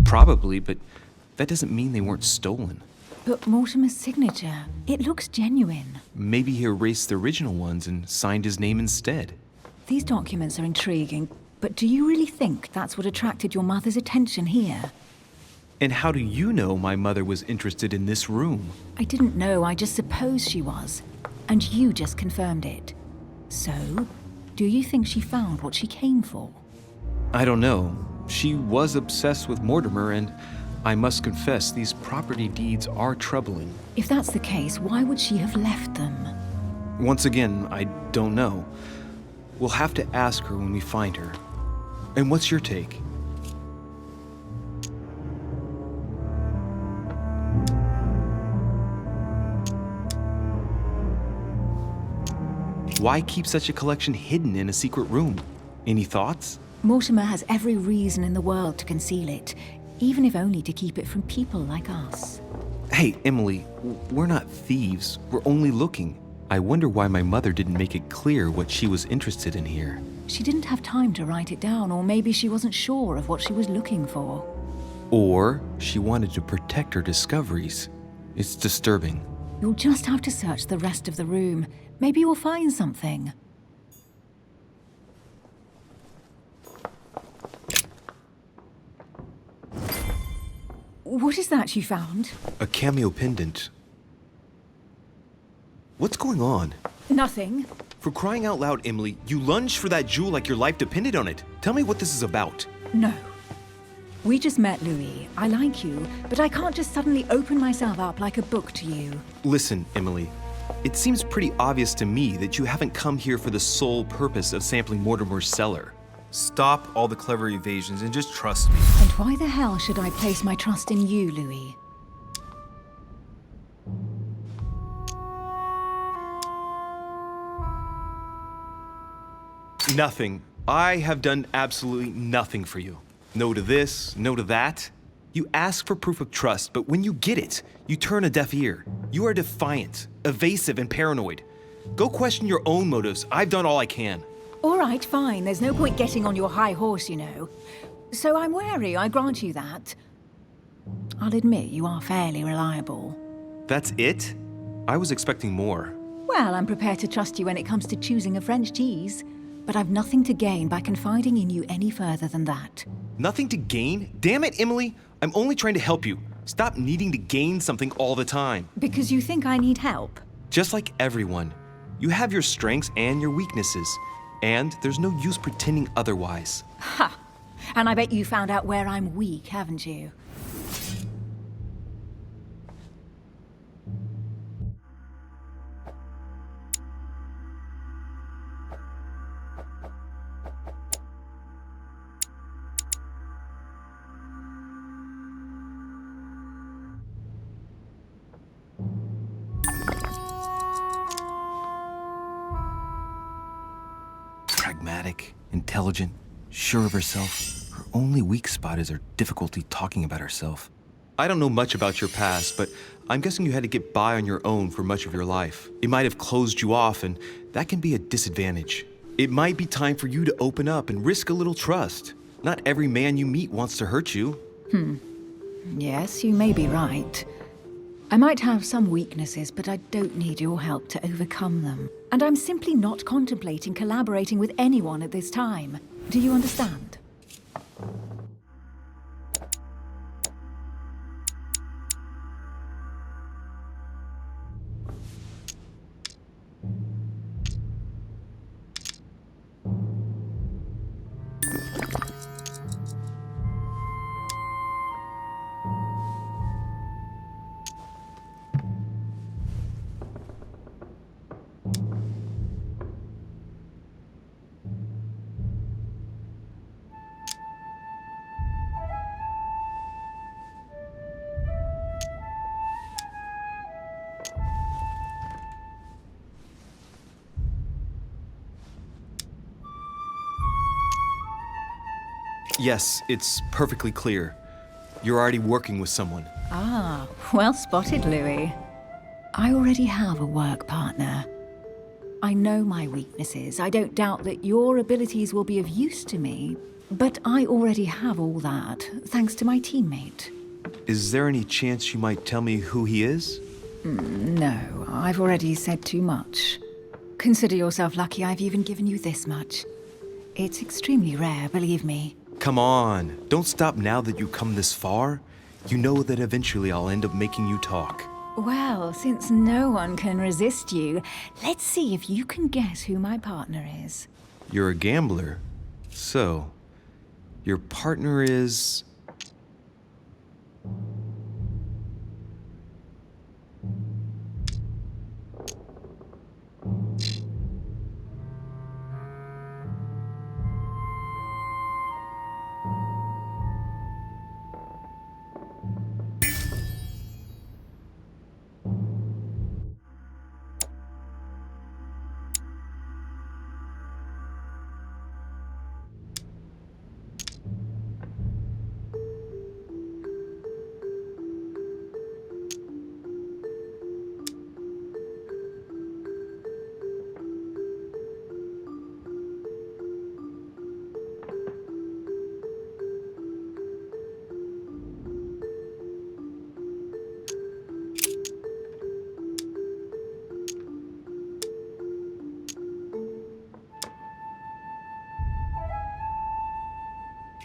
Probably, but that doesn't mean they weren't stolen. But Mortimer's signature, it looks genuine. Maybe he erased the original ones and signed his name instead. These documents are intriguing, but do you really think that's what attracted your mother's attention here? And how do you know my mother was interested in this room? I didn't know, I just supposed she was. And you just confirmed it. So, do you think she found what she came for? I don't know. She was obsessed with Mortimer, and I must confess, these property deeds are troubling. If that's the case, why would she have left them? Once again, I don't know. We'll have to ask her when we find her. And what's your take? Why keep such a collection hidden in a secret room? Any thoughts? Mortimer has every reason in the world to conceal it, even if only to keep it from people like us. Hey, Emily, we're not thieves. We're only looking. I wonder why my mother didn't make it clear what she was interested in here. She didn't have time to write it down, or maybe she wasn't sure of what she was looking for. Or she wanted to protect her discoveries. It's disturbing. You'll just have to search the rest of the room. Maybe you'll find something. What is that you found? A cameo pendant. What's going on? Nothing. For crying out loud, Emily, you lunged for that jewel like your life depended on it. Tell me what this is about. No. We just met, Louis. I like you, but I can't just suddenly open myself up like a book to you. Listen, Emily. It seems pretty obvious to me that you haven't come here for the sole purpose of sampling Mortimer's cellar. Stop all the clever evasions and just trust me. And why the hell should I place my trust in you, Louis? Nothing. I have done absolutely nothing for you. No to this, no to that. You ask for proof of trust, but when you get it, you turn a deaf ear. You are defiant, evasive, and paranoid. Go question your own motives. I've done all I can. All right, fine. There's no point getting on your high horse, you know. So I'm wary, I grant you that. I'll admit you are fairly reliable. That's it? I was expecting more. Well, I'm prepared to trust you when it comes to choosing a French cheese. But I've nothing to gain by confiding in you any further than that. Nothing to gain? Damn it, Emily! I'm only trying to help you. Stop needing to gain something all the time. Because you think I need help? Just like everyone. You have your strengths and your weaknesses. And there's no use pretending otherwise. Ha! And I bet you found out where I'm weak, haven't you? Pragmatic, intelligent, sure of herself. Her only weak spot is her difficulty talking about herself. I don't know much about your past, but I'm guessing you had to get by on your own for much of your life. It might have closed you off, and that can be a disadvantage. It might be time for you to open up and risk a little trust. Not every man you meet wants to hurt you. Yes, you may be right. I might have some weaknesses, but I don't need your help to overcome them. And I'm simply not contemplating collaborating with anyone at this time. Do you understand? Yes, it's perfectly clear. You're already working with someone. Ah, well spotted, Louis. I already have a work partner. I know my weaknesses. I don't doubt that your abilities will be of use to me, but I already have all that, thanks to my teammate. Is there any chance you might tell me who he is? No, I've already said too much. Consider yourself lucky I've even given you this much. It's extremely rare, believe me. Come on, don't stop now that you've come this far. You know that eventually I'll end up making you talk. Well, since no one can resist you, let's see if you can guess who my partner is. You're a gambler. So, your partner is...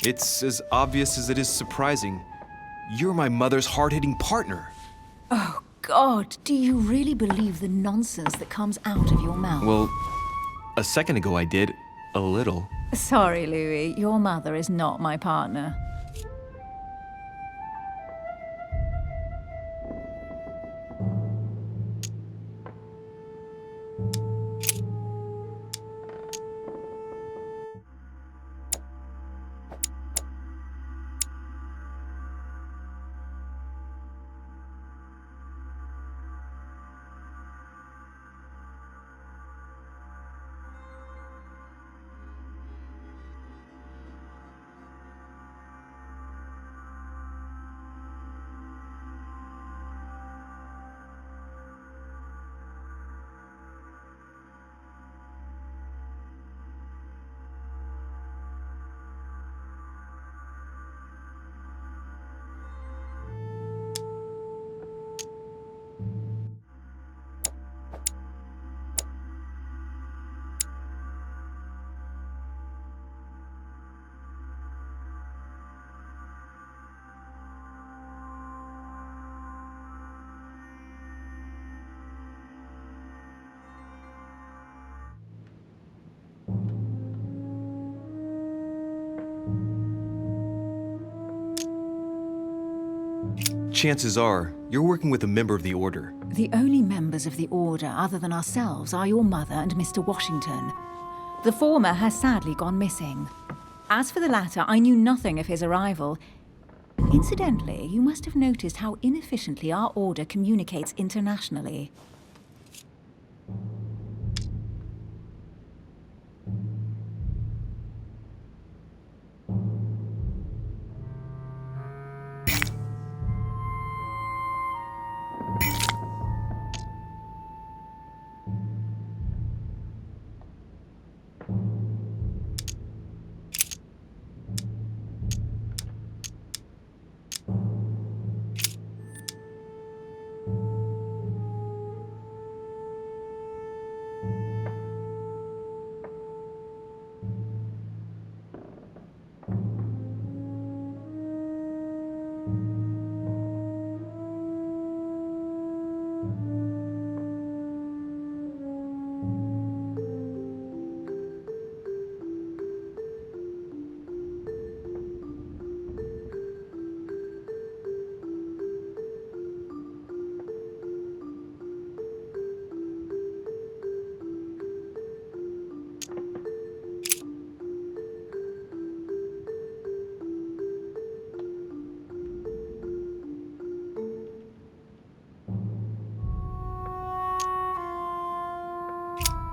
It's as obvious as it is surprising. You're my mother's hard-hitting partner. Oh, God, do you really believe the nonsense that comes out of your mouth? Well, a second ago I did. A little. Sorry, Louis, your mother is not my partner. Chances are, you're working with a member of the Order. The only members of the Order other than ourselves are your mother and Mr. Washington. The former has sadly gone missing. As for the latter, I knew nothing of his arrival. Incidentally, you must have noticed how inefficiently our Order communicates internationally.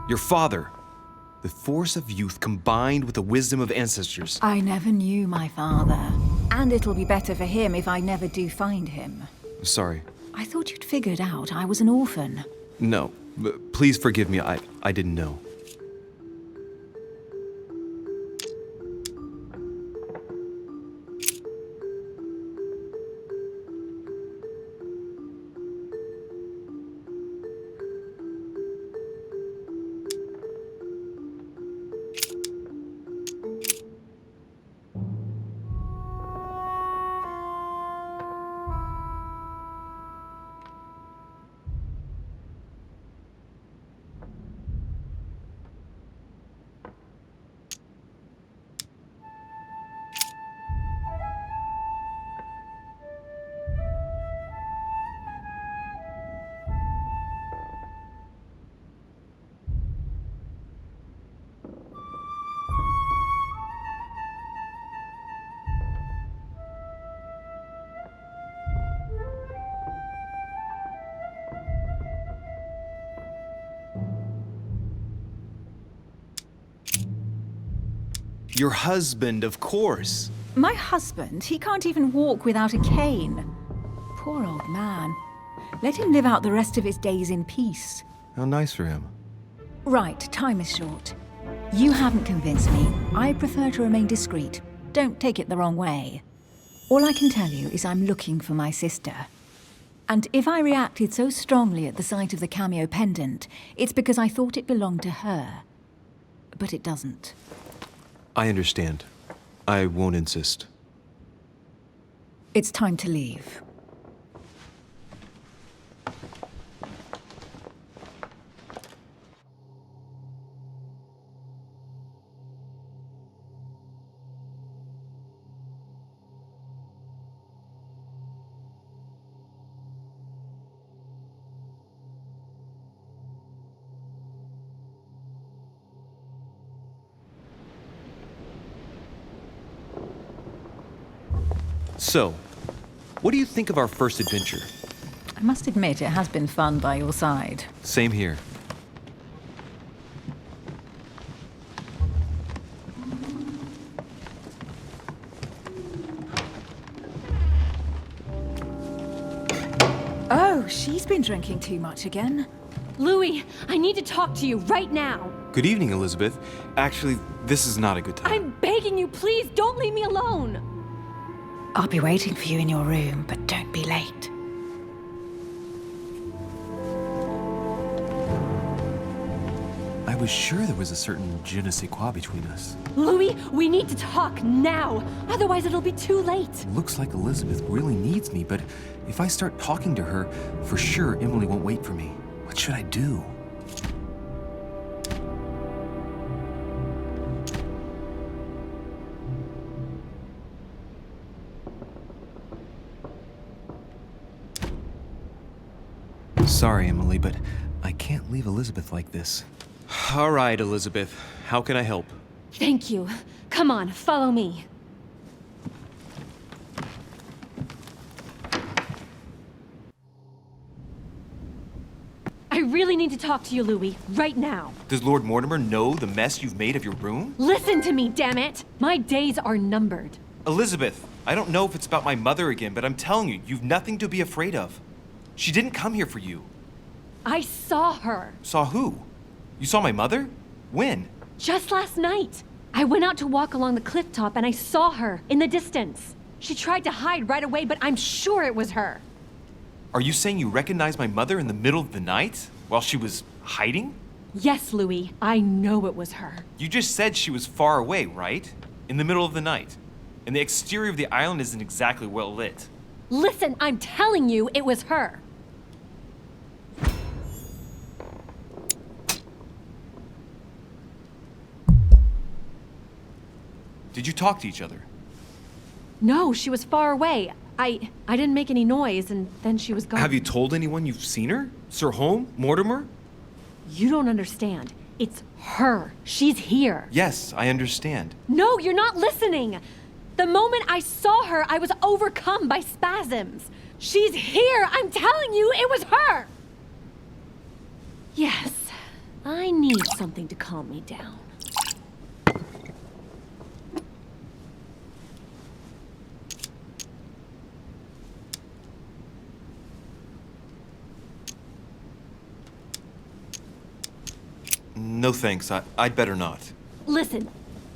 Your father. The force of youth combined with the wisdom of ancestors. I never knew my father. And it'll be better for him if I never do find him. Sorry. I thought you'd figured out I was an orphan. No. Please forgive me. I didn't know. Your husband, of course. My husband? He can't even walk without a cane. Poor old man. Let him live out the rest of his days in peace. How nice for him. Right, time is short. You haven't convinced me. I prefer to remain discreet. Don't take it the wrong way. All I can tell you is I'm looking for my sister. And if I reacted so strongly at the sight of the cameo pendant, it's because I thought it belonged to her. But it doesn't. I understand. I won't insist. It's time to leave. So, what do you think of our first adventure? I must admit, it has been fun by your side. Same here. Oh, she's been drinking too much again. Louis, I need to talk to you right now. Good evening, Elizabeth. Actually, this is not a good time. I'm begging you, please don't leave me alone. I'll be waiting for you in your room, but don't be late. I was sure there was a certain je ne sais quoi between us. Louis, we need to talk now. Otherwise, it'll be too late. Looks like Elizabeth really needs me, but if I start talking to her, for sure Emily won't wait for me. What should I do? Sorry, Emily, but I can't leave Elizabeth like this. All right, Elizabeth. How can I help? Thank you. Come on, follow me. I really need to talk to you, Louis, right now. Does Lord Mortimer know the mess you've made of your room? Listen to me, damn it! My days are numbered. Elizabeth, I don't know if it's about my mother again, but I'm telling you, you've nothing to be afraid of. She didn't come here for you. I saw her. Saw who? You saw my mother? When? Just last night. I went out to walk along the cliff top and I saw her in the distance. She tried to hide right away, but I'm sure it was her. Are you saying you recognized my mother in the middle of the night while she was hiding? Yes, Louis, I know it was her. You just said she was far away, right? In the middle of the night. And the exterior of the island isn't exactly well lit. Listen, I'm telling you it was her. Did you talk to each other? No, she was far away. I didn't make any noise, and then she was gone. Have you told anyone you've seen her? Sir Holm? Mortimer? You don't understand. It's her. She's here. Yes, I understand. No, you're not listening. The moment I saw her, I was overcome by spasms. She's here. I'm telling you, it was her. Yes, I need something to calm me down. No thanks, I'd better not. Listen,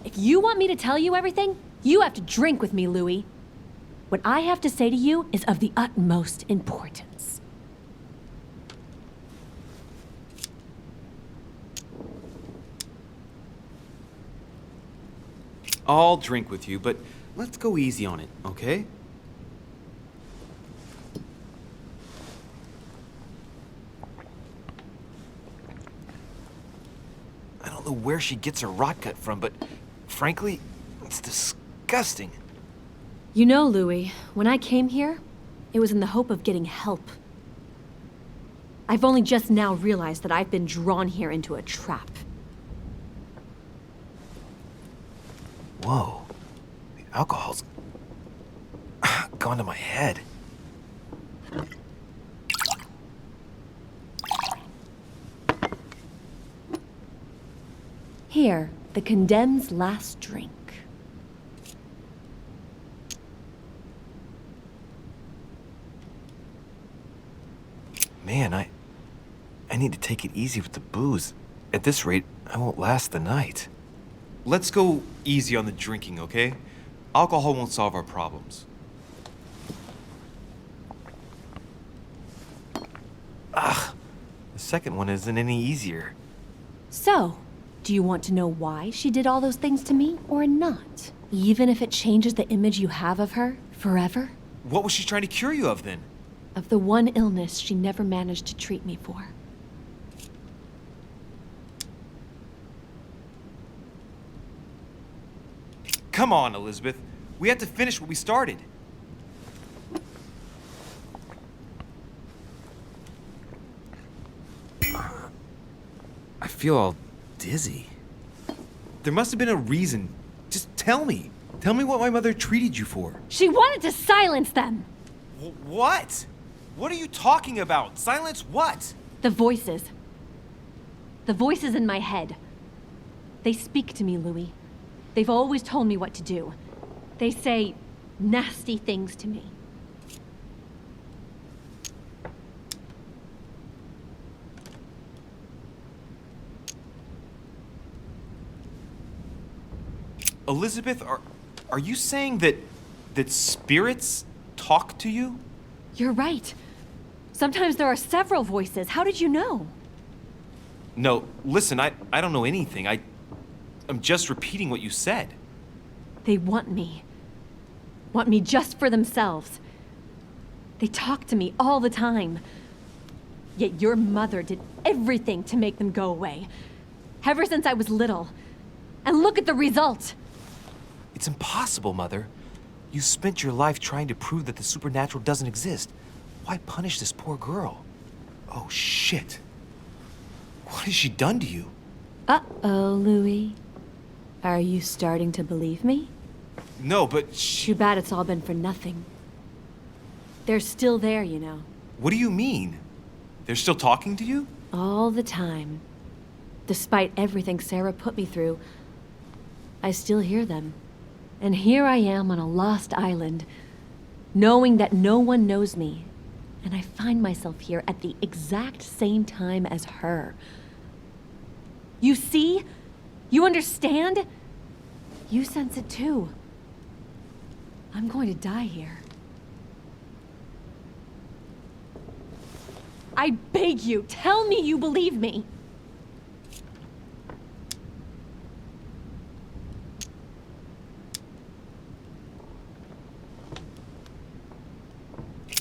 if you want me to tell you everything, you have to drink with me, Louis. What I have to say to you is of the utmost importance. I'll drink with you, but let's go easy on it, okay? I don't know where she gets her rot gut from, but frankly, it's disgusting. You know, Louis, when I came here, it was in the hope of getting help. I've only just now realized that I've been drawn here into a trap. Whoa. The alcohol's gone to my head. Here, the condemned's last drink. Man, I need to take it easy with the booze. At this rate, I won't last the night. Let's go easy on the drinking, okay? Alcohol won't solve our problems. Ugh, the second one isn't any easier. So, Do you want to know why she did all those things to me or not? Even if it changes the image you have of her forever? What was she trying to cure you of then? Of the one illness she never managed to treat me for. Come on, Elizabeth. We have to finish what we started. I feel all dizzy. There must have been a reason. Just tell me. Tell me what my mother treated you for. She wanted to silence them! What? What are you talking about? Silence what? The voices. The voices in my head. They speak to me, Louis. They've always told me what to do. They say nasty things to me. Elizabeth, are you saying that spirits talk to you? You're right. Sometimes there are several voices. How did you know? No, listen, I don't know anything. I'm just repeating what you said. They want me. Want me just for themselves. They talk to me all the time. Yet your mother did everything to make them go away. Ever since I was little. And look at the result! It's impossible, Mother. You spent your life trying to prove that the supernatural doesn't exist. Why punish this poor girl? Oh, shit. What has she done to you? Uh-oh, Louis. Are you starting to believe me? No, but Too bad it's all been for nothing. They're still there, you know. What do you mean? They're still talking to you? All the time. Despite everything Sarah put me through, I still hear them. And here I am on a lost island, knowing that no one knows me. And I find myself here at the exact same time as her. You see? You understand? You sense it too. I'm going to die here. I beg you, tell me you believe me.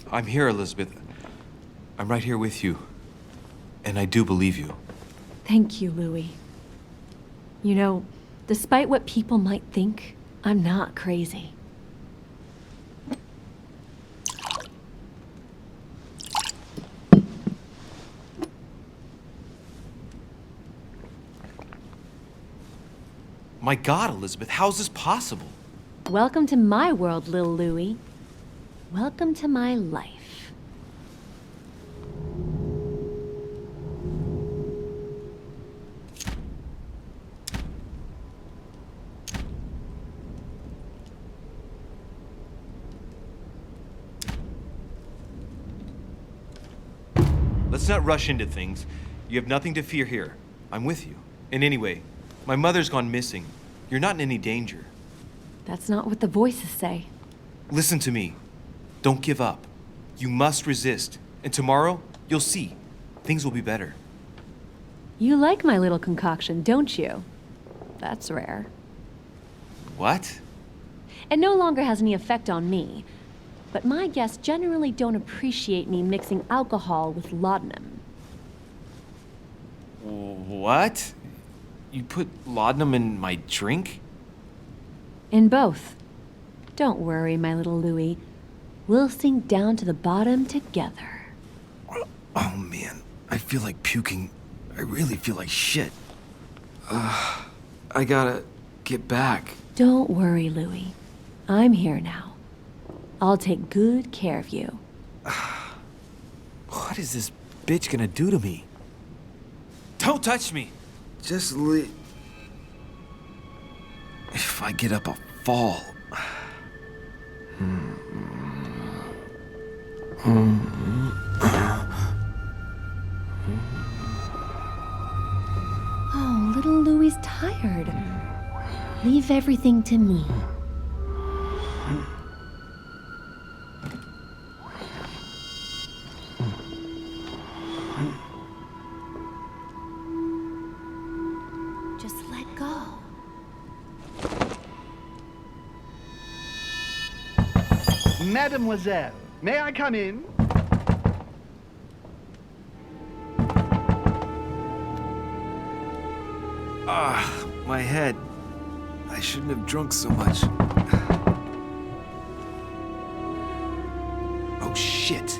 I'm here, Elizabeth. I'm right here with you. And I do believe you. Thank you, Louis. You know, despite what people might think, I'm not crazy. My God, Elizabeth, how is this possible? Welcome to my world, little Louis. Welcome to my life. Let's not rush into things. You have nothing to fear here. I'm with you. And anyway, my mother's gone missing. You're not in any danger. That's not what the voices say. Listen to me. Don't give up. You must resist. And tomorrow, you'll see. Things will be better. You like my little concoction, don't you? That's rare. What? It no longer has any effect on me. But my guests generally don't appreciate me mixing alcohol with laudanum. What? You put laudanum in my drink? In both. Don't worry, my little Louis. We'll sink down to the bottom together. Oh man, I feel like puking. I really feel like shit. I gotta get back. Don't worry, Louis. I'm here now. I'll take good care of you. What is this bitch gonna do to me? Don't touch me! Just leave. If I get up, I'll fall. Oh, little Louis tired. Leave everything to me. Just Mademoiselle, may I come in? My head. I shouldn't have drunk so much. Oh, shit.